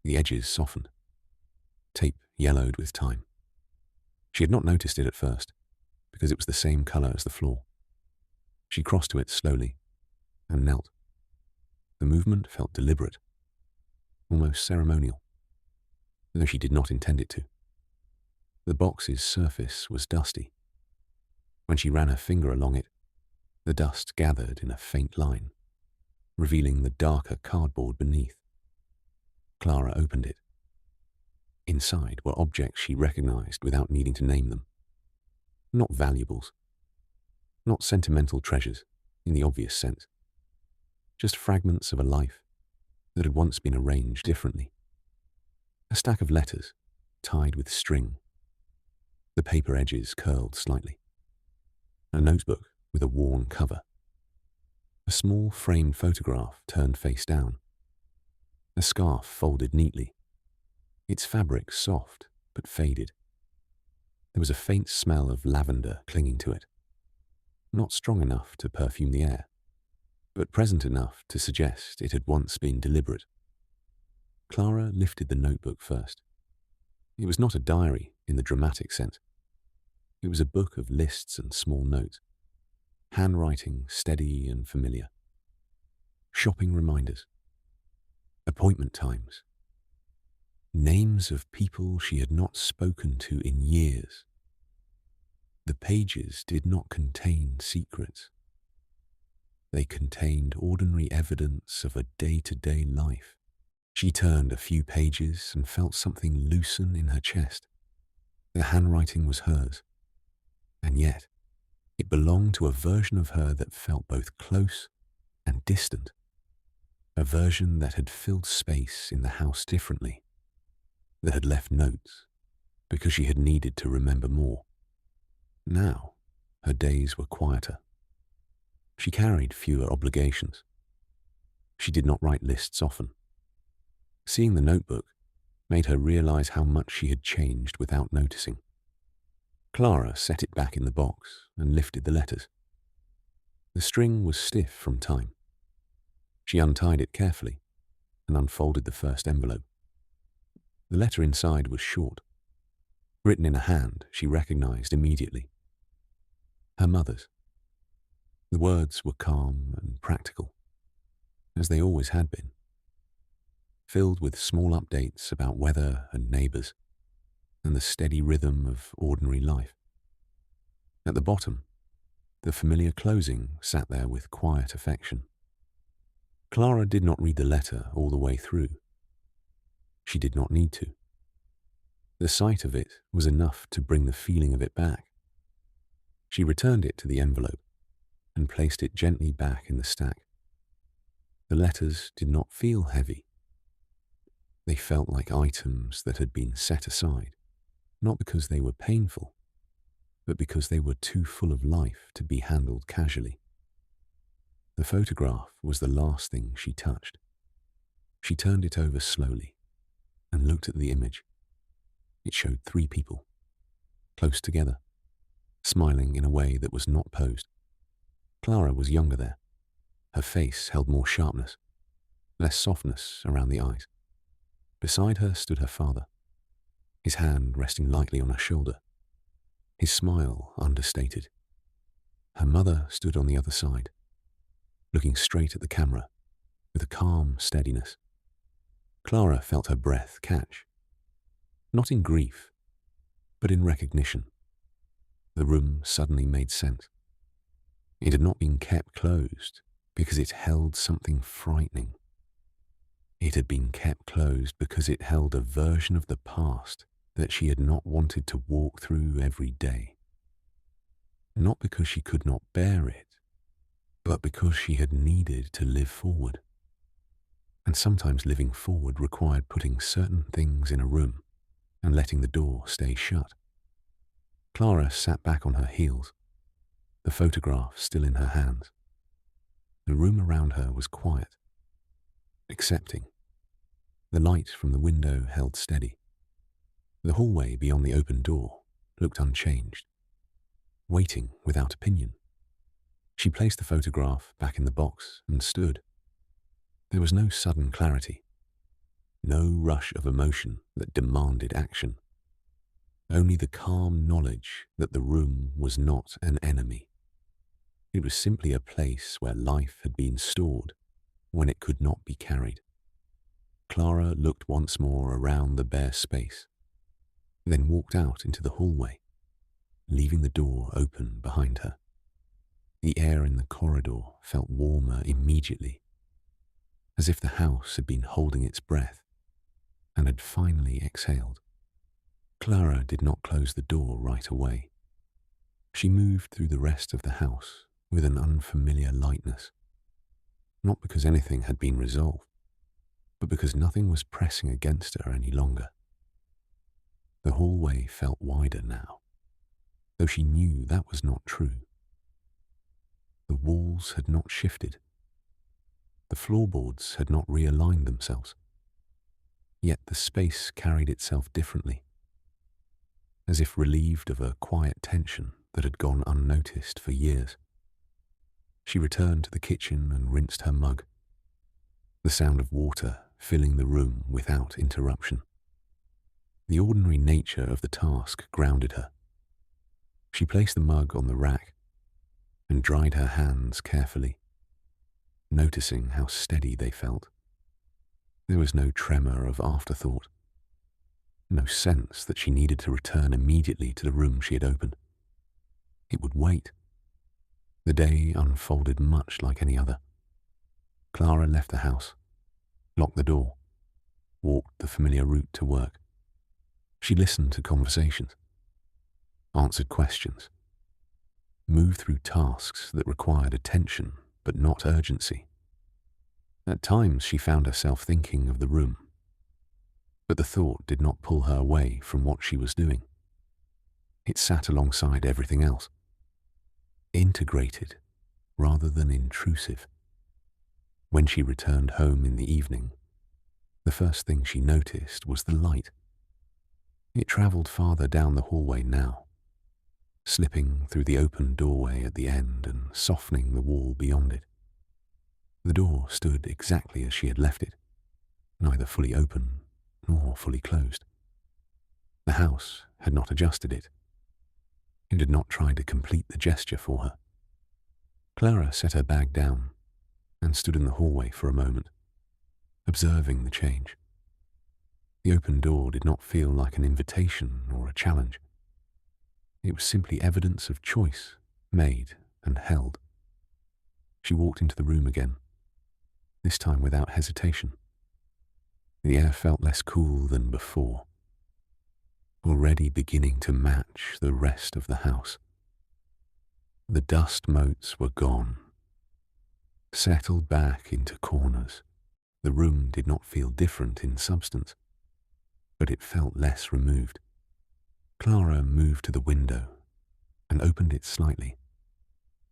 The edges softened. Tape yellowed with time. She had not noticed it at first, because it was the same color as the floor. She crossed to it slowly and knelt. The movement felt deliberate, almost ceremonial, though she did not intend it to. The box's surface was dusty. When she ran her finger along it, the dust gathered in a faint line, revealing the darker cardboard beneath. Clara opened it. Inside were objects she recognized without needing to name them. Not valuables. Not sentimental treasures in the obvious sense. Just fragments of a life that had once been arranged differently. A stack of letters tied with string. The paper edges curled slightly. A notebook with a worn cover. A small framed photograph turned face down. A scarf folded neatly, its fabric soft but faded. There was a faint smell of lavender clinging to it, not strong enough to perfume the air, but present enough to suggest it had once been deliberate. Clara lifted the notebook first. It was not a diary in the dramatic sense. It was a book of lists and small notes, handwriting steady and familiar. Shopping reminders, appointment times, names of people she had not spoken to in years. The pages did not contain secrets. They contained ordinary evidence of a day-to-day life. She turned a few pages and felt something loosen in her chest. The handwriting was hers, and yet it belonged to a version of her that felt both close and distant, a version that had filled space in the house differently, that had left notes because she had needed to remember more. Now, her days were quieter. She carried fewer obligations. She did not write lists often. Seeing the notebook made her realize how much she had changed without noticing. Clara set it back in the box and lifted the letters. The string was stiff from time. She untied it carefully and unfolded the first envelope. The letter inside was short, written in a hand she recognized immediately. Her mother's. The words were calm and practical, as they always had been, filled with small updates about weather and neighbors, and the steady rhythm of ordinary life. At the bottom, the familiar closing sat there with quiet affection. Clara did not read the letter all the way through. She did not need to. The sight of it was enough to bring the feeling of it back. She returned it to the envelope and placed it gently back in the stack. The letters did not feel heavy. They felt like items that had been set aside, not because they were painful, but because they were too full of life to be handled casually. The photograph was the last thing she touched. She turned it over slowly and looked at the image. It showed 3 people, close together, smiling in a way that was not posed. Clara was younger there. Her face held more sharpness, less softness around the eyes. Beside her stood her father, his hand resting lightly on her shoulder, his smile understated. Her mother stood on the other side, looking straight at the camera with a calm steadiness. Clara felt her breath catch, not in grief, but in recognition. The room suddenly made sense. It had not been kept closed because it held something frightening. It had been kept closed because it held a version of the past that she had not wanted to walk through every day. Not because she could not bear it, but because she had needed to live forward. And sometimes living forward required putting certain things in a room and letting the door stay shut. Clara sat back on her heels, the photograph still in her hands. The room around her was quiet, accepting. The light from the window held steady. The hallway beyond the open door looked unchanged, waiting without opinion. She placed the photograph back in the box and stood. There was no sudden clarity, no rush of emotion that demanded action. Only the calm knowledge that the room was not an enemy. It was simply a place where life had been stored when it could not be carried. Clara looked once more around the bare space, then walked out into the hallway, leaving the door open behind her. The air in the corridor felt warmer immediately, as if the house had been holding its breath and had finally exhaled. Clara did not close the door right away. She moved through the rest of the house with an unfamiliar lightness, not because anything had been resolved, but because nothing was pressing against her any longer. The hallway felt wider now, though she knew that was not true. The walls had not shifted. The floorboards had not realigned themselves. Yet the space carried itself differently, as if relieved of a quiet tension that had gone unnoticed for years. She returned to the kitchen and rinsed her mug, the sound of water filling the room without interruption. The ordinary nature of the task grounded her. She placed the mug on the rack and dried her hands carefully, noticing how steady they felt. There was no tremor of afterthought, no sense that she needed to return immediately to the room she had opened. It would wait. The day unfolded much like any other. Clara left the house, locked the door, walked the familiar route to work. She listened to conversations, answered questions, moved through tasks that required attention but not urgency. At times she found herself thinking of the room, but the thought did not pull her away from what she was doing. It sat alongside everything else, integrated rather than intrusive. When she returned home in the evening, the first thing she noticed was the light. It travelled farther down the hallway now, slipping through the open doorway at the end and softening the wall beyond it. The door stood exactly as she had left it, neither fully open nor fully closed. The house had not adjusted it. It had not tried to complete the gesture for her. Clara set her bag down and stood in the hallway for a moment, observing the change. The open door did not feel like an invitation or a challenge. It was simply evidence of choice made and held. She walked into the room again, this time without hesitation. The air felt less cool than before, already beginning to match the rest of the house. The dust motes were gone, settled back into corners. The room did not feel different in substance, but it felt less removed. Clara moved to the window and opened it slightly,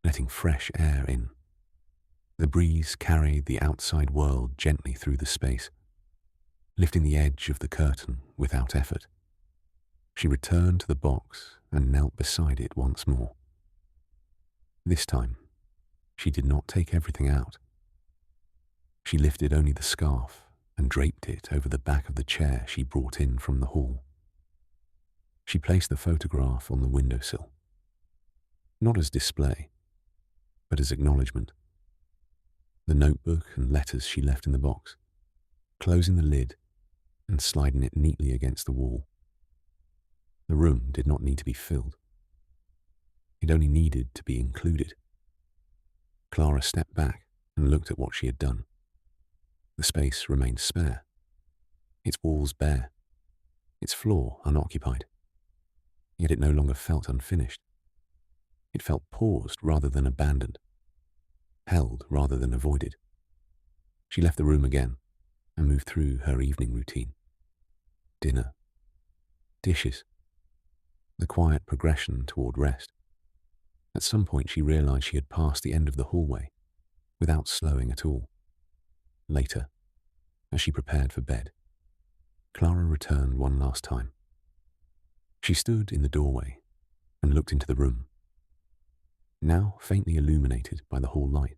letting fresh air in. The breeze carried the outside world gently through the space, lifting the edge of the curtain without effort. She returned to the box and knelt beside it once more. This time, she did not take everything out. She lifted only the scarf and draped it over the back of the chair she brought in from the hall. She placed the photograph on the windowsill, not as display, but as acknowledgement. The notebook and letters she left in the box, closing the lid and sliding it neatly against the wall. The room did not need to be filled. It only needed to be included. Clara stepped back and looked at what she had done. The space remained spare, its walls bare, its floor unoccupied. Yet it no longer felt unfinished. It felt paused rather than abandoned, held rather than avoided. She left the room again and moved through her evening routine. Dinner, dishes, the quiet progression toward rest. At some point she realized she had passed the end of the hallway without slowing at all. Later, as she prepared for bed, Clara returned one last time. She stood in the doorway and looked into the room, now faintly illuminated by the hall light.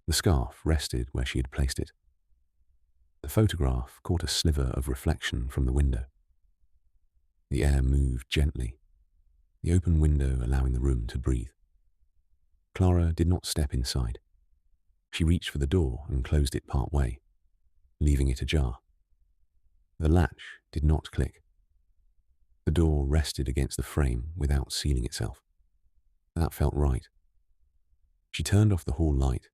The scarf rested where she had placed it. The photograph caught a sliver of reflection from the window. The air moved gently, the open window allowing the room to breathe. Clara did not step inside. She reached for the door and closed it part way, leaving it ajar. The latch did not click. The door rested against the frame without sealing itself. That felt right. She turned off the hall light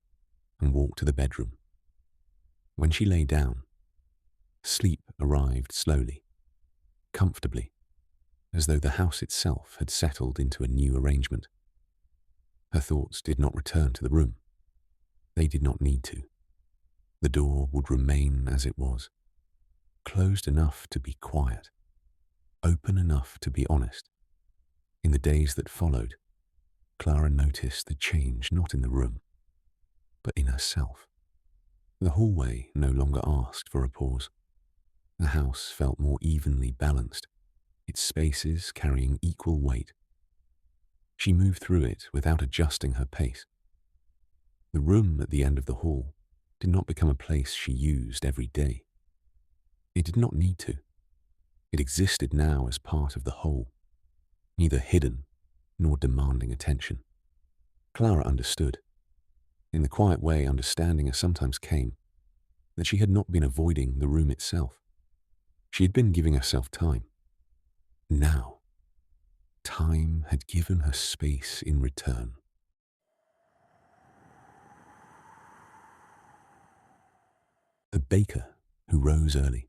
and walked to the bedroom. When she lay down, sleep arrived slowly, comfortably, as though the house itself had settled into a new arrangement. Her thoughts did not return to the room. They did not need to. The door would remain as it was, closed enough to be quiet, open enough to be honest. In the days that followed, Clara noticed the change not in the room, but in herself. The hallway no longer asked for a pause. The house felt more evenly balanced, its spaces carrying equal weight. She moved through it without adjusting her pace. The room at the end of the hall did not become a place she used every day. It did not need to. It existed now as part of the whole, neither hidden nor demanding attention. Clara understood. In the quiet way understanding sometimes came, that she had not been avoiding the room itself. She had been giving herself time. Now, time had given her space in return. The baker who rose early.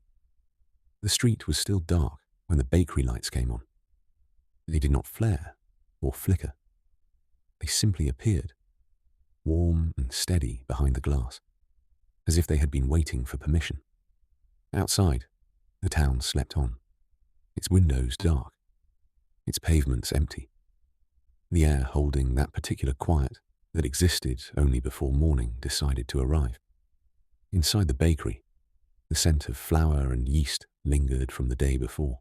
The street was still dark when the bakery lights came on. They did not flare or flicker. They simply appeared, warm and steady behind the glass, as if they had been waiting for permission. Outside, the town slept on, its windows dark, its pavements empty, the air holding that particular quiet that existed only before morning decided to arrive. Inside the bakery, the scent of flour and yeast lingered from the day before.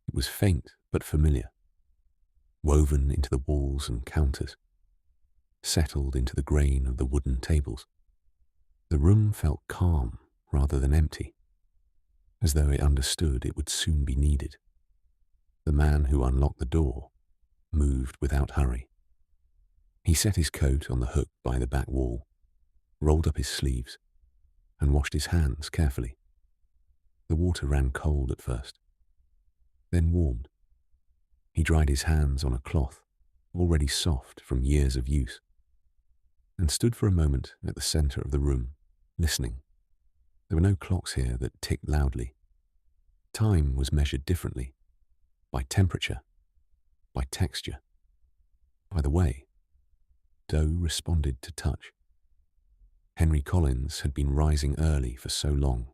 It was faint but familiar, woven into the walls and counters, settled into the grain of the wooden tables. The room felt calm rather than empty, as though it understood it would soon be needed. The man who unlocked the door moved without hurry. He set his coat on the hook by the back wall, rolled up his sleeves, and washed his hands carefully. The water ran cold at first, then warmed. He dried his hands on a cloth, already soft from years of use, and stood for a moment at the center of the room, listening. There were no clocks here that ticked loudly. Time was measured differently, by temperature, by texture, by the way dough responded to touch. Henry Collins had been rising early for so long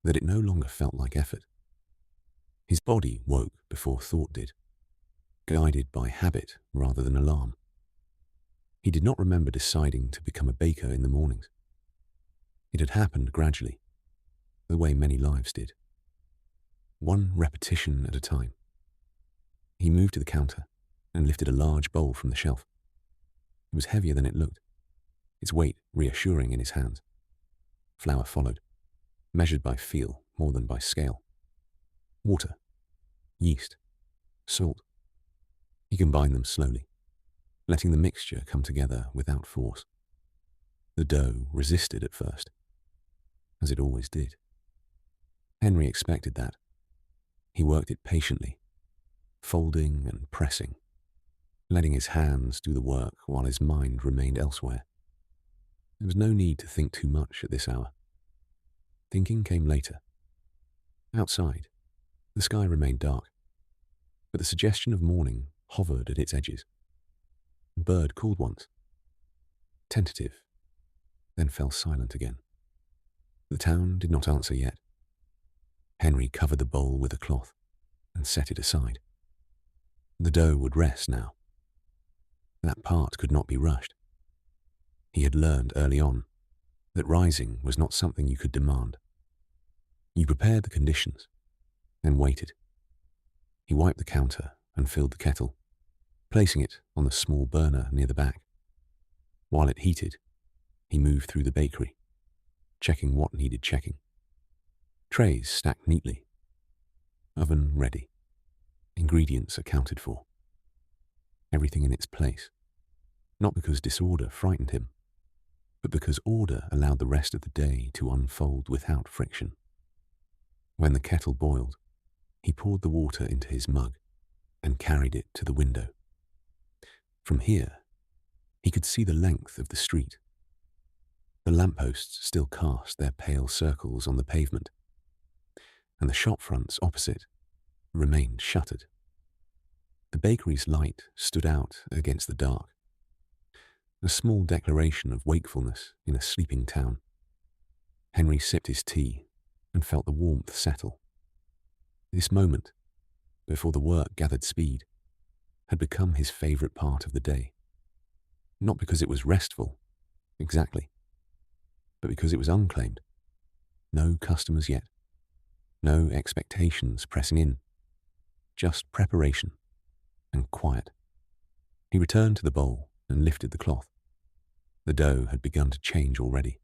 that it no longer felt like effort. His body woke before thought did, guided by habit rather than alarm. He did not remember deciding to become a baker in the mornings. It had happened gradually, the way many lives did. One repetition at a time. He moved to the counter and lifted a large bowl from the shelf. It was heavier than it looked, its weight reassuring in his hands. Flour followed, measured by feel more than by scale. Water, yeast, salt. He combined them slowly, letting the mixture come together without force. The dough resisted at first, as it always did. Henry expected that. He worked it patiently, folding and pressing, letting his hands do the work while his mind remained elsewhere. There was no need to think too much at this hour. Thinking came later. Outside, the sky remained dark, but the suggestion of morning hovered at its edges. A bird called once, tentative, then fell silent again. The town did not answer yet. Henry covered the bowl with a cloth and set it aside. The dough would rest now. That part could not be rushed. He had learned early on that rising was not something you could demand. You prepared the conditions, then waited. He wiped the counter and filled the kettle, placing it on the small burner near the back. While it heated, he moved through the bakery, checking what needed checking. Trays stacked neatly. Oven ready. Ingredients accounted for. Everything in its place. Not because disorder frightened him, but because order allowed the rest of the day to unfold without friction. When the kettle boiled, he poured the water into his mug and carried it to the window. From here, he could see the length of the street. The lampposts still cast their pale circles on the pavement, and the shop fronts opposite remained shuttered. The bakery's light stood out against the dark, a small declaration of wakefulness in a sleeping town. Henry sipped his tea and felt the warmth settle. This moment, before the work gathered speed, had become his favourite part of the day. Not because it was restful, exactly, but because it was unclaimed. No customers yet. No expectations pressing in. Just preparation and quiet. He returned to the bowl and lifted the cloth. The dough had begun to change already.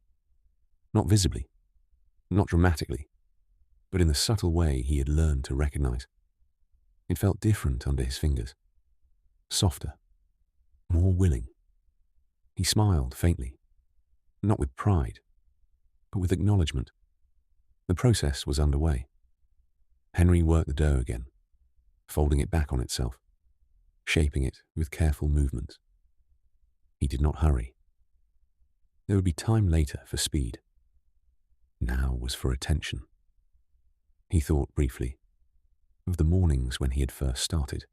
Not visibly, not dramatically, but in the subtle way he had learned to recognize. It felt different under his fingers. Softer. More willing. He smiled faintly. Not with pride, but with acknowledgement. The process was underway. Henry worked the dough again, folding it back on itself, shaping it with careful movements. He did not hurry. There would be time later for speed. Now was for attention. He thought briefly of the mornings when he had first started,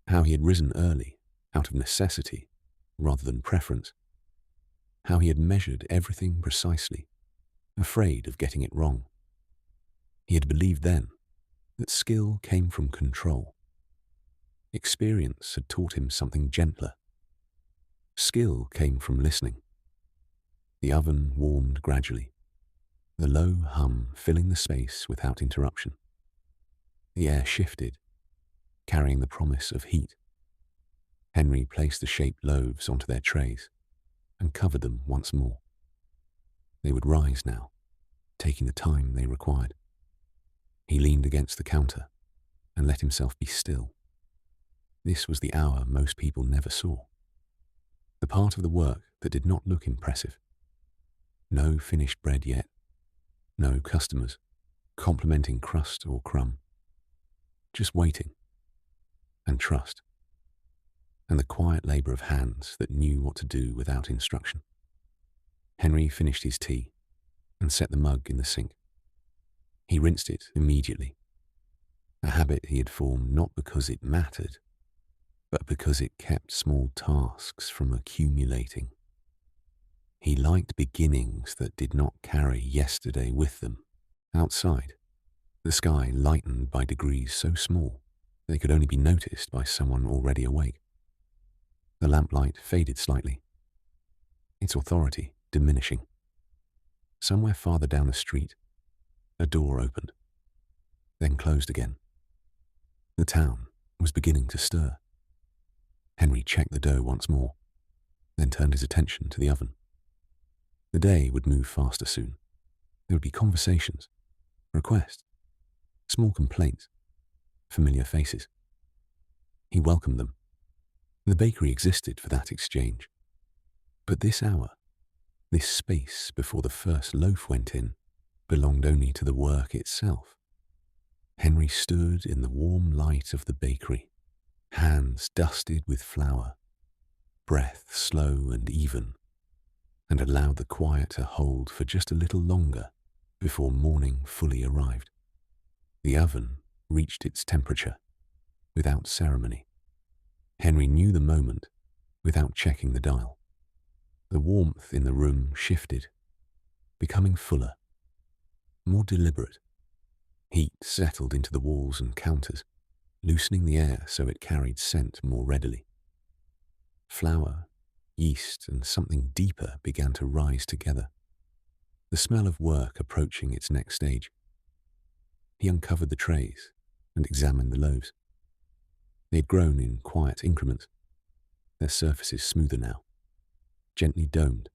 how he had risen early out of necessity rather than preference, how he had measured everything precisely, afraid of getting it wrong. He had believed then that skill came from control. Experience had taught him something gentler. Skill came from listening. The oven warmed gradually, the low hum filling the space without interruption. The air shifted, carrying the promise of heat. Henry placed the shaped loaves onto their trays and covered them once more. They would rise now, taking the time they required. He leaned against the counter and let himself be still. This was the hour most people never saw. The part of the work that did not look impressive. No finished bread yet. No customers complimenting crust or crumb. Just waiting and trust, and the quiet labour of hands that knew what to do without instruction. Henry finished his tea and set the mug in the sink. He rinsed it immediately, a habit he had formed not because it mattered, but because it kept small tasks from accumulating. He liked beginnings that did not carry yesterday with them. Outside, the sky lightened by degrees so small they could only be noticed by someone already awake. The lamplight faded slightly, its authority diminishing. Somewhere farther down the street, a door opened, then closed again. The town was beginning to stir. Henry checked the dough once more, then turned his attention to the oven. The day would move faster soon. There would be conversations, requests, small complaints, familiar faces. He welcomed them. The bakery existed for that exchange. But this hour, this space before the first loaf went in, belonged only to the work itself. Henry stood in the warm light of the bakery, hands dusted with flour, breath slow and even, and allowed the quiet to hold for just a little longer before morning fully arrived. The oven reached its temperature without ceremony. Henry knew the moment without checking the dial. The warmth in the room shifted, becoming fuller, more deliberate. Heat settled into the walls and counters, loosening the air so it carried scent more readily. Flour, yeast, and something deeper began to rise together, the smell of work approaching its next stage. He uncovered the trays and examined the loaves. They had grown in quiet increments, their surfaces smoother now, gently domed.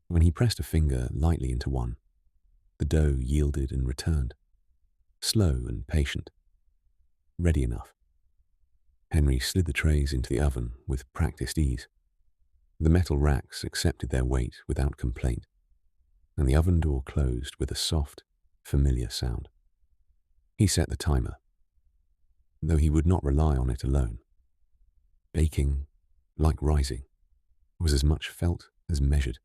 When he pressed a finger lightly into one, the dough yielded and returned, slow and patient, ready enough. Henry slid the trays into the oven with practiced ease. The metal racks accepted their weight without complaint, and the oven door closed with a soft, familiar sound. He set the timer, though he would not rely on it alone. Baking, like rising, was as much felt as measured.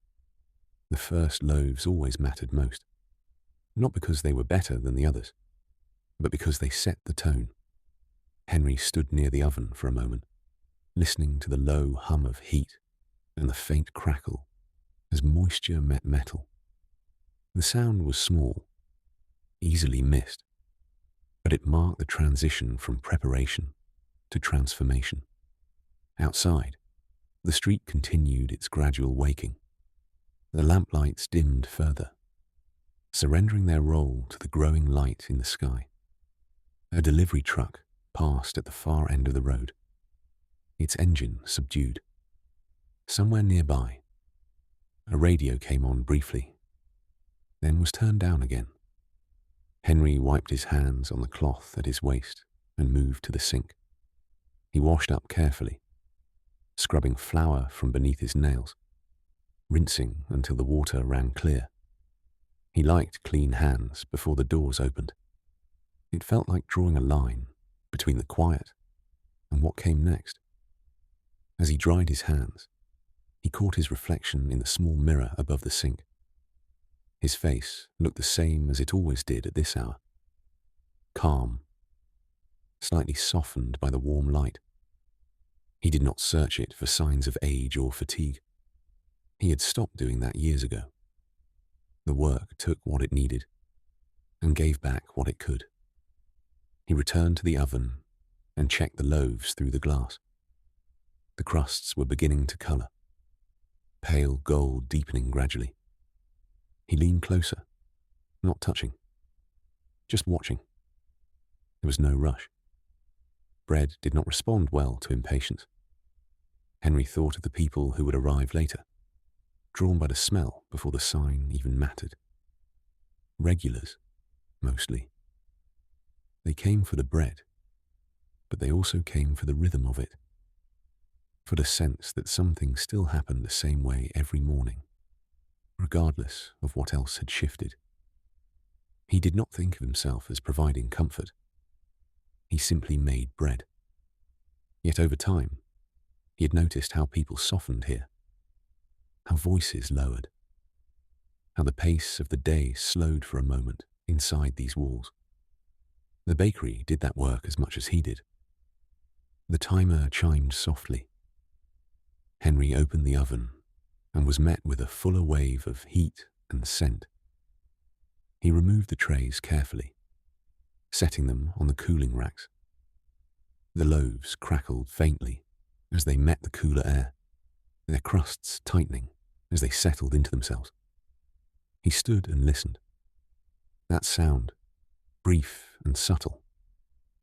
The first loaves always mattered most, not because they were better than the others, but because they set the tone. Henry stood near the oven for a moment, listening to the low hum of heat and the faint crackle as moisture met metal. The sound was small, easily missed, but it marked the transition from preparation to transformation. Outside, the street continued its gradual waking. The lamplights dimmed further, surrendering their role to the growing light in the sky. A delivery truck passed at the far end of the road, its engine subdued. Somewhere nearby, a radio came on briefly, then was turned down again. Henry wiped his hands on the cloth at his waist and moved to the sink. He washed up carefully, scrubbing flour from beneath his nails, rinsing until the water ran clear. He liked clean hands before the doors opened. It felt like drawing a line between the quiet and what came next. As he dried his hands, he caught his reflection in the small mirror above the sink. His face looked the same as it always did at this hour. Calm, slightly softened by the warm light. He did not search it for signs of age or fatigue. He had stopped doing that years ago. The work took what it needed and gave back what it could. He returned to the oven and checked the loaves through the glass. The crusts were beginning to colour, pale gold deepening gradually. He leaned closer, not touching, just watching. There was no rush. Bread did not respond well to impatience. Henry thought of the people who would arrive later, drawn by the smell before the sign even mattered. Regulars, mostly. They came for the bread, but they also came for the rhythm of it, for the sense that something still happened the same way every morning, regardless of what else had shifted. He did not think of himself as providing comfort. He simply made bread. Yet over time, he had noticed how people softened here, how voices lowered, how the pace of the day slowed for a moment inside these walls. The bakery did that work as much as he did. The timer chimed softly. Henry opened the oven and was met with a fuller wave of heat and scent. He removed the trays carefully, setting them on the cooling racks. The loaves crackled faintly as they met the cooler air, their crusts tightening as they settled into themselves. He stood and listened. That sound, brief and subtle,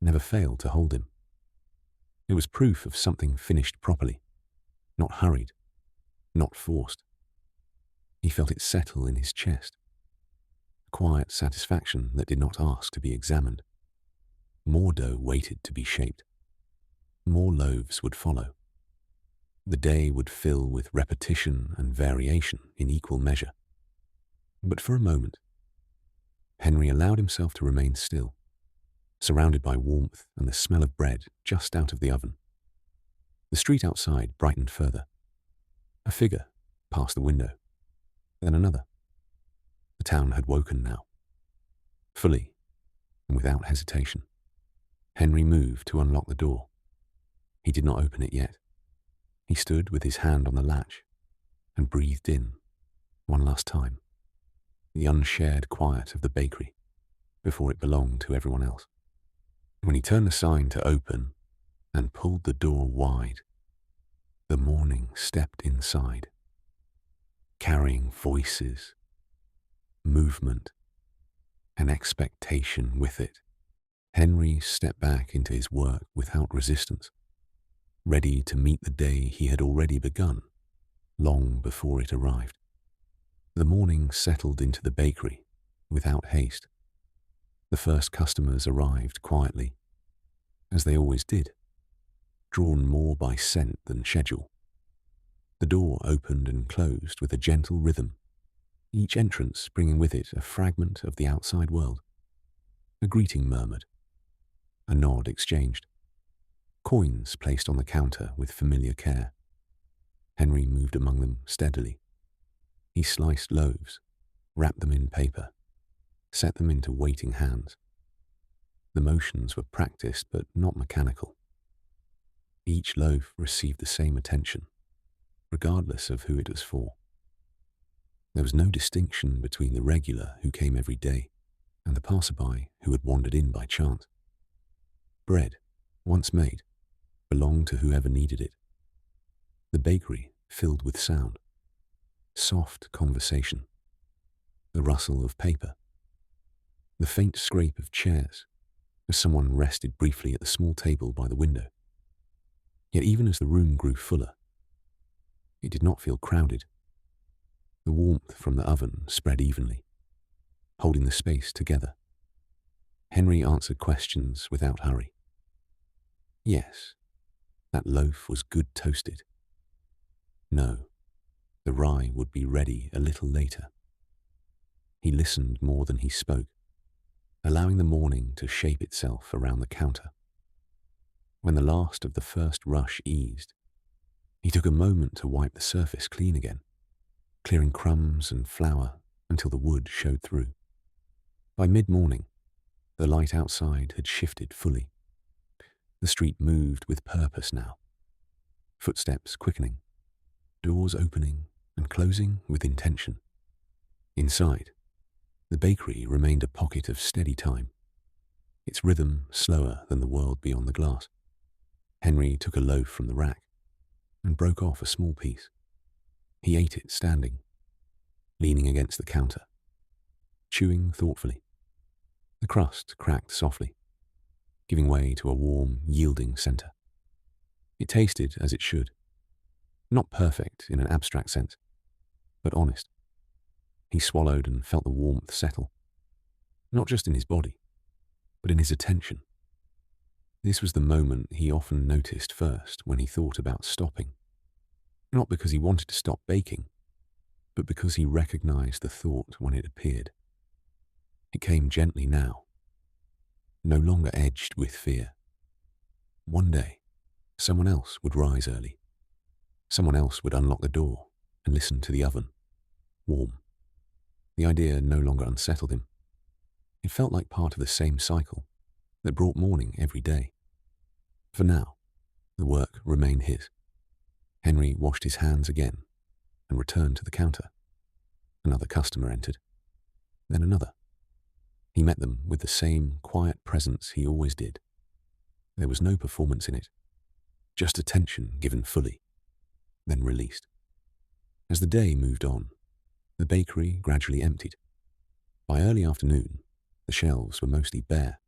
never failed to hold him. It was proof of something finished properly, not hurried, not forced. He felt it settle in his chest, a quiet satisfaction that did not ask to be examined. More dough waited to be shaped. More loaves would follow. The day would fill with repetition and variation in equal measure. But for a moment, Henry allowed himself to remain still, surrounded by warmth and the smell of bread just out of the oven. The street outside brightened further. A figure passed the window, then another. The town had woken now, fully and without hesitation. Henry moved to unlock the door. He did not open it yet. He stood with his hand on the latch and breathed in, one last time, the unshared quiet of the bakery before it belonged to everyone else. When he turned the sign to open and pulled the door wide, the morning stepped inside, carrying voices, movement, and expectation with it. Henry stepped back into his work without resistance, ready to meet the day he had already begun, long before it arrived. The morning settled into the bakery without haste. The first customers arrived quietly, as they always did, drawn more by scent than schedule. The door opened and closed with a gentle rhythm, each entrance bringing with it a fragment of the outside world. A greeting murmured, a nod exchanged, coins placed on the counter with familiar care. Henry moved among them steadily. He sliced loaves, wrapped them in paper, set them into waiting hands. The motions were practiced but not mechanical. Each loaf received the same attention, regardless of who it was for. There was no distinction between the regular who came every day and the passerby who had wandered in by chance. Bread, once made, belonged to whoever needed it. The bakery filled with sound, soft conversation, the rustle of paper, the faint scrape of chairs as someone rested briefly at the small table by the window. Yet even as the room grew fuller, it did not feel crowded. The warmth from the oven spread evenly, holding the space together. Henry answered questions without hurry. Yes, that loaf was good toasted. No, the rye would be ready a little later. He listened more than he spoke, allowing the morning to shape itself around the counter. When the last of the first rush eased, he took a moment to wipe the surface clean again, clearing crumbs and flour until the wood showed through. By mid-morning, the light outside had shifted fully. The street moved with purpose now, footsteps quickening, doors opening and closing with intention. Inside, the bakery remained a pocket of steady time, its rhythm slower than the world beyond the glass. Henry took a loaf from the rack and broke off a small piece. He ate it standing, leaning against the counter, chewing thoughtfully. The crust cracked softly, giving way to a warm, yielding center. It tasted as it should, not perfect in an abstract sense, but honest. He swallowed and felt the warmth settle, not just in his body, but in his attention. This was the moment he often noticed first when he thought about stopping, not because he wanted to stop baking, but because he recognized the thought when it appeared. It came gently now, no longer edged with fear. One day, someone else would rise early. Someone else would unlock the door and listen to the oven, warm. The idea no longer unsettled him. It felt like part of the same cycle that brought morning every day. For now, the work remained his. Henry washed his hands again and returned to the counter. Another customer entered, then another. He met them with the same quiet presence he always did. There was no performance in it, just attention given fully, then released. As the day moved on, the bakery gradually emptied. By early afternoon, the shelves were mostly bare,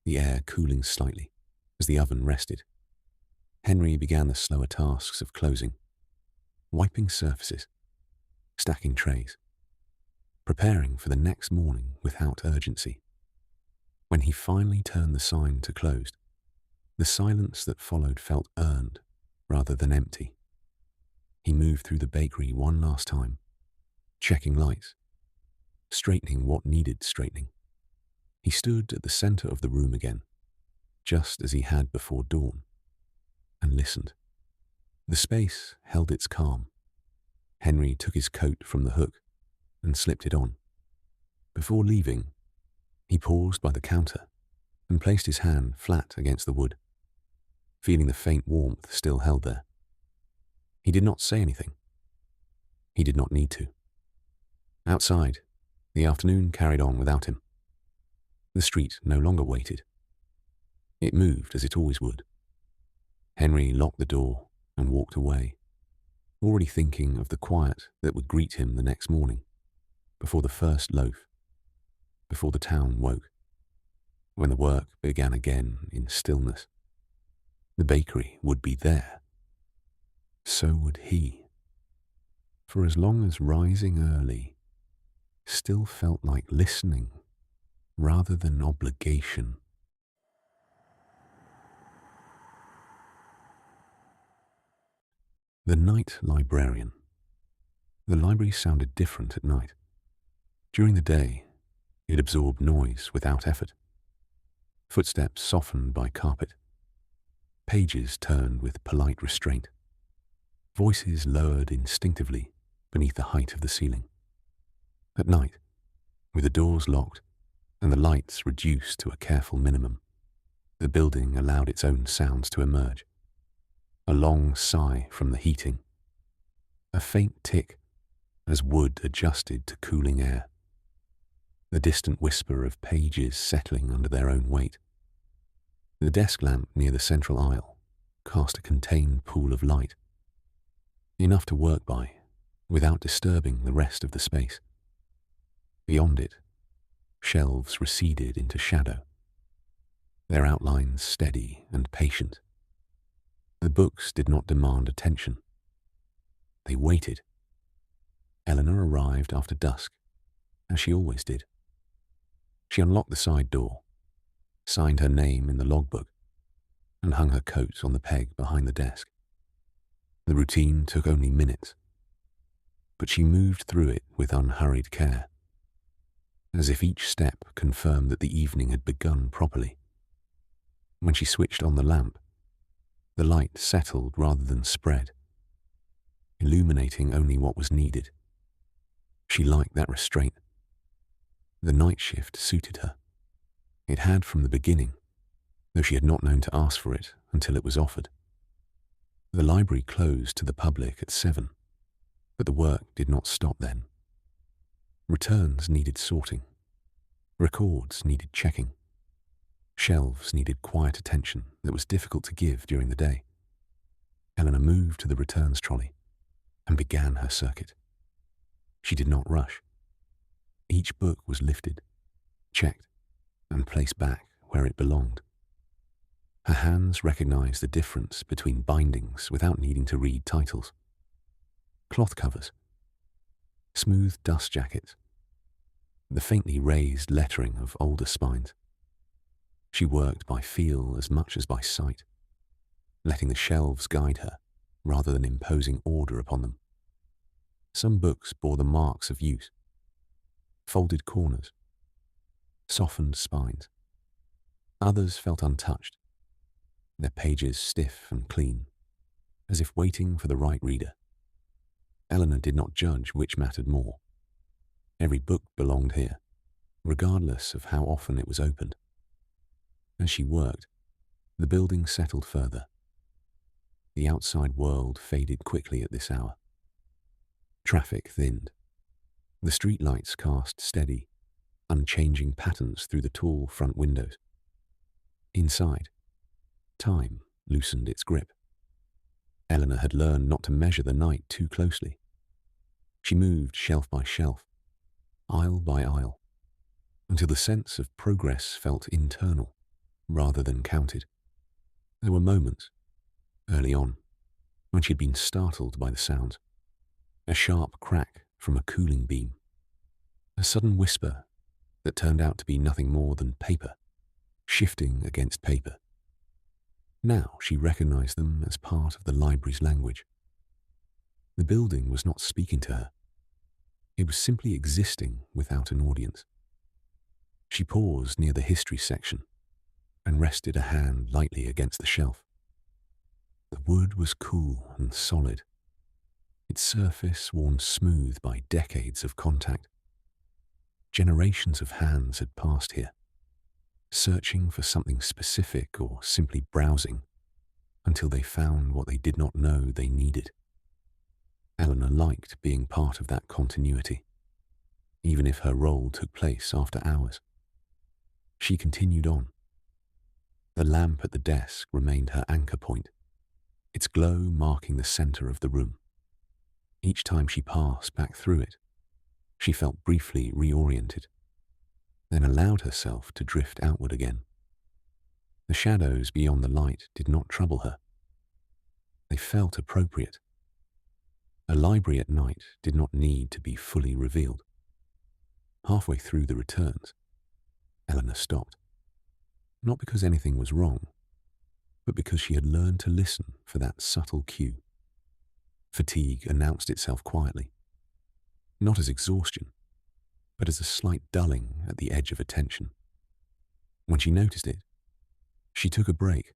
the air cooling slightly as the oven rested. Henry began the slower tasks of closing, wiping surfaces, stacking trays, preparing for the next morning without urgency. When he finally turned the sign to closed, the silence that followed felt earned rather than empty. He moved through the bakery one last time, checking lights, straightening what needed straightening. He stood at the center of the room again, just as he had before dawn, and listened. The space held its calm. Henry took his coat from the hook and slipped it on. Before leaving, he paused by the counter and placed his hand flat against the wood, feeling the faint warmth still held there. He did not say anything. He did not need to. Outside, the afternoon carried on without him. The street no longer waited. It moved as it always would. Henry locked the door and walked away, already thinking of the quiet that would greet him the next morning, before the first loaf, before the town woke, when the work began again in stillness. The bakery would be there. So would he. For as long as rising early still felt like listening rather than obligation. The night librarian. The library sounded different at night. During the day, it absorbed noise without effort. Footsteps softened by carpet. Pages turned with polite restraint. Voices lowered instinctively beneath the height of the ceiling. At night, with the doors locked and the lights reduced to a careful minimum, the building allowed its own sounds to emerge. A long sigh from the heating. A faint tick as wood adjusted to cooling air. The distant whisper of pages settling under their own weight. The desk lamp near the central aisle cast a contained pool of light, enough to work by without disturbing the rest of the space. Beyond it, shelves receded into shadow, their outlines steady and patient. The books did not demand attention. They waited. Eleanor arrived after dusk, as she always did. She unlocked the side door, signed her name in the logbook, and hung her coat on the peg behind the desk. The routine took only minutes, but she moved through it with unhurried care, as if each step confirmed that the evening had begun properly. When she switched on the lamp, the light settled rather than spread, illuminating only what was needed. She liked that restraint. The night shift suited her. It had from the beginning, though she had not known to ask for it until it was offered. The library closed to the public at 7, but the work did not stop then. Returns needed sorting. Records needed checking. Shelves needed quiet attention that was difficult to give during the day. Eleanor moved to the returns trolley and began her circuit. She did not rush. Each book was lifted, checked, and placed back where it belonged. Her hands recognized the difference between bindings without needing to read titles. Cloth covers, smooth dust jackets, the faintly raised lettering of older spines. She worked by feel as much as by sight, letting the shelves guide her rather than imposing order upon them. Some books bore the marks of use: folded corners, softened spines. Others felt untouched, their pages stiff and clean, as if waiting for the right reader. Eleanor did not judge which mattered more. Every book belonged here, regardless of how often it was opened. As she worked, the building settled further. The outside world faded quickly at this hour. Traffic thinned. The street lights cast steady, unchanging patterns through the tall front windows. Inside, time loosened its grip. Eleanor had learned not to measure the night too closely. She moved shelf by shelf, aisle by aisle, until the sense of progress felt internal rather than counted. There were moments, early on, when she had been startled by the sounds. A sharp crack from a cooling beam. A sudden whisper that turned out to be nothing more than paper, shifting against paper. Now she recognized them as part of the library's language. The building was not speaking to her. It was simply existing without an audience. She paused near the history section and rested a hand lightly against the shelf. The wood was cool and solid, its surface worn smooth by decades of contact. Generations of hands had passed here, searching for something specific or simply browsing until they found what they did not know they needed. Eleanor liked being part of that continuity, even if her role took place after hours. She continued on. The lamp at the desk remained her anchor point, its glow marking the center of the room. Each time she passed back through it, she felt briefly reoriented, then allowed herself to drift outward again. The shadows beyond the light did not trouble her. They felt appropriate. A library at night did not need to be fully revealed. Halfway through the returns, Eleanor stopped. Not because anything was wrong, but because she had learned to listen for that subtle cue. Fatigue announced itself quietly, not as exhaustion, but as a slight dulling at the edge of attention. When she noticed it, she took a break.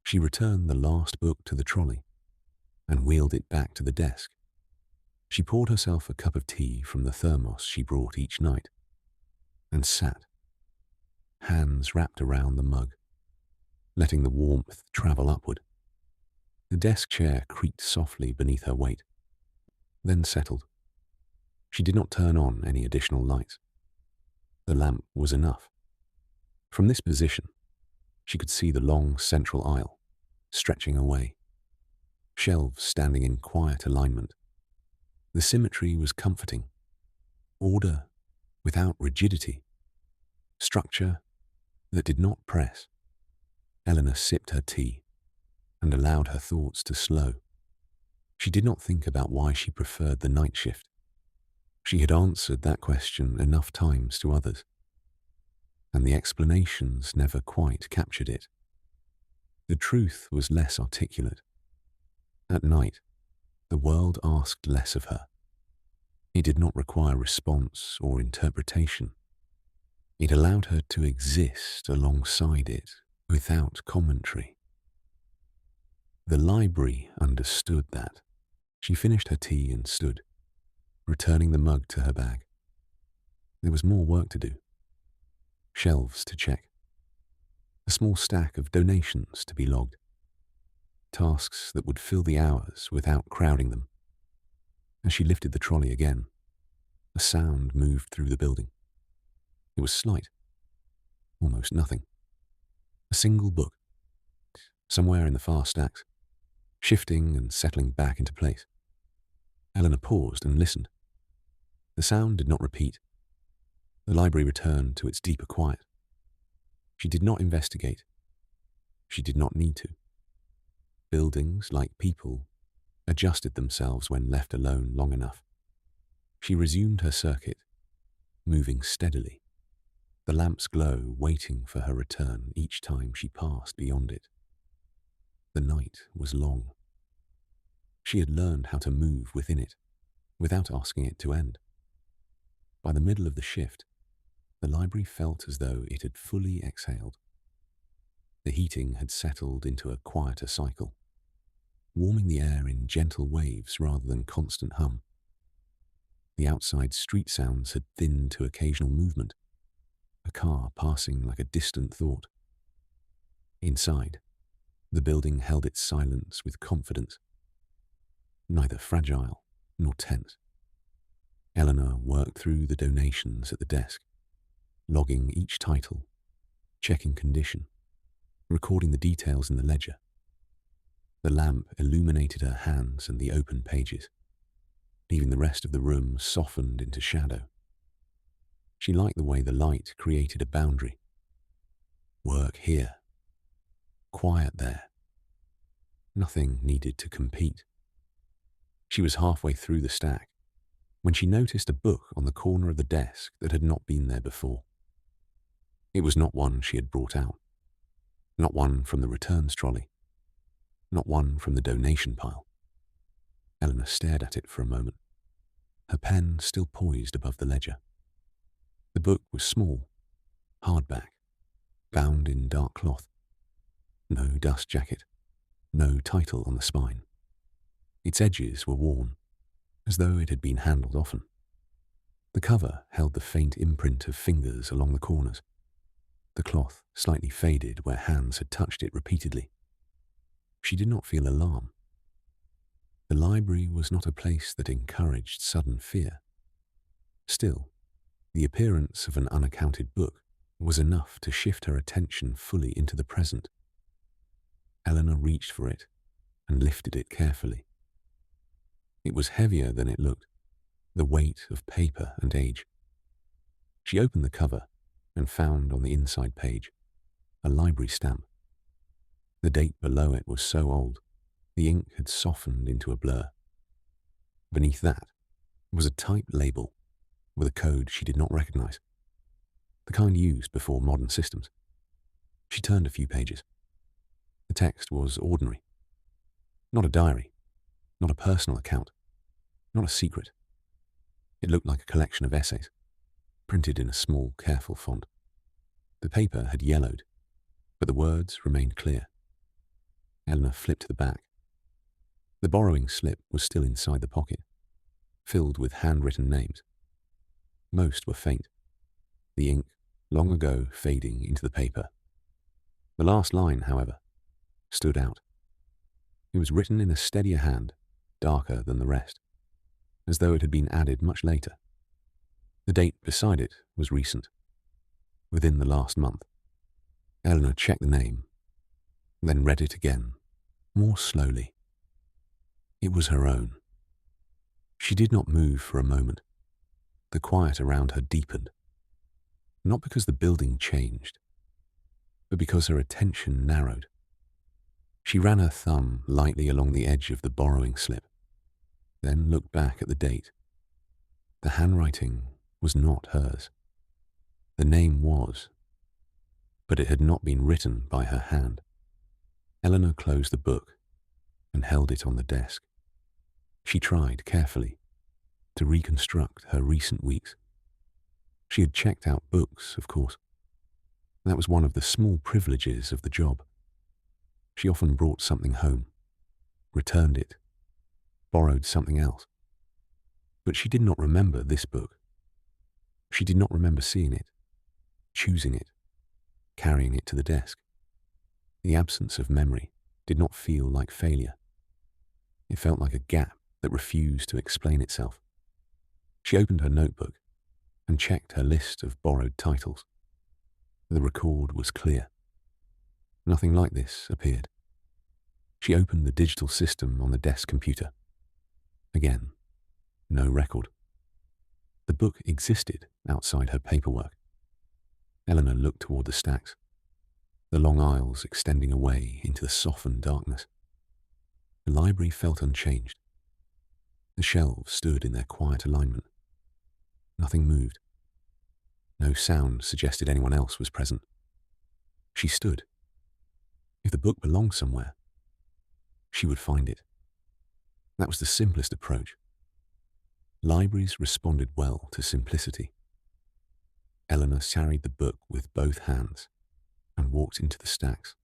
She returned the last book to the trolley and wheeled it back to the desk. She poured herself a cup of tea from the thermos she brought each night and sat, hands wrapped around the mug, letting the warmth travel upward. The desk chair creaked softly beneath her weight, then settled. She did not turn on any additional lights. The lamp was enough. From this position, she could see the long central aisle, stretching away, shelves standing in quiet alignment. The symmetry was comforting. Order without rigidity. Structure that did not press. Eleanor sipped her tea and allowed her thoughts to slow. She did not think about why she preferred the night shift. She had answered that question enough times to others, and the explanations never quite captured it. The truth was less articulate. At night, the world asked less of her. It did not require response or interpretation. It allowed her to exist alongside it without commentary. The library understood that. She finished her tea and stood, returning the mug to her bag. There was more work to do. Shelves to check. A small stack of donations to be logged. Tasks that would fill the hours without crowding them. As she lifted the trolley again, a sound moved through the building. It was slight, almost nothing. A single book, somewhere in the far stacks, shifting and settling back into place. Eleanor paused and listened. The sound did not repeat. The library returned to its deeper quiet. She did not investigate. She did not need to. Buildings, like people, adjusted themselves when left alone long enough. She resumed her circuit, moving steadily, the lamp's glow waiting for her return each time she passed beyond it. The night was long. She had learned how to move within it, without asking it to end. By the middle of the shift, the library felt as though it had fully exhaled. The heating had settled into a quieter cycle, warming the air in gentle waves rather than constant hum. The outside street sounds had thinned to occasional movement, a car passing like a distant thought. Inside, the building held its silence with confidence, neither fragile nor tense. Eleanor worked through the donations at the desk, logging each title, checking condition, recording the details in the ledger. The lamp illuminated her hands and the open pages, leaving the rest of the room softened into shadow. She liked the way the light created a boundary. Work here. Quiet there. Nothing needed to compete. She was halfway through the stack when she noticed a book on the corner of the desk that had not been there before. It was not one she had brought out, not one from the returns trolley, not one from the donation pile. Eleanor stared at it for a moment, her pen still poised above the ledger. The book was small, hardback, bound in dark cloth. No dust jacket, no title on the spine. Its edges were worn, as though it had been handled often. The cover held the faint imprint of fingers along the corners, the cloth slightly faded where hands had touched it repeatedly. She did not feel alarm. The library was not a place that encouraged sudden fear. Still, the appearance of an unaccounted book was enough to shift her attention fully into the present. Eleanor reached for it and lifted it carefully. It was heavier than it looked, the weight of paper and age. She opened the cover and found on the inside page a library stamp. The date below it was so old, the ink had softened into a blur. Beneath that was a typed label with a code she did not recognize, the kind used before modern systems. She turned a few pages. The text was ordinary. Not a diary, not a personal account, not a secret. It looked like a collection of essays, printed in a small, careful font. The paper had yellowed, but the words remained clear. Eleanor flipped to the back. The borrowing slip was still inside the pocket, filled with handwritten names. Most were faint, the ink long ago fading into the paper. The last line, however, stood out. It was written in a steadier hand, darker than the rest, as though it had been added much later. The date beside it was recent, within the last month. Eleanor checked the name, then read it again, more slowly. It was her own. She did not move for a moment. The quiet around her deepened, not because the building changed, but because her attention narrowed. She ran her thumb lightly along the edge of the borrowing slip, then looked back at the date. The handwriting was not hers. The name was, but it had not been written by her hand. Eleanor closed the book and held it on the desk. She tried carefully to reconstruct her recent weeks. She had checked out books, of course. That was one of the small privileges of the job. She often brought something home, returned it, borrowed something else. But she did not remember this book. She did not remember seeing it, choosing it, carrying it to the desk. The absence of memory did not feel like failure. It felt like a gap that refused to explain itself. She opened her notebook and checked her list of borrowed titles. The record was clear. Nothing like this appeared. She opened the digital system on the desk computer. Again, no record. The book existed outside her paperwork. Eleanor looked toward the stacks, the long aisles extending away into the softened darkness. The library felt unchanged. The shelves stood in their quiet alignment. Nothing moved. No sound suggested anyone else was present. She stood. If the book belonged somewhere, she would find it. That was the simplest approach. Libraries responded well to simplicity. Eleanor carried the book with both hands and walked into the stacks.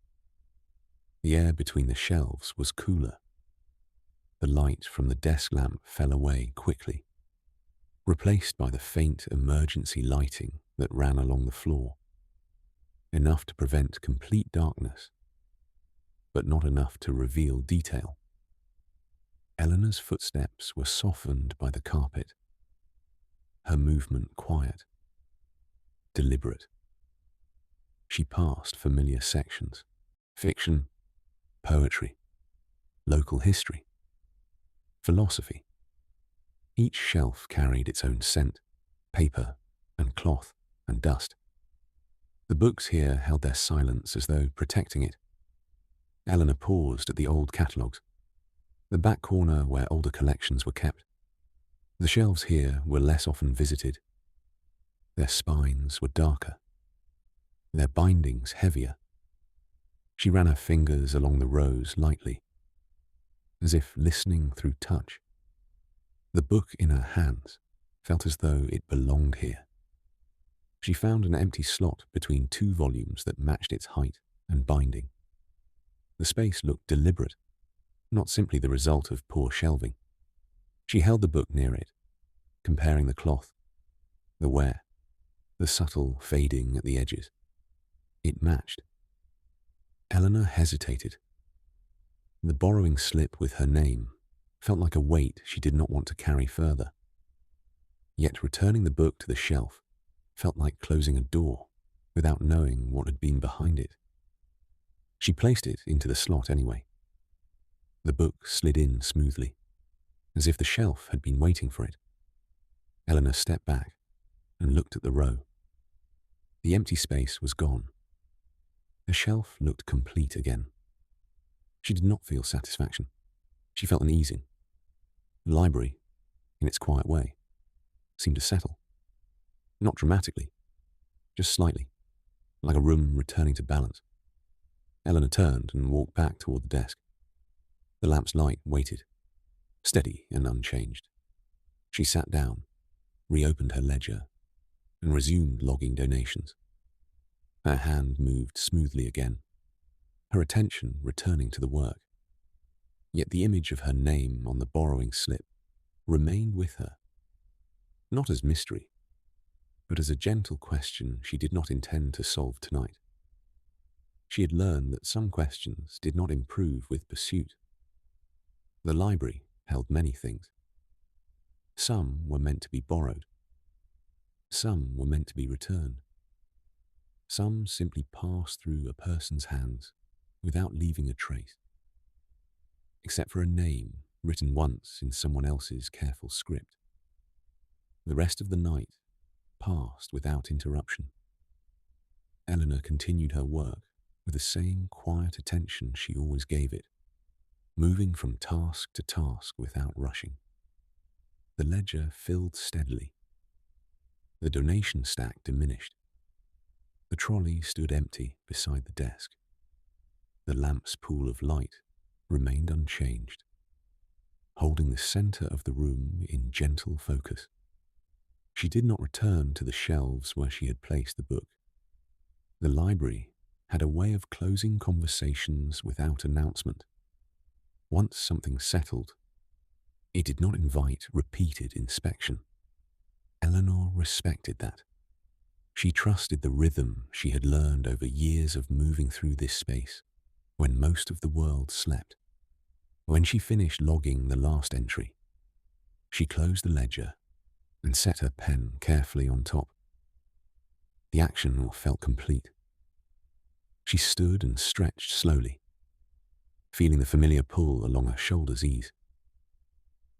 The air between the shelves was cooler. The light from the desk lamp fell away quickly, replaced by the faint emergency lighting that ran along the floor, enough to prevent complete darkness, but not enough to reveal detail. Eleanor's footsteps were softened by the carpet, her movement quiet, deliberate. She passed familiar sections: fiction, poetry, local history, philosophy. Each shelf carried its own scent, paper and cloth and dust. The books here held their silence as though protecting it. Eleanor paused at the old catalogues, the back corner where older collections were kept. The shelves here were less often visited. Their spines were darker, their bindings heavier. She ran her fingers along the rows lightly, as if listening through touch. The book in her hands felt as though it belonged here. She found an empty slot between two volumes that matched its height and binding. The space looked deliberate, not simply the result of poor shelving. She held the book near it, comparing the cloth, the wear, the subtle fading at the edges. It matched. Eleanor hesitated. The borrowing slip with her name felt like a weight she did not want to carry further. Yet returning the book to the shelf felt like closing a door without knowing what had been behind it. She placed it into the slot anyway. The book slid in smoothly, as if the shelf had been waiting for it. Eleanor stepped back and looked at the row. The empty space was gone. The shelf looked complete again. She did not feel satisfaction. She felt uneasy. The library, in its quiet way, seemed to settle. Not dramatically, just slightly, like a room returning to balance. Eleanor turned and walked back toward the desk. The lamp's light waited, steady and unchanged. She sat down, reopened her ledger, and resumed logging donations. Her hand moved smoothly again, her attention returning to the work. Yet the image of her name on the borrowing slip remained with her, not as mystery, but as a gentle question she did not intend to solve tonight. She had learned that some questions did not improve with pursuit. The library held many things. Some were meant to be borrowed. Some were meant to be returned. Some simply passed through a person's hands without leaving a trace, except for a name written once in someone else's careful script. The rest of the night passed without interruption. Eleanor continued her work with the same quiet attention she always gave it, moving from task to task without rushing. The ledger filled steadily. The donation stack diminished. The trolley stood empty beside the desk. The lamp's pool of light remained unchanged, holding the center of the room in gentle focus. She did not return to the shelves where she had placed the book. The library had a way of closing conversations without announcement. Once something settled, it did not invite repeated inspection. Eleanor respected that. She trusted the rhythm she had learned over years of moving through this space when most of the world slept. When she finished logging the last entry, she closed the ledger and set her pen carefully on top. The action felt complete. She stood and stretched slowly, feeling the familiar pull along her shoulders ease.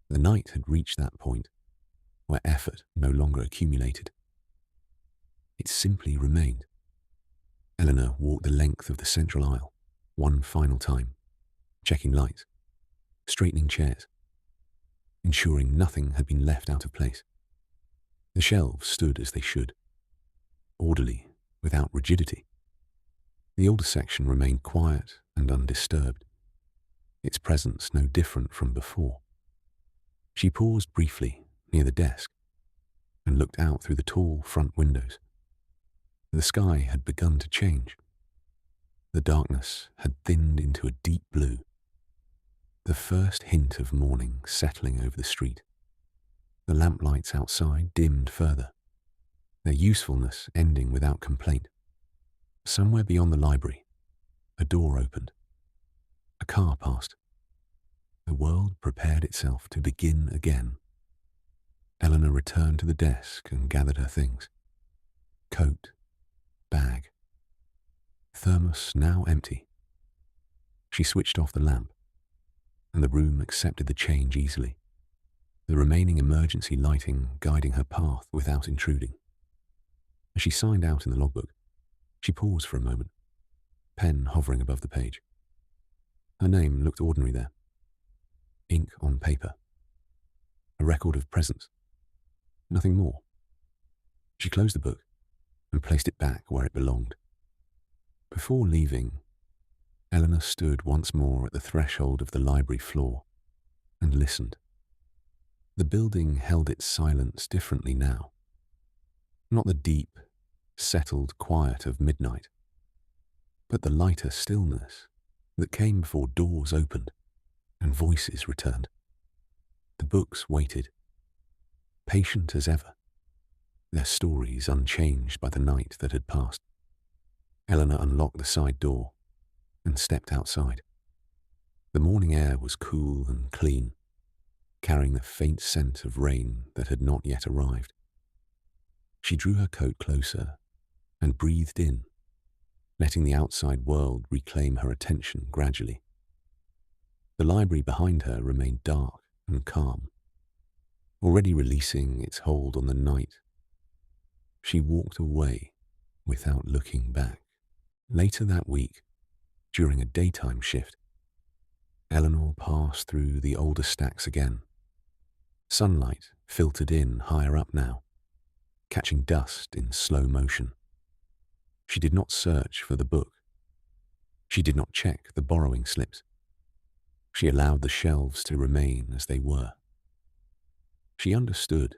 The night had reached that point where effort no longer accumulated. It simply remained. Eleanor walked the length of the central aisle one final time, checking lights, straightening chairs, ensuring nothing had been left out of place. The shelves stood as they should, orderly, without rigidity. The older section remained quiet and undisturbed, its presence no different from before. She paused briefly near the desk and looked out through the tall front windows. The sky had begun to change. The darkness had thinned into a deep blue, the first hint of morning settling over the street. The lamplights outside dimmed further, their usefulness ending without complaint. Somewhere beyond the library, a door opened. A car passed. The world prepared itself to begin again. Eleanor returned to the desk and gathered her things. Coat, bag, thermos now empty. She switched off the lamp, and the room accepted the change easily, the remaining emergency lighting guiding her path without intruding. As she signed out in the logbook, she paused for a moment, pen hovering above the page. Her name looked ordinary there. Ink on paper. A record of presence. Nothing more. She closed the book and placed it back where it belonged. Before leaving, Eleanor stood once more at the threshold of the library floor and listened. The building held its silence differently now. Not the deep, settled quiet of midnight, but the lighter stillness that came before doors opened and voices returned. The books waited, patient as ever, their stories unchanged by the night that had passed. Eleanor unlocked the side door and stepped outside. The morning air was cool and clean, carrying the faint scent of rain that had not yet arrived. She drew her coat closer and breathed in, letting the outside world reclaim her attention gradually. The library behind her remained dark and calm, already releasing its hold on the night. She walked away without looking back. Later that week, during a daytime shift, Eleanor passed through the older stacks again. Sunlight filtered in higher up now, catching dust in slow motion. She did not search for the book. She did not check the borrowing slips. She allowed the shelves to remain as they were. She understood,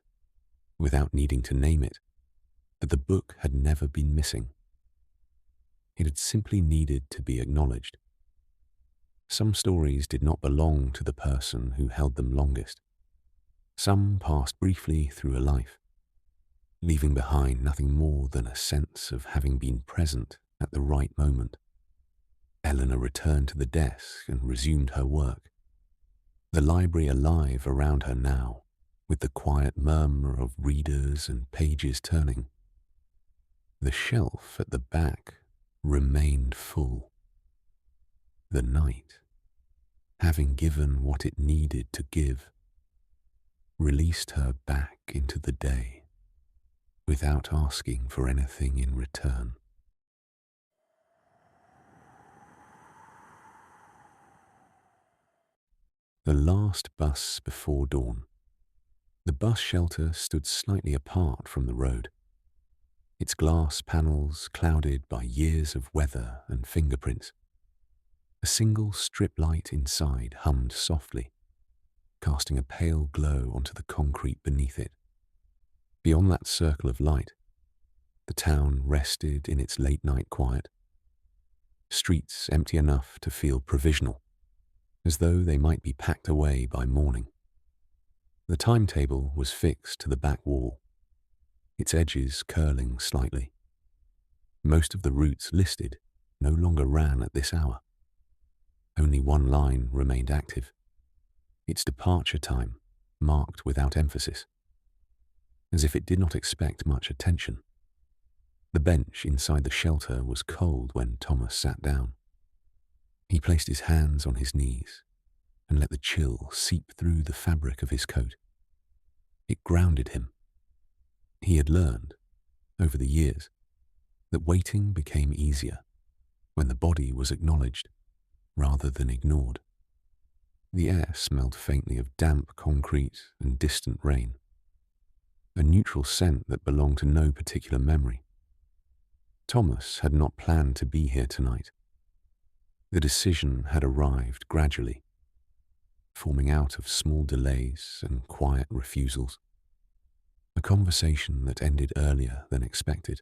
without needing to name it, that the book had never been missing. It had simply needed to be acknowledged. Some stories did not belong to the person who held them longest. Some passed briefly through a life, leaving behind nothing more than a sense of having been present at the right moment. Eleanor returned to the desk and resumed her work, the library alive around her now, with the quiet murmur of readers and pages turning. The shelf at the back remained full. The night, having given what it needed to give, released her back into the day without asking for anything in return. The last bus before dawn. The bus shelter stood slightly apart from the road, its glass panels clouded by years of weather and fingerprints. A single strip light inside hummed softly, casting a pale glow onto the concrete beneath it. Beyond that circle of light, the town rested in its late-night quiet, streets empty enough to feel provisional, as though they might be packed away by morning. The timetable was fixed to the back wall, its edges curling slightly. Most of the routes listed no longer ran at this hour. Only one line remained active, its departure time marked without emphasis, as if it did not expect much attention. The bench inside the shelter was cold when Thomas sat down. He placed his hands on his knees and let the chill seep through the fabric of his coat. It grounded him. He had learned, over the years, that waiting became easier when the body was acknowledged rather than ignored. The air smelled faintly of damp concrete and distant rain, a neutral scent that belonged to no particular memory. Thomas had not planned to be here tonight. The decision had arrived gradually, forming out of small delays and quiet refusals. A conversation that ended earlier than expected.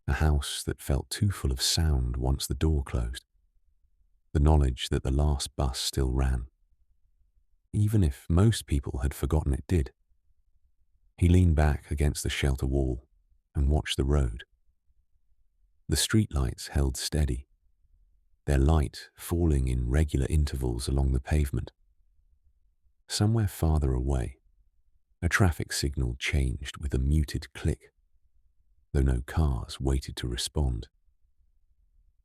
A house that felt too full of sound once the door closed. The knowledge that the last bus still ran, even if most people had forgotten it did. He leaned back against the shelter wall and watched the road. The streetlights held steady, their light falling in regular intervals along the pavement. Somewhere farther away, a traffic signal changed with a muted click, though no cars waited to respond.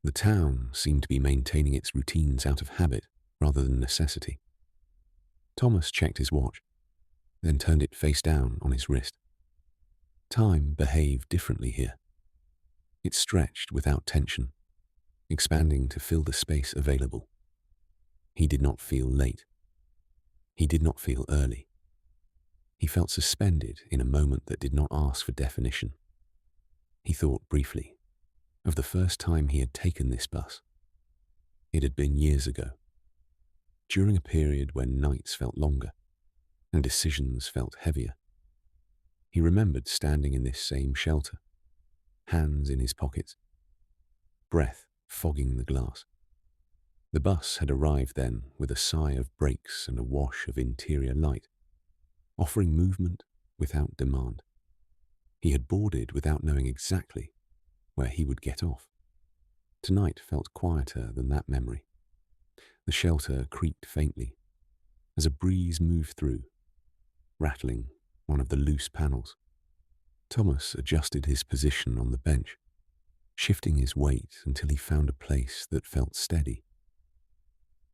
The town seemed to be maintaining its routines out of habit rather than necessity. Thomas checked his watch, then turned it face down on his wrist. Time behaved differently here. It stretched without tension, expanding to fill the space available. He did not feel late. He did not feel early. He felt suspended in a moment that did not ask for definition. He thought briefly of the first time he had taken this bus. It had been years ago, during a period when nights felt longer and decisions felt heavier. He remembered standing in this same shelter, hands in his pockets, breath fogging the glass. The bus had arrived then with a sigh of brakes and a wash of interior light, offering movement without demand. He had boarded without knowing exactly where he would get off. Tonight felt quieter than that memory. The shelter creaked faintly as a breeze moved through, rattling one of the loose panels. Thomas adjusted his position on the bench, shifting his weight until he found a place that felt steady.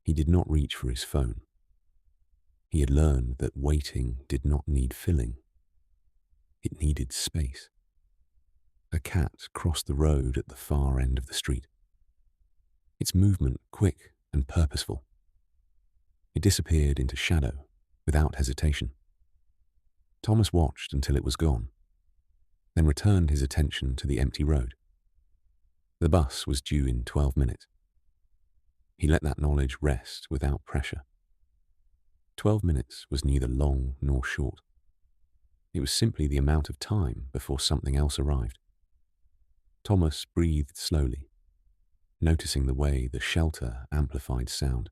He did not reach for his phone. He had learned that waiting did not need filling. It needed space. A cat crossed the road at the far end of the street. Its movement quick and purposeful. It disappeared into shadow without hesitation. Thomas watched until it was gone, then returned his attention to the empty road. The bus was due in 12 minutes. He let that knowledge rest without pressure. 12 minutes was neither long nor short. It was simply the amount of time before something else arrived. Thomas breathed slowly, noticing the way the shelter amplified sound.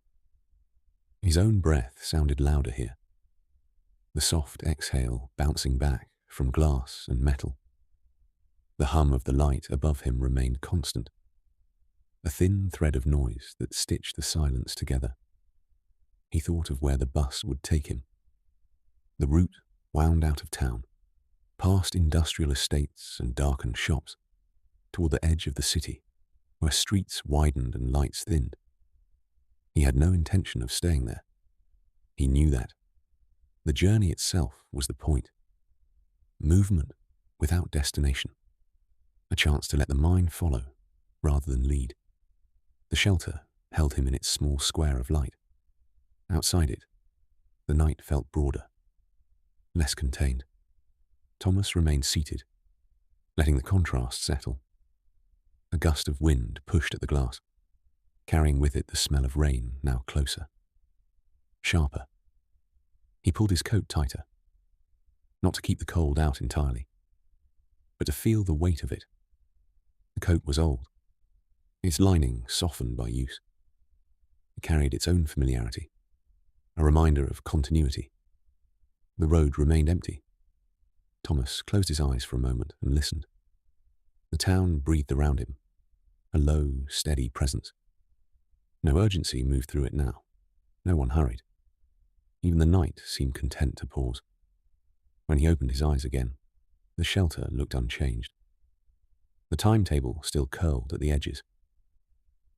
His own breath sounded louder here, the soft exhale bouncing back from glass and metal. The hum of the light above him remained constant, a thin thread of noise that stitched the silence together. He thought of where the bus would take him. The route wound out of town, past industrial estates and darkened shops, toward the edge of the city, where streets widened and lights thinned. He had no intention of staying there. He knew that. The journey itself was the point. Movement without destination. A chance to let the mind follow rather than lead. The shelter held him in its small square of light. Outside it, the night felt broader, less contained. Thomas remained seated, letting the contrast settle. A gust of wind pushed at the glass, carrying with it the smell of rain now closer, sharper. He pulled his coat tighter, not to keep the cold out entirely, but to feel the weight of it. The coat was old, its lining softened by use. It carried its own familiarity, a reminder of continuity. The road remained empty. Thomas closed his eyes for a moment and listened. The town breathed around him, a low, steady presence. No urgency moved through it now. No one hurried. Even the night seemed content to pause. When he opened his eyes again, the shelter looked unchanged. The timetable still curled at the edges.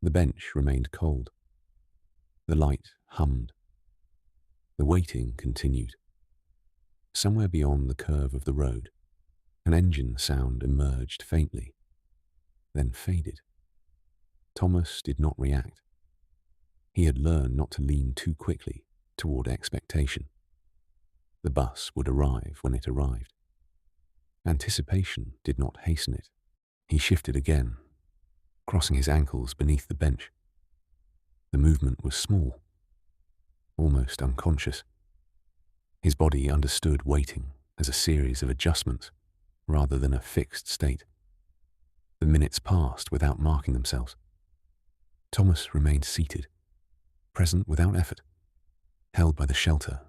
The bench remained cold. The light hummed. The waiting continued. Somewhere beyond the curve of the road, an engine sound emerged faintly, then faded. Thomas did not react. He had learned not to lean too quickly toward expectation. The bus would arrive when it arrived. Anticipation did not hasten it. He shifted again, crossing his ankles beneath the bench. The movement was small, almost unconscious. His body understood waiting as a series of adjustments rather than a fixed state. The minutes passed without marking themselves. Thomas remained seated, present without effort, held by the shelter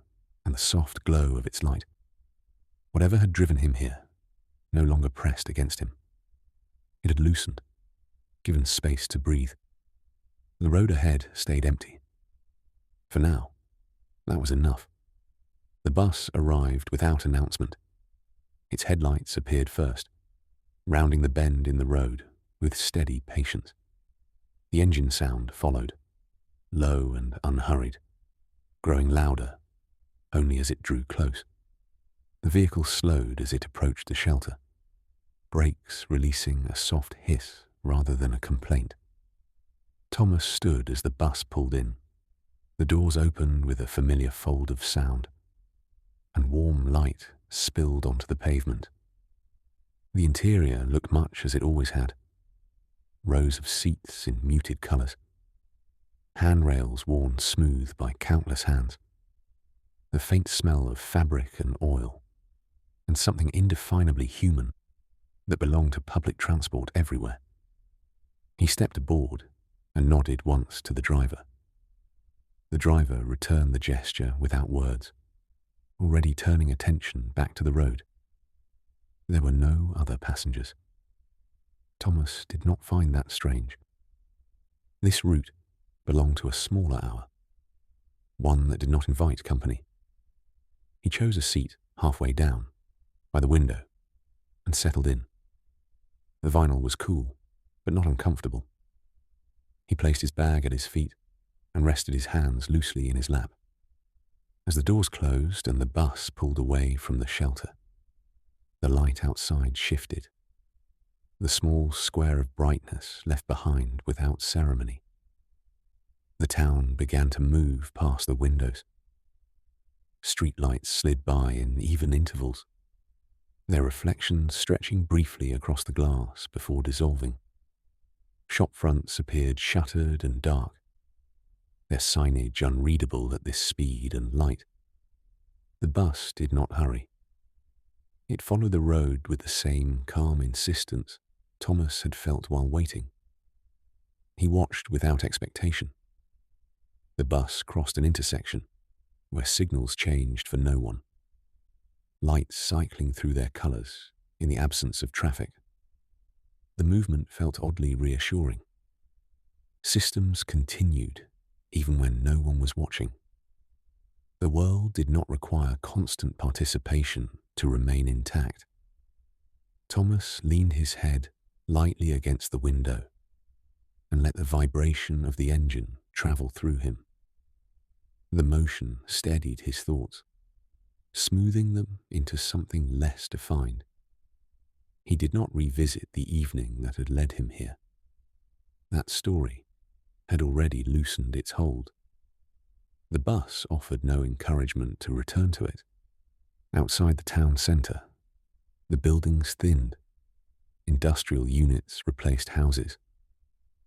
and the soft glow of its light. Whatever had driven him here no longer pressed against him. It had loosened, given space to breathe. The road ahead stayed empty. For now, that was enough. The bus arrived without announcement. Its headlights appeared first, rounding the bend in the road with steady patience. The engine sound followed, low and unhurried, growing louder only as it drew close. The vehicle slowed as it approached the shelter, brakes releasing a soft hiss rather than a complaint. Thomas stood as the bus pulled in. The doors opened with a familiar fold of sound, and warm light spilled onto the pavement. The interior looked much as it always had. Rows of seats in muted colours, handrails worn smooth by countless hands, the faint smell of fabric and oil, and something indefinably human that belonged to public transport everywhere. He stepped aboard and nodded once to the driver. The driver returned the gesture without words, already turning attention back to the road. There were no other passengers. Thomas did not find that strange. This route belonged to a smaller hour, one that did not invite company. He chose a seat halfway down, by the window, and settled in. The vinyl was cool, but not uncomfortable. He placed his bag at his feet and rested his hands loosely in his lap. As the doors closed and the bus pulled away from the shelter, the light outside shifted, the small square of brightness left behind without ceremony. The town began to move past the windows. Streetlights slid by in even intervals, their reflections stretching briefly across the glass before dissolving. Shop fronts appeared shuttered and dark, their signage unreadable at this speed and light. The bus did not hurry. It followed the road with the same calm insistence Thomas had felt while waiting. He watched without expectation. The bus crossed an intersection where signals changed for no one, lights cycling through their colours in the absence of traffic. The movement felt oddly reassuring. Systems continued even when no one was watching. The world did not require constant participation to remain intact. Thomas leaned his head lightly against the window and let the vibration of the engine travel through him. The motion steadied his thoughts, smoothing them into something less defined. He did not revisit the evening that had led him here. That story had already loosened its hold. The bus offered no encouragement to return to it. Outside the town centre, the buildings thinned. Industrial units replaced houses,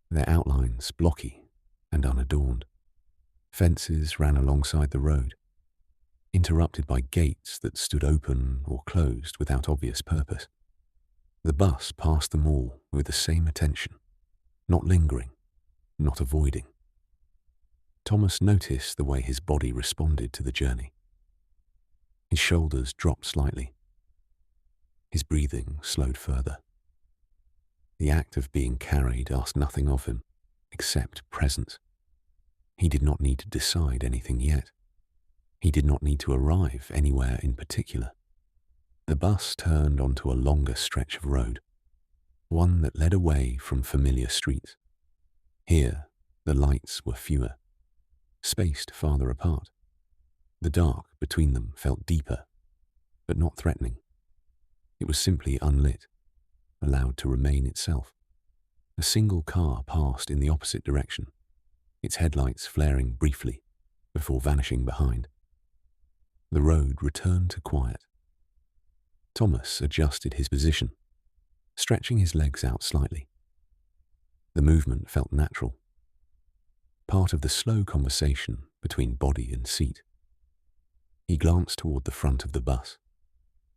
their outlines blocky and unadorned. Fences ran alongside the road, interrupted by gates that stood open or closed without obvious purpose. The bus passed them all with the same attention, not lingering, not avoiding. Thomas noticed the way his body responded to the journey. His shoulders dropped slightly. His breathing slowed further. The act of being carried asked nothing of him except presence. He did not need to decide anything yet. He did not need to arrive anywhere in particular. The bus turned onto a longer stretch of road, one that led away from familiar streets. Here, the lights were fewer, spaced farther apart. The dark between them felt deeper, but not threatening. It was simply unlit, allowed to remain itself. A single car passed in the opposite direction, its headlights flaring briefly before vanishing behind. The road returned to quiet. Thomas adjusted his position, stretching his legs out slightly. The movement felt natural, part of the slow conversation between body and seat. He glanced toward the front of the bus,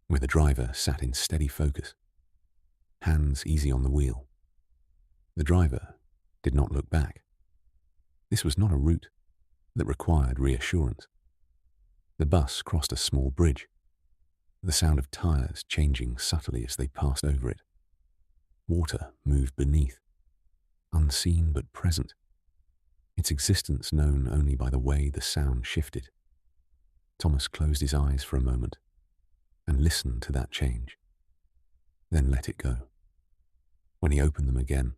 where the driver sat in steady focus, hands easy on the wheel. The driver did not look back. This was not a route that required reassurance. The bus crossed a small bridge, the sound of tires changing subtly as they passed over it. Water moved beneath, unseen but present, its existence known only by the way the sound shifted. Thomas closed his eyes for a moment and listened to that change, then let it go. When he opened them again,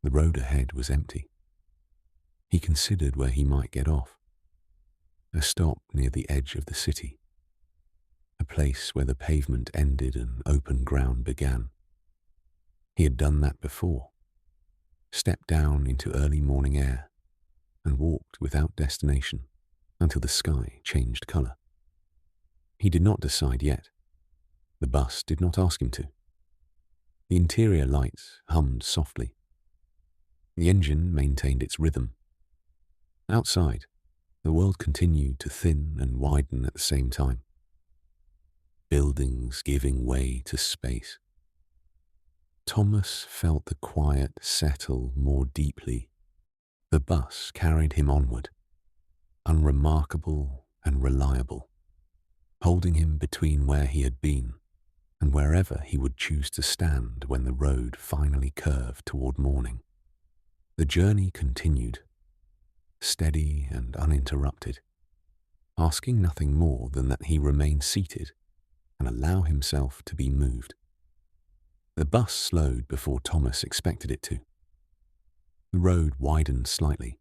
the road ahead was empty. He considered where he might get off. A stop near the edge of the city, a place where the pavement ended and open ground began. He had done that before, stepped down into early morning air and walked without destination until the sky changed colour. He did not decide yet. The bus did not ask him to. The interior lights hummed softly. The engine maintained its rhythm. Outside, the world continued to thin and widen at the same time. Buildings giving way to space. Thomas felt the quiet settle more deeply. The bus carried him onward, unremarkable and reliable, holding him between where he had been and wherever he would choose to stand when the road finally curved toward morning. The journey continued, steady and uninterrupted, asking nothing more than that he remain seated and allow himself to be moved. The bus slowed before Thomas expected it to. The road widened slightly,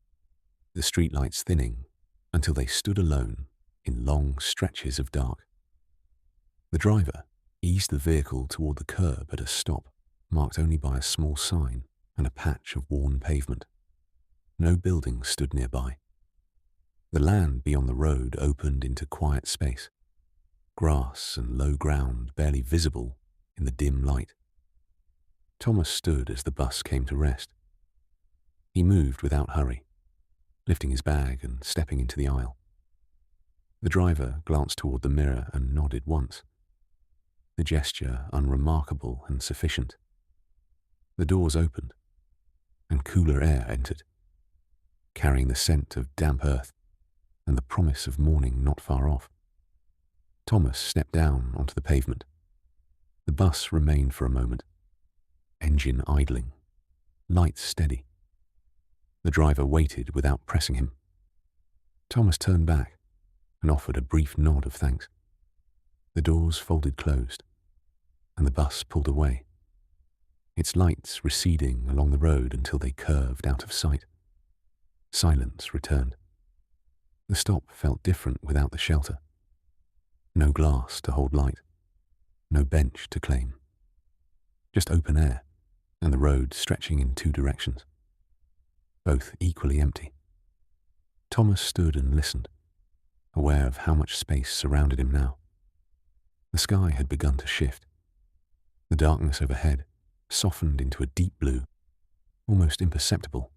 the streetlights thinning until they stood alone in long stretches of dark. The driver eased the vehicle toward the curb at a stop marked only by a small sign and a patch of worn pavement. No buildings stood nearby. The land beyond the road opened into quiet space, grass and low ground barely visible in the dim light. Thomas stood as the bus came to rest. He moved without hurry, lifting his bag and stepping into the aisle. The driver glanced toward the mirror and nodded once, the gesture unremarkable and sufficient. The doors opened, and cooler air entered, carrying the scent of damp earth and the promise of morning not far off. Thomas stepped down onto the pavement. The bus remained for a moment, engine idling, lights steady. The driver waited without pressing him. Thomas turned back and offered a brief nod of thanks. The doors folded closed, and the bus pulled away, its lights receding along the road until they curved out of sight. Silence returned. The stop felt different without the shelter. No glass to hold light, no bench to claim. Just open air and the road stretching in two directions, both equally empty. Thomas stood and listened, aware of how much space surrounded him now. The sky had begun to shift. The darkness overhead softened into a deep blue, almost imperceptible,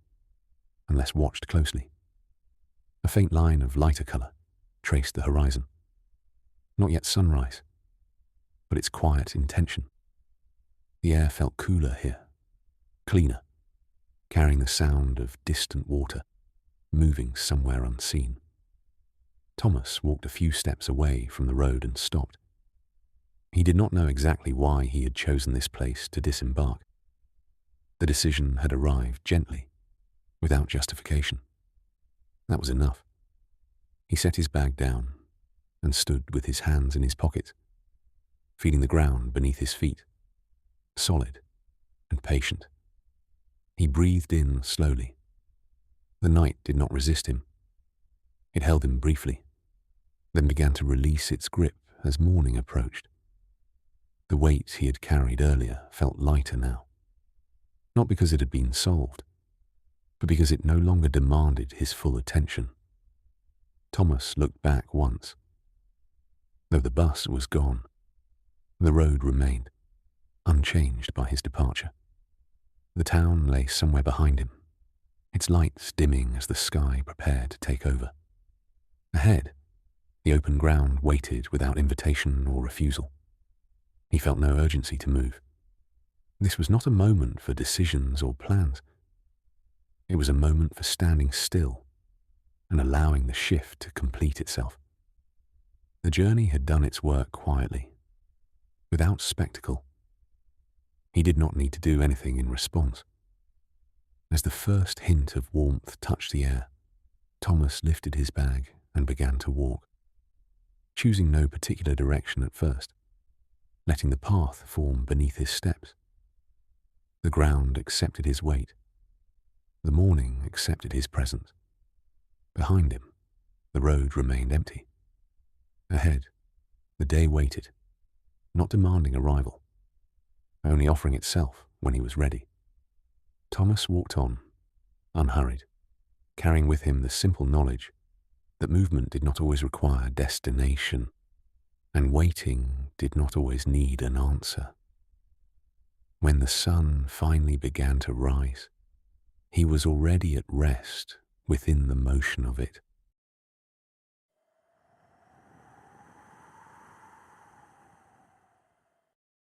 unless watched closely. A faint line of lighter colour traced the horizon. Not yet sunrise, but its quiet intention. The air felt cooler here, cleaner, carrying the sound of distant water, moving somewhere unseen. Thomas walked a few steps away from the road and stopped. He did not know exactly why he had chosen this place to disembark. The decision had arrived gently, without justification. That was enough. He set his bag down and stood with his hands in his pockets, feeling the ground beneath his feet, solid and patient. He breathed in slowly. The night did not resist him. It held him briefly, then began to release its grip as morning approached. The weight he had carried earlier felt lighter now, not because it had been solved, but because it no longer demanded his full attention. Thomas looked back once. Though the bus was gone, the road remained, unchanged by his departure. The town lay somewhere behind him, its lights dimming as the sky prepared to take over. Ahead, the open ground waited without invitation or refusal. He felt no urgency to move. This was not a moment for decisions or plans. It was a moment for standing still and allowing the shift to complete itself. The journey had done its work quietly, without spectacle. He did not need to do anything in response. As the first hint of warmth touched the air, Thomas lifted his bag and began to walk, choosing no particular direction at first, letting the path form beneath his steps. The ground accepted his weight. The morning accepted his presence. Behind him, the road remained empty. Ahead, the day waited, not demanding arrival, only offering itself when he was ready. Thomas walked on, unhurried, carrying with him the simple knowledge that movement did not always require destination, and waiting did not always need an answer. When the sun finally began to rise, he was already at rest within the motion of it.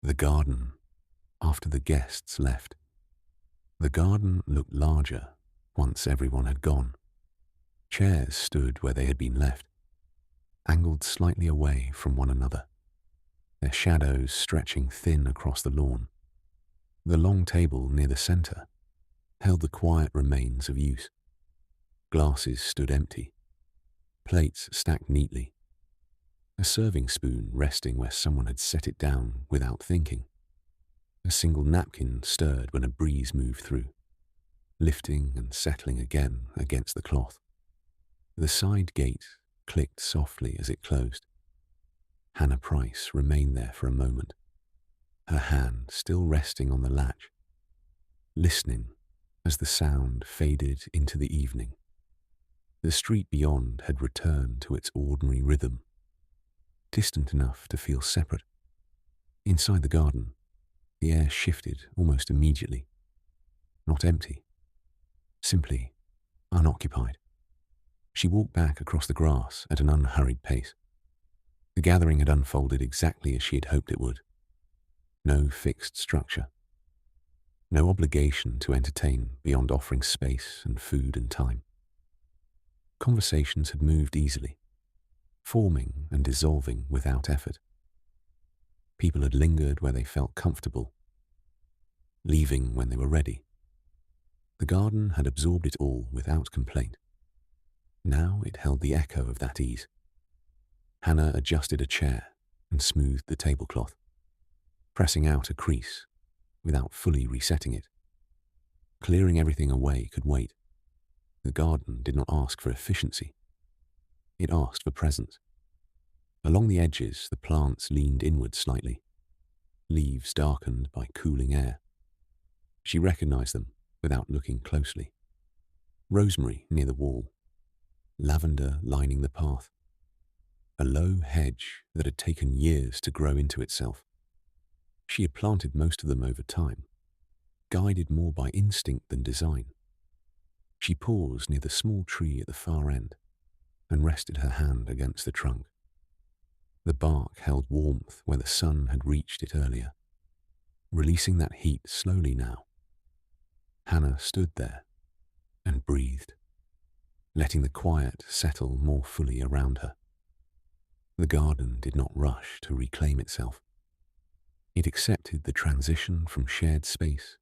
The garden, after the guests left. The garden looked larger once everyone had gone. Chairs stood where they had been left, angled slightly away from one another, their shadows stretching thin across the lawn. The long table near the centre held the quiet remains of use. Glasses stood empty, plates stacked neatly, a serving spoon resting where someone had set it down without thinking. A single napkin stirred when a breeze moved through, lifting and settling again against the cloth. The side gate clicked softly as it closed. Hannah Price remained there for a moment, her hand still resting on the latch, listening as the sound faded into the evening. The street beyond had returned to its ordinary rhythm, distant enough to feel separate. Inside the garden, the air shifted almost immediately. Not empty, simply unoccupied. She walked back across the grass at an unhurried pace. The gathering had unfolded exactly as she had hoped it would. No fixed structure. No obligation to entertain beyond offering space and food and time. Conversations had moved easily, forming and dissolving without effort. People had lingered where they felt comfortable, leaving when they were ready. The garden had absorbed it all without complaint. Now it held the echo of that ease. Hannah adjusted a chair and smoothed the tablecloth, pressing out a crease without fully resetting it. Clearing everything away could wait. The garden did not ask for efficiency. It asked for presence. Along the edges, the plants leaned inward slightly, leaves darkened by cooling air. She recognized them without looking closely. Rosemary near the wall, lavender lining the path, a low hedge that had taken years to grow into itself. She had planted most of them over time, guided more by instinct than design. She paused near the small tree at the far end and rested her hand against the trunk. The bark held warmth where the sun had reached it earlier, releasing that heat slowly now. Hannah stood there and breathed, letting the quiet settle more fully around her. The garden did not rush to reclaim itself. It accepted the transition from shared space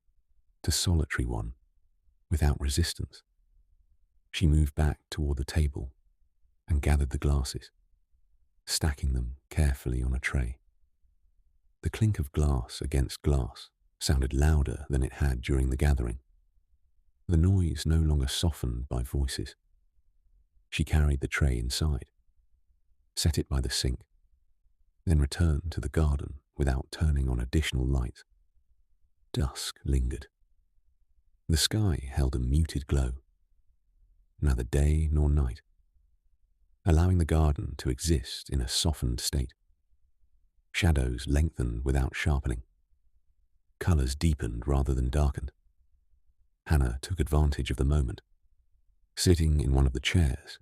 to solitary one without resistance. She moved back toward the table and gathered the glasses, stacking them carefully on a tray. The clink of glass against glass sounded louder than it had during the gathering. The noise no longer softened by voices. She carried the tray inside, set it by the sink, then returned to the garden without turning on additional light. Dusk lingered. The sky held a muted glow, neither day nor night, allowing the garden to exist in a softened state. Shadows lengthened without sharpening. Colors deepened rather than darkened. Hannah took advantage of the moment, sitting in one of the chairs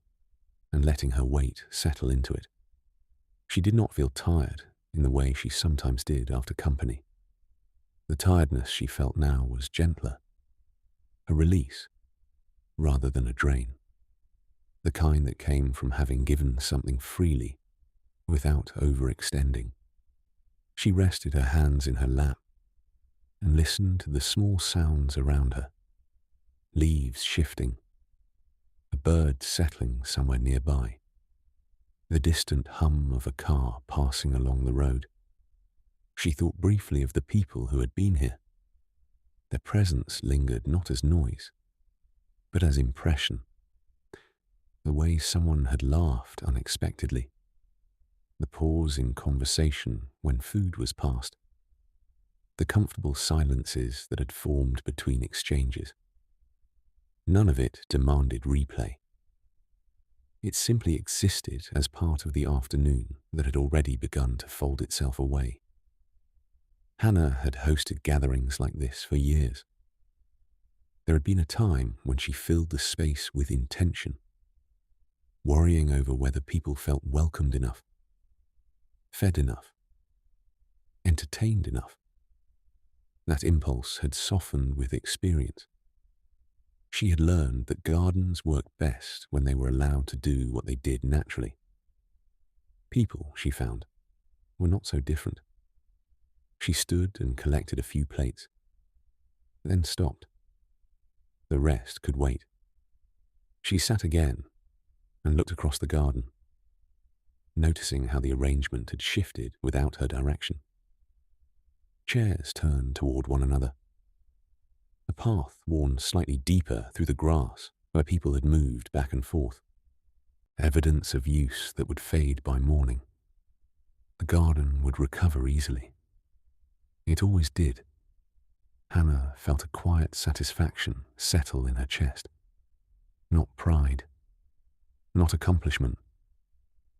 and letting her weight settle into it. She did not feel tired in the way she sometimes did after company. The tiredness she felt now was gentler, a release rather than a drain, the kind that came from having given something freely without overextending. She rested her hands in her lap and listened to the small sounds around her, leaves shifting, a bird settling somewhere nearby, the distant hum of a car passing along the road. She thought briefly of the people who had been here. Their presence lingered not as noise, but as impression. The way someone had laughed unexpectedly, the pause in conversation when food was passed, the comfortable silences that had formed between exchanges. None of it demanded replay. It simply existed as part of the afternoon that had already begun to fold itself away. Hannah had hosted gatherings like this for years. There had been a time when she filled the space with intention, worrying over whether people felt welcomed enough, fed enough, entertained enough. That impulse had softened with experience. She had learned that gardens worked best when they were allowed to do what they did naturally. People, she found, were not so different. She stood and collected a few plates, then stopped. The rest could wait. She sat again and looked across the garden, noticing how the arrangement had shifted without her direction. Chairs turned toward one another. A path worn slightly deeper through the grass where people had moved back and forth. Evidence of use that would fade by morning. The garden would recover easily. It always did. Hannah felt a quiet satisfaction settle in her chest. Not pride, not accomplishment,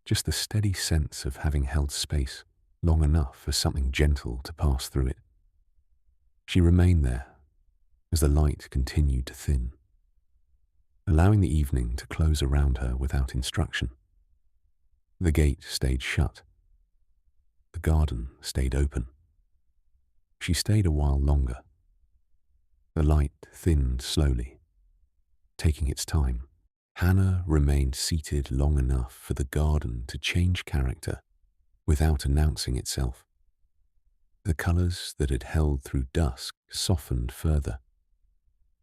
just the steady sense of having held space long enough for something gentle to pass through it. She remained there as the light continued to thin, allowing the evening to close around her without instruction. The gate stayed shut. The garden stayed open. She stayed a while longer. The light thinned slowly, taking its time. Hannah remained seated long enough for the garden to change character without announcing itself. The colours that had held through dusk softened further,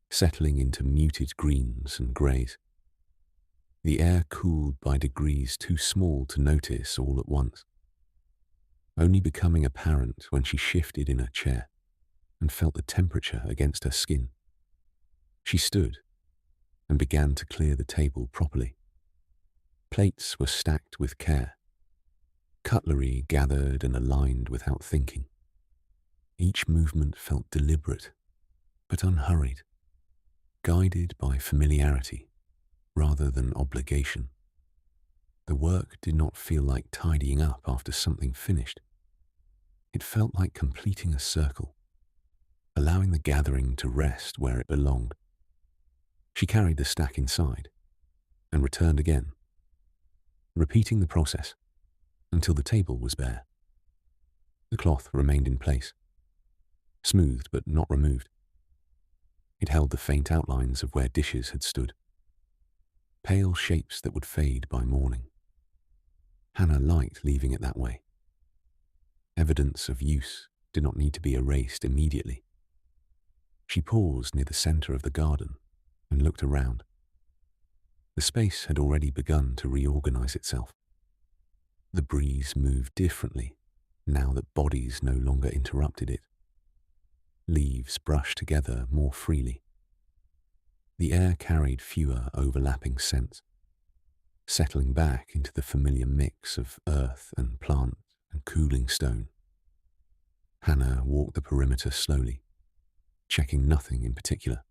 settling into muted greens and greys. The air cooled by degrees too small to notice all at once, only becoming apparent when she shifted in her chair and felt the temperature against her skin. She stood and began to clear the table properly. Plates were stacked with care, cutlery gathered and aligned without thinking. Each movement felt deliberate, but unhurried, guided by familiarity rather than obligation. The work did not feel like tidying up after something finished. It felt like completing a circle, allowing the gathering to rest where it belonged. She carried the stack inside and returned again, repeating the process until the table was bare. The cloth remained in place, smoothed but not removed. It held the faint outlines of where dishes had stood, pale shapes that would fade by morning. Hannah liked leaving it that way. Evidence of use did not need to be erased immediately. She paused near the centre of the garden and looked around. The space had already begun to reorganize itself. The breeze moved differently now that bodies no longer interrupted it. Leaves brushed together more freely. The air carried fewer overlapping scents, settling back into the familiar mix of earth and plant and cooling stone. Hannah walked the perimeter slowly, checking nothing in particular.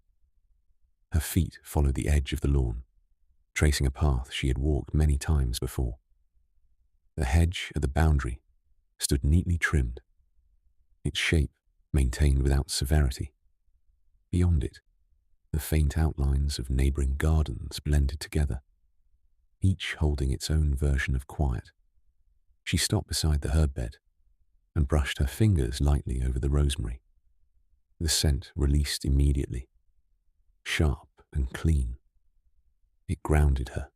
Her feet followed the edge of the lawn, tracing a path she had walked many times before. The hedge at the boundary stood neatly trimmed, its shape maintained without severity. Beyond it, the faint outlines of neighbouring gardens blended together, each holding its own version of quiet. She stopped beside the herb bed and brushed her fingers lightly over the rosemary. The scent released immediately, sharp and clean. It grounded her,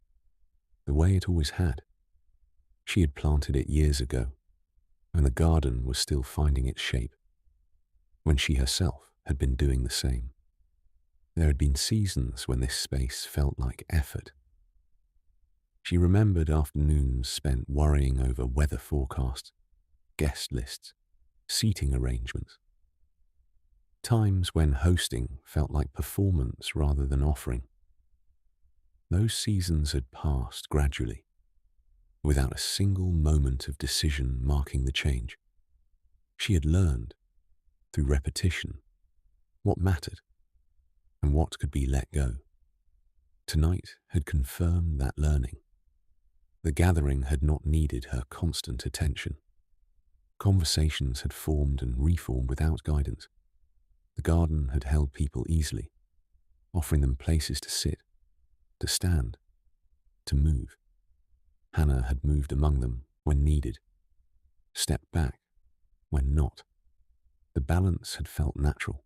the way it always had. She had planted it years ago, and the garden was still finding its shape, when she herself had been doing the same. There had been seasons when this space felt like effort. She remembered afternoons spent worrying over weather forecasts, guest lists, seating arrangements. Times when hosting felt like performance rather than offering. Those seasons had passed gradually, without a single moment of decision marking the change. She had learned, through repetition, what mattered and what could be let go. Tonight had confirmed that learning. The gathering had not needed her constant attention. Conversations had formed and reformed without guidance. The garden had held people easily, offering them places to sit, to stand, to move. Hannah had moved among them when needed, stepped back when not. The balance had felt natural.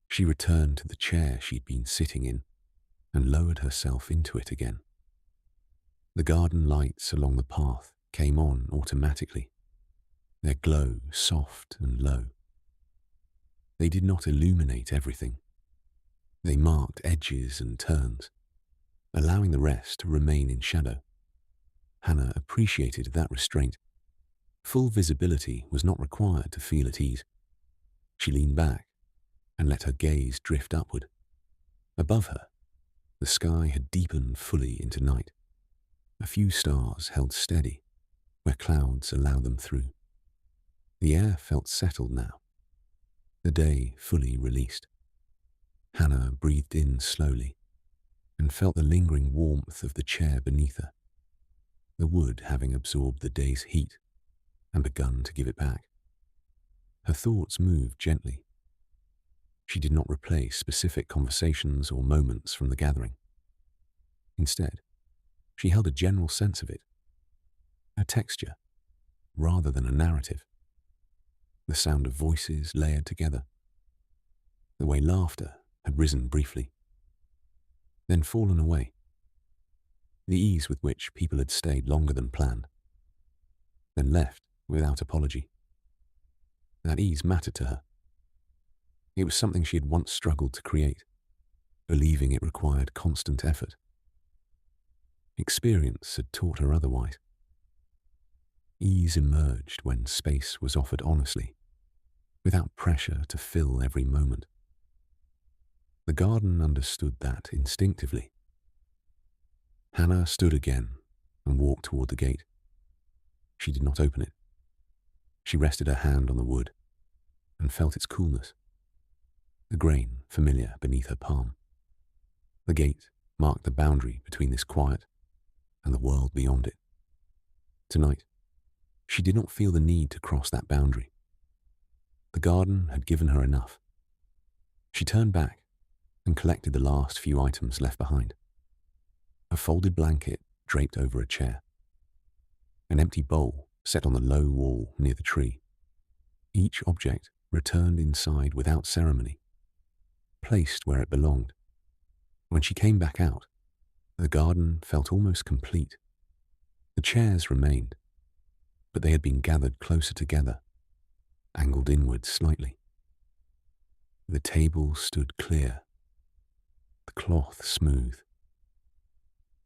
She returned to the chair she'd been sitting in and lowered herself into it again. The garden lights along the path came on automatically, their glow soft and low. They did not illuminate everything. They marked edges and turns, allowing the rest to remain in shadow. Hannah appreciated that restraint. Full visibility was not required to feel at ease. She leaned back and let her gaze drift upward. Above her, the sky had deepened fully into night. A few stars held steady where clouds allowed them through. The air felt settled now, the day fully released. Hannah breathed in slowly and felt the lingering warmth of the chair beneath her, the wood having absorbed the day's heat and begun to give it back. Her thoughts moved gently. She did not replay specific conversations or moments from the gathering. Instead, she held a general sense of it, a texture, rather than a narrative. The sound of voices layered together, the way laughter had risen briefly, then fallen away, the ease with which people had stayed longer than planned, then left without apology. That ease mattered to her. It was something she had once struggled to create, believing it required constant effort. Experience had taught her otherwise. Ease emerged when space was offered honestly, without pressure to fill every moment. The garden understood that instinctively. Hannah stood again and walked toward the gate. She did not open it. She rested her hand on the wood and felt its coolness, the grain familiar beneath her palm. The gate marked the boundary between this quiet and the world beyond it. Tonight, she did not feel the need to cross that boundary. The garden had given her enough. She turned back and collected the last few items left behind. A folded blanket draped over a chair. An empty bowl set on the low wall near the tree. Each object returned inside without ceremony, placed where it belonged. When she came back out, the garden felt almost complete. The chairs remained, but they had been gathered closer together, angled inward slightly. The table stood clear, the cloth smooth.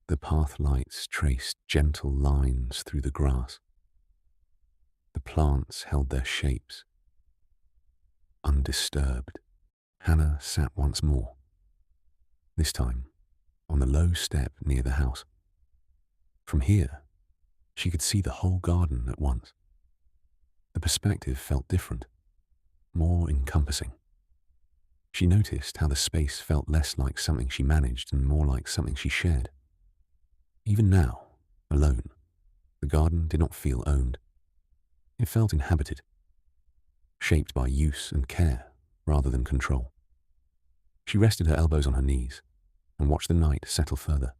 The path lights traced gentle lines through the grass. The plants held their shapes. Undisturbed, Hannah sat once more, this time on the low step near the house. From here, she could see the whole garden at once. The perspective felt different, more encompassing. She noticed how the space felt less like something she managed and more like something she shared. Even now, alone, the garden did not feel owned. It felt inhabited, shaped by use and care rather than control. She rested her elbows on her knees and watched the night settle further.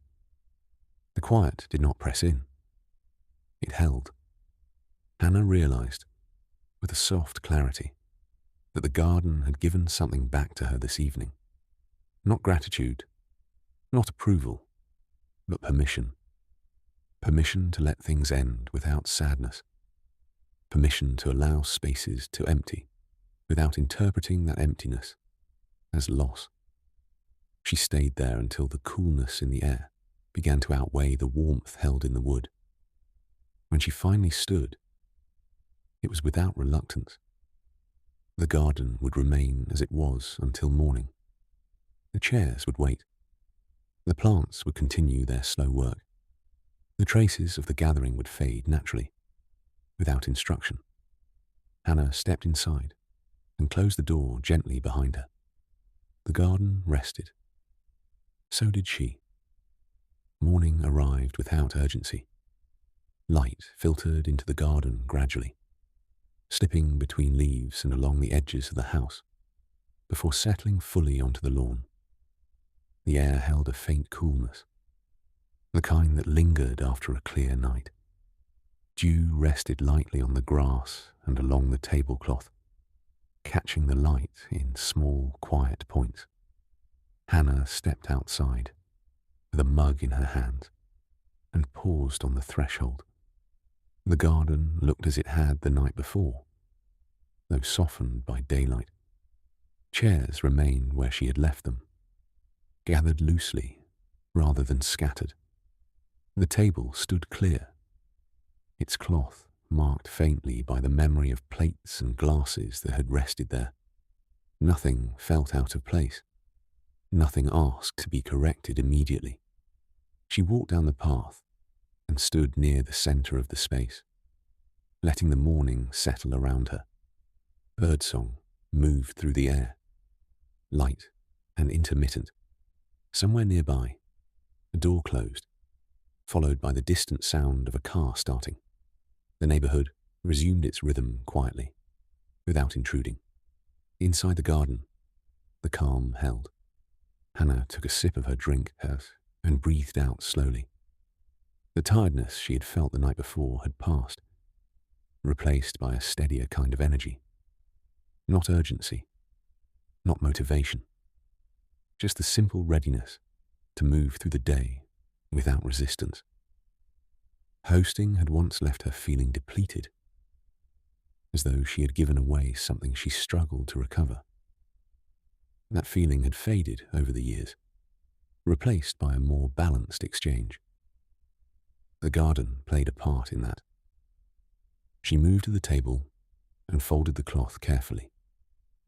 The quiet did not press in. It held. Hannah realized, with a soft clarity, that the garden had given something back to her this evening. Not gratitude, not approval, but permission. Permission to let things end without sadness. Permission to allow spaces to empty without interpreting that emptiness as loss. She stayed there until the coolness in the air began to outweigh the warmth held in the wood. When she finally stood, it was without reluctance. The garden would remain as it was until morning. The chairs would wait. The plants would continue their slow work. The traces of the gathering would fade naturally, without instruction. Hannah stepped inside and closed the door gently behind her. The garden rested. So did she. Morning arrived without urgency. Light filtered into the garden gradually, slipping between leaves and along the edges of the house, before settling fully onto the lawn. The air held a faint coolness, the kind that lingered after a clear night. Dew rested lightly on the grass and along the tablecloth, catching the light in small, quiet points. Hannah stepped outside, with a mug in her hand, and paused on the threshold. The garden looked as it had the night before, though softened by daylight. Chairs remained where she had left them, gathered loosely rather than scattered. The table stood clear, its cloth marked faintly by the memory of plates and glasses that had rested there. Nothing felt out of place. Nothing asked to be corrected immediately. She walked down the path and stood near the center of the space, letting the morning settle around her. Birdsong moved through the air, light and intermittent. Somewhere nearby, a door closed, followed by the distant sound of a car starting. The neighborhood resumed its rhythm quietly, without intruding. Inside the garden, the calm held. Hannah took a sip of her drink and breathed out slowly. The tiredness she had felt the night before had passed, replaced by a steadier kind of energy. Not urgency, not motivation, just the simple readiness to move through the day without resistance. Hosting had once left her feeling depleted, as though she had given away something she struggled to recover. That feeling had faded over the years, replaced by a more balanced exchange. The garden played a part in that. She moved to the table and folded the cloth carefully,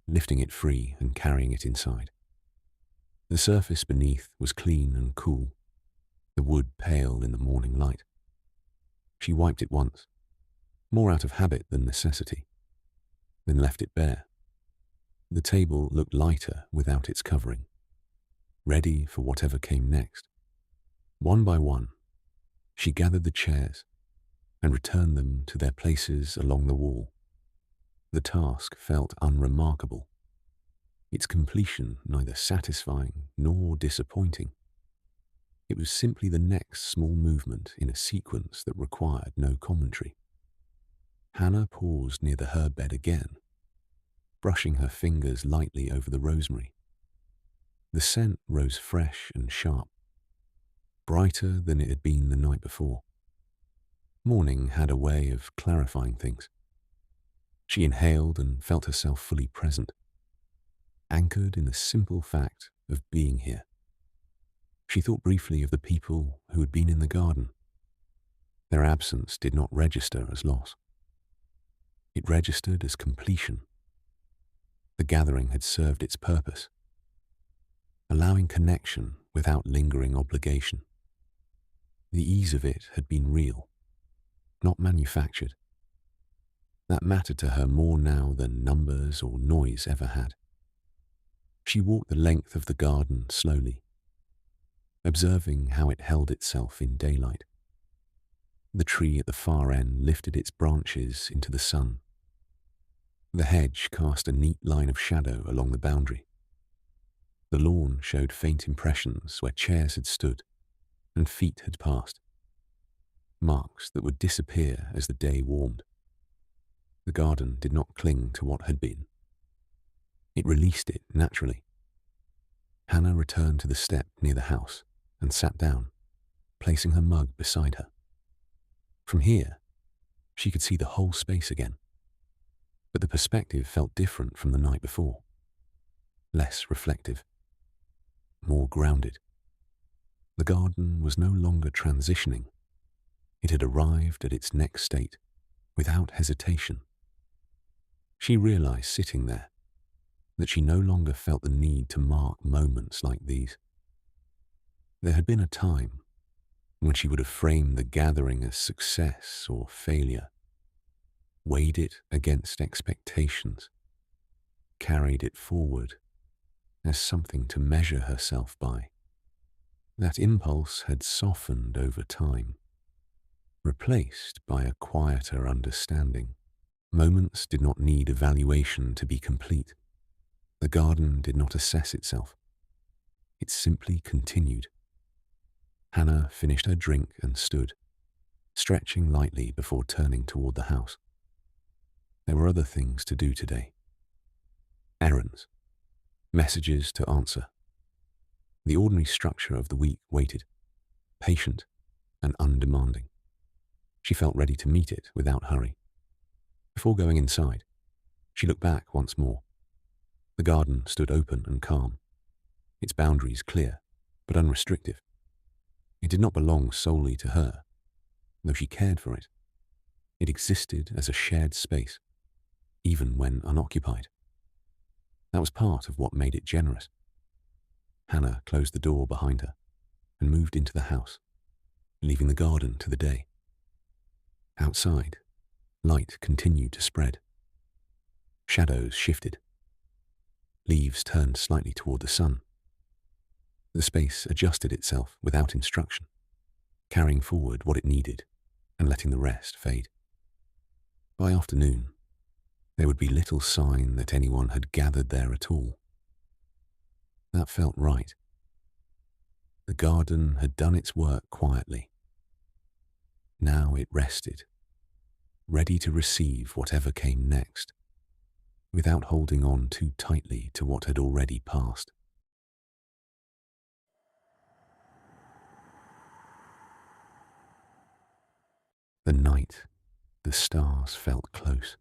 lifting it free and carrying it inside. The surface beneath was clean and cool, the wood pale in the morning light. She wiped it once, more out of habit than necessity, then left it bare. The table looked lighter without its covering, ready for whatever came next. One by one, she gathered the chairs and returned them to their places along the wall. The task felt unremarkable, its completion neither satisfying nor disappointing. It was simply the next small movement in a sequence that required no commentary. Hannah paused near the herb bed again, brushing her fingers lightly over the rosemary. The scent rose fresh and sharp, brighter than it had been the night before. Morning had a way of clarifying things. She inhaled and felt herself fully present, anchored in the simple fact of being here. She thought briefly of the people who had been in the garden. Their absence did not register as loss. It registered as completion. The gathering had served its purpose, allowing connection without lingering obligation. The ease of it had been real, not manufactured. That mattered to her more now than numbers or noise ever had. She walked the length of the garden slowly, observing how it held itself in daylight. The tree at the far end lifted its branches into the sun. The hedge cast a neat line of shadow along the boundary. The lawn showed faint impressions where chairs had stood and feet had passed, marks that would disappear as the day warmed. The garden did not cling to what had been. It released it naturally. Hannah returned to the step near the house and sat down, placing her mug beside her. From here, she could see the whole space again, but the perspective felt different from the night before. Less reflective, more grounded. The garden was no longer transitioning. It had arrived at its next state, without hesitation. She realized sitting there that she no longer felt the need to mark moments like these. There had been a time when she would have framed the gathering as success or failure, weighed it against expectations, carried it forward as something to measure herself by. That impulse had softened over time, replaced by a quieter understanding. Moments did not need evaluation to be complete. The garden did not assess itself. It simply continued. Hannah finished her drink and stood, stretching lightly before turning toward the house. There were other things to do today. Errands, messages to answer. The ordinary structure of the week waited, patient and undemanding. She felt ready to meet it without hurry. Before going inside, she looked back once more. The garden stood open and calm, its boundaries clear but unrestrictive. It did not belong solely to her, though she cared for it. It existed as a shared space, even when unoccupied. That was part of what made it generous. Hannah closed the door behind her and moved into the house, leaving the garden to the day. Outside, light continued to spread. Shadows shifted. Leaves turned slightly toward the sun. The space adjusted itself without instruction, carrying forward what it needed and letting the rest fade. By afternoon, there would be little sign that anyone had gathered there at all. That felt right. The garden had done its work quietly. Now it rested, ready to receive whatever came next, without holding on too tightly to what had already passed. The night, the stars felt close.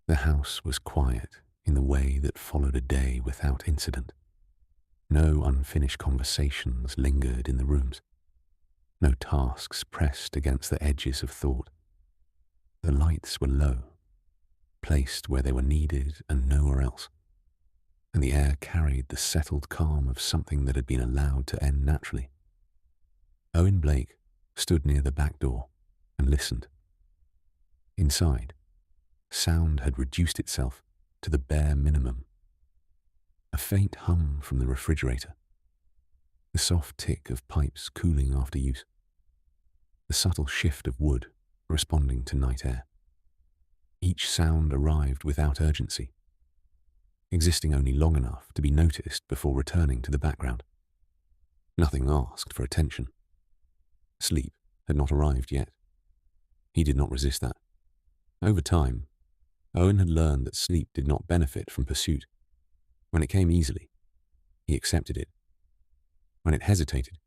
The house was quiet in the way that followed a day without incident. No unfinished conversations lingered in the rooms. No tasks pressed against the edges of thought. The lights were low, placed where they were needed and nowhere else, and the air carried the settled calm of something that had been allowed to end naturally. Owen Blake stood near the back door and listened. Inside, sound had reduced itself to the bare minimum. A faint hum from the refrigerator, the soft tick of pipes cooling after use, the subtle shift of wood responding to night air. Each sound arrived without urgency, existing only long enough to be noticed before returning to the background. Nothing asked for attention. Sleep had not arrived yet. He did not resist that. Over time, Owen had learned that sleep did not benefit from pursuit. When it came easily, he accepted it. When it hesitated,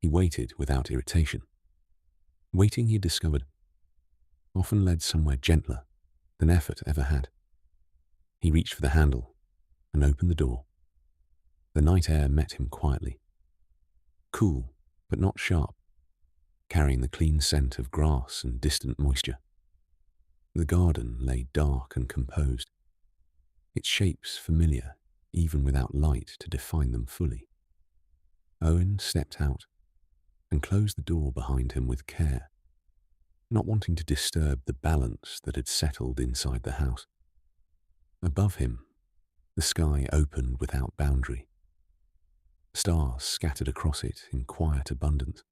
he waited without irritation. Waiting, he discovered, often led somewhere gentler than effort ever had. He reached for the handle and opened the door. The night air met him quietly. Cool, but not sharp, carrying the clean scent of grass and distant moisture. The garden lay dark and composed, its shapes familiar even without light to define them fully. Owen stepped out and closed the door behind him with care, not wanting to disturb the balance that had settled inside the house. Above him, the sky opened without boundary. Stars scattered across it in quiet abundance,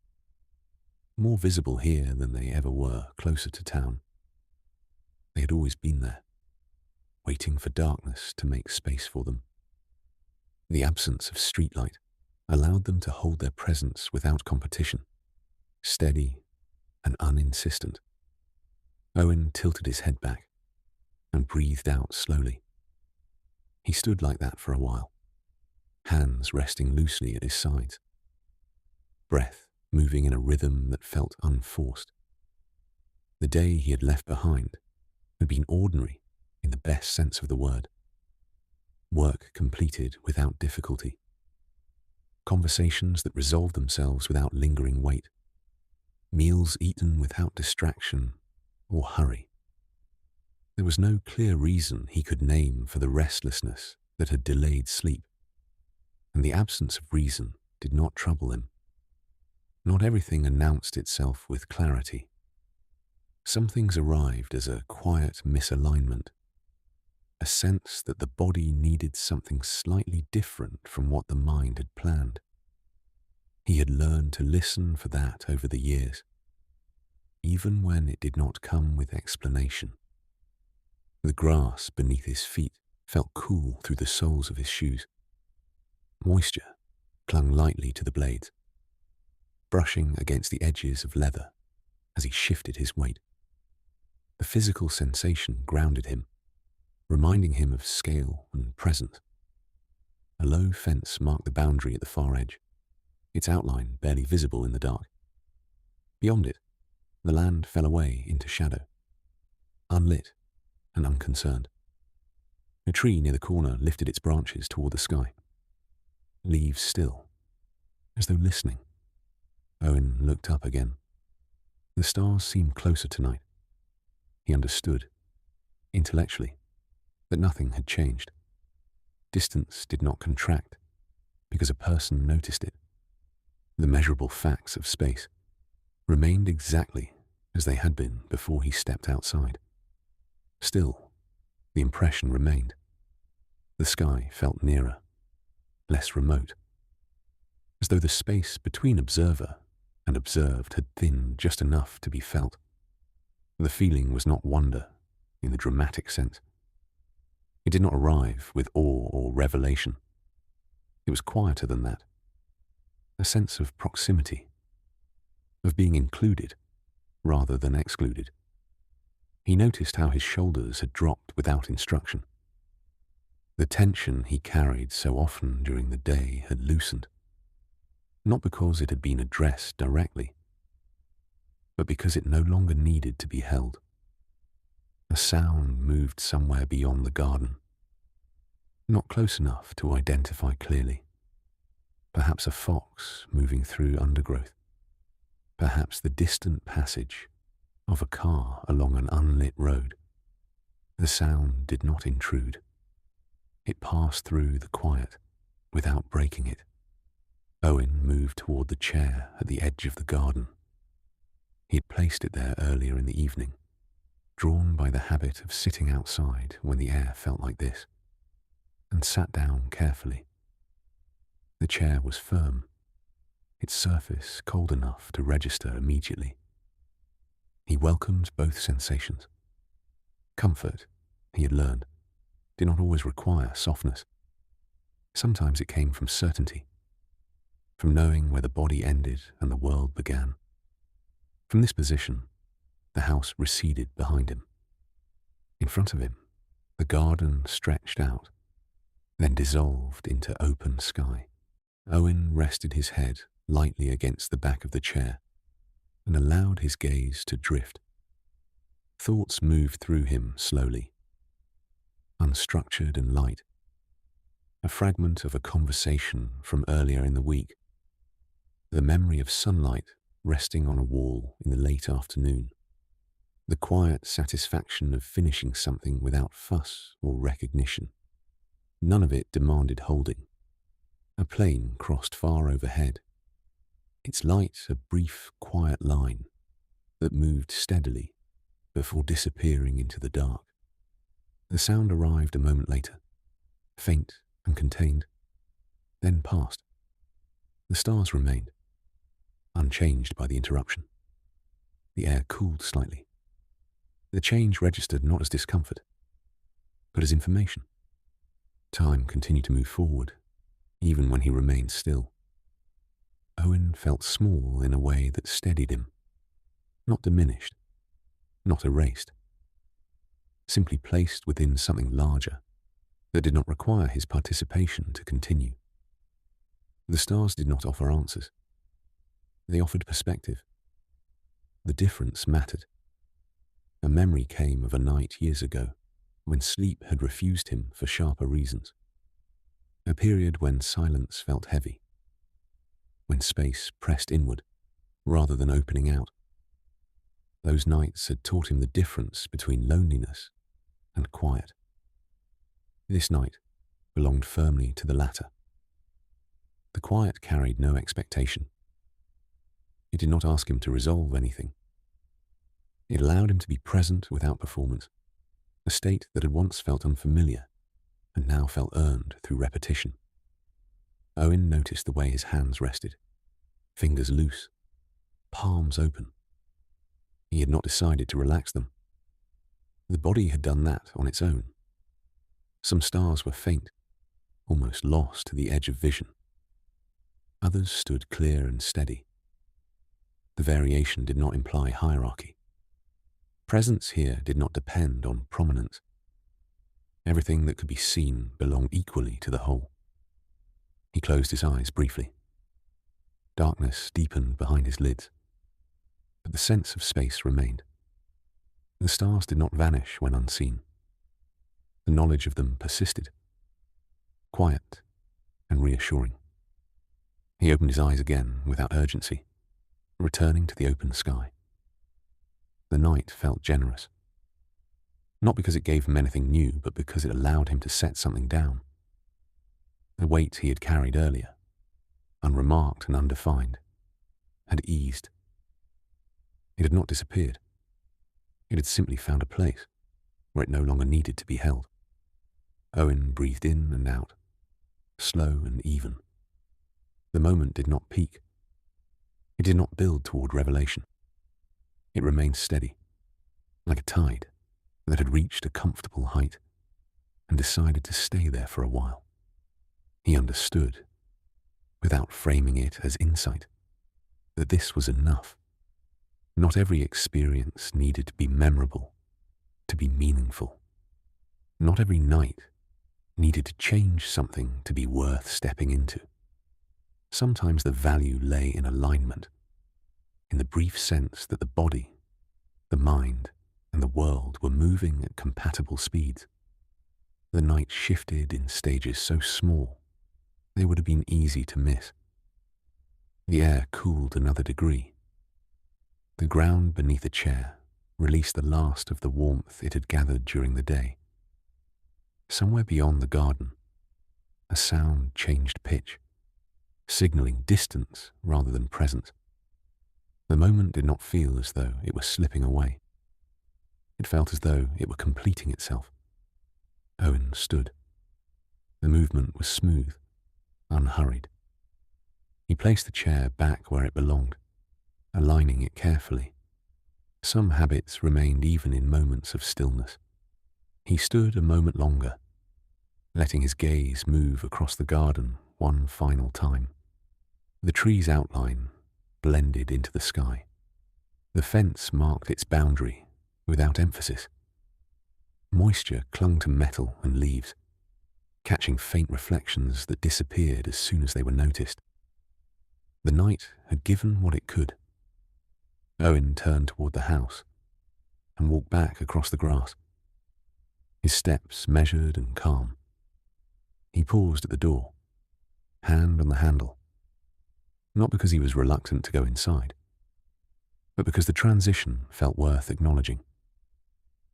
more visible here than they ever were closer to town. They had always been there, waiting for darkness to make space for them. The absence of streetlight allowed them to hold their presence without competition, steady and uninsistent. Owen tilted his head back and breathed out slowly. He stood like that for a while, hands resting loosely at his sides, breath moving in a rhythm that felt unforced. The day he had left behind had been ordinary in the best sense of the word. Work completed without difficulty. Conversations that resolved themselves without lingering weight. Meals eaten without distraction or hurry. There was no clear reason he could name for the restlessness that had delayed sleep, and the absence of reason did not trouble him. Not everything announced itself with clarity. Some things arrived as a quiet misalignment, a sense that the body needed something slightly different from what the mind had planned. He had learned to listen for that over the years, even when it did not come with explanation. The grass beneath his feet felt cool through the soles of his shoes. Moisture clung lightly to the blades, brushing against the edges of leather as he shifted his weight. The physical sensation grounded him, reminding him of scale and presence. A low fence marked the boundary at the far edge, its outline barely visible in the dark. Beyond it, the land fell away into shadow, unlit and unconcerned. A tree near the corner lifted its branches toward the sky, leaves still, as though listening. Owen looked up again. The stars seemed closer tonight. He understood, intellectually, that nothing had changed. Distance did not contract because a person noticed it. The measurable facts of space remained exactly as they had been before he stepped outside. Still, the impression remained. The sky felt nearer, less remote, as though the space between observer and observed had thinned just enough to be felt. The feeling was not wonder in the dramatic sense. It did not arrive with awe or revelation. It was quieter than that. A sense of proximity, of being included rather than excluded. He noticed how his shoulders had dropped without instruction. The tension he carried so often during the day had loosened, not because it had been addressed directly, but because it no longer needed to be held. A sound moved somewhere beyond the garden, not close enough to identify clearly. Perhaps a fox moving through undergrowth. Perhaps the distant passage of a car along an unlit road. The sound did not intrude. It passed through the quiet without breaking it. Owen moved toward the chair at the edge of the garden. He had placed it there earlier in the evening, drawn by the habit of sitting outside when the air felt like this, and sat down carefully. The chair was firm, its surface cold enough to register immediately. He welcomed both sensations. Comfort, he had learned, did not always require softness. Sometimes it came from certainty, from knowing where the body ended and the world began. From this position, the house receded behind him. In front of him, the garden stretched out, then dissolved into open sky. Owen rested his head lightly against the back of the chair and allowed his gaze to drift. Thoughts moved through him slowly, unstructured and light. A fragment of a conversation from earlier in the week. The memory of sunlight resting on a wall in the late afternoon. The quiet satisfaction of finishing something without fuss or recognition. None of it demanded holding. A plane crossed far overhead, its light a brief, quiet line that moved steadily before disappearing into the dark. The sound arrived a moment later, faint and contained, then passed. The stars remained, unchanged by the interruption. The air cooled slightly. The change registered not as discomfort, but as information. Time continued to move forward, even when he remained still. Owen felt small in a way that steadied him, not diminished, not erased, simply placed within something larger that did not require his participation to continue. The stars did not offer answers. They offered perspective. The difference mattered. A memory came of a night years ago when sleep had refused him for sharper reasons. A period when silence felt heavy, when space pressed inward rather than opening out. Those nights had taught him the difference between loneliness and quiet. This night belonged firmly to the latter. The quiet carried no expectation. It did not ask him to resolve anything. It allowed him to be present without performance, a state that had once felt unfamiliar and now felt earned through repetition. Owen noticed the way his hands rested, fingers loose, palms open. He had not decided to relax them. The body had done that on its own. Some stars were faint, almost lost to the edge of vision. Others stood clear and steady. The variation did not imply hierarchy. Presence here did not depend on prominence. Everything that could be seen belonged equally to the whole. He closed his eyes briefly. Darkness deepened behind his lids, but the sense of space remained. The stars did not vanish when unseen. The knowledge of them persisted, quiet and reassuring. He opened his eyes again without urgency, returning to the open sky. The night felt generous, not because it gave him anything new, but because it allowed him to set something down. The weight he had carried earlier, unremarked and undefined, had eased. It had not disappeared. It had simply found a place where it no longer needed to be held. Owen breathed in and out, slow and even. The moment did not peak. It did not build toward revelation. It remained steady, like a tide that had reached a comfortable height and decided to stay there for a while. He understood, without framing it as insight, that this was enough. Not every experience needed to be memorable, to be meaningful. Not every night needed to change something to be worth stepping into. Sometimes the value lay in alignment, in the brief sense that the body, the mind, and the world were moving at compatible speeds. The night shifted in stages so small they would have been easy to miss. The air cooled another degree. The ground beneath a chair released the last of the warmth it had gathered during the day. Somewhere beyond the garden, a sound changed pitch, signaling distance rather than presence. The moment did not feel as though it were slipping away. It felt as though it were completing itself. Owen stood. The movement was smooth, unhurried. He placed the chair back where it belonged, aligning it carefully. Some habits remained even in moments of stillness. He stood a moment longer, letting his gaze move across the garden one final time. The tree's outline blended into the sky. The fence marked its boundary without emphasis. Moisture clung to metal and leaves, catching faint reflections that disappeared as soon as they were noticed. The night had given what it could. Owen turned toward the house and walked back across the grass, his steps measured and calm. He paused at the door, hand on the handle, not because he was reluctant to go inside, but because the transition felt worth acknowledging.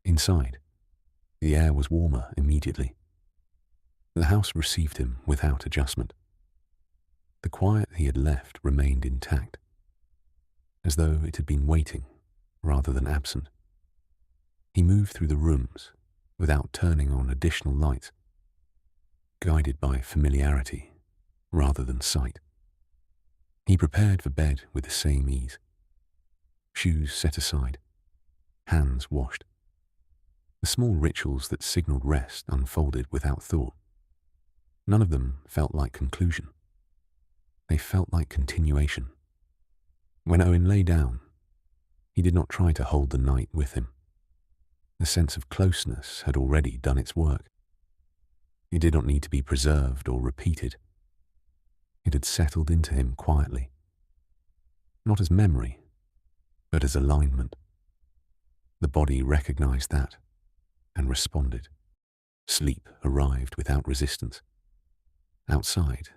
Inside, the air was warmer immediately. The house received him without adjustment. The quiet he had left remained intact, as though it had been waiting rather than absent. He moved through the rooms without turning on additional lights, guided by familiarity rather than sight. He prepared for bed with the same ease. Shoes set aside, hands washed. The small rituals that signaled rest unfolded without thought. None of them felt like conclusion. They felt like continuation. When Owen lay down, he did not try to hold the night with him. The sense of closeness had already done its work. It did not need to be preserved or repeated. It had settled into him quietly, not as memory, but as alignment. The body recognized that and responded. Sleep arrived without resistance. Outside,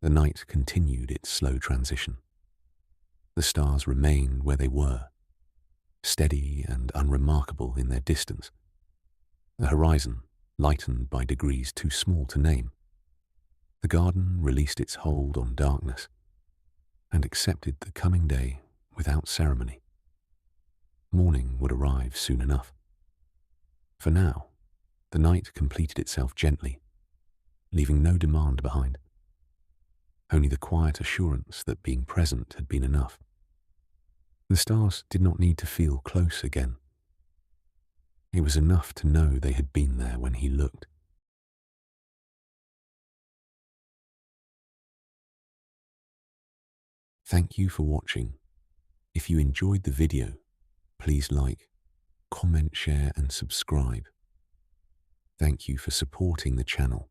the night continued its slow transition. The stars remained where they were, steady and unremarkable in their distance. The horizon lightened by degrees too small to name. The garden released its hold on darkness and accepted the coming day without ceremony. Morning would arrive soon enough. For now, the night completed itself gently, leaving no demand behind. Only the quiet assurance that being present had been enough. The stars did not need to feel close again. It was enough to know they had been there when he looked. Thank you for watching. If you enjoyed the video, please like, comment, share and subscribe. Thank you for supporting the channel.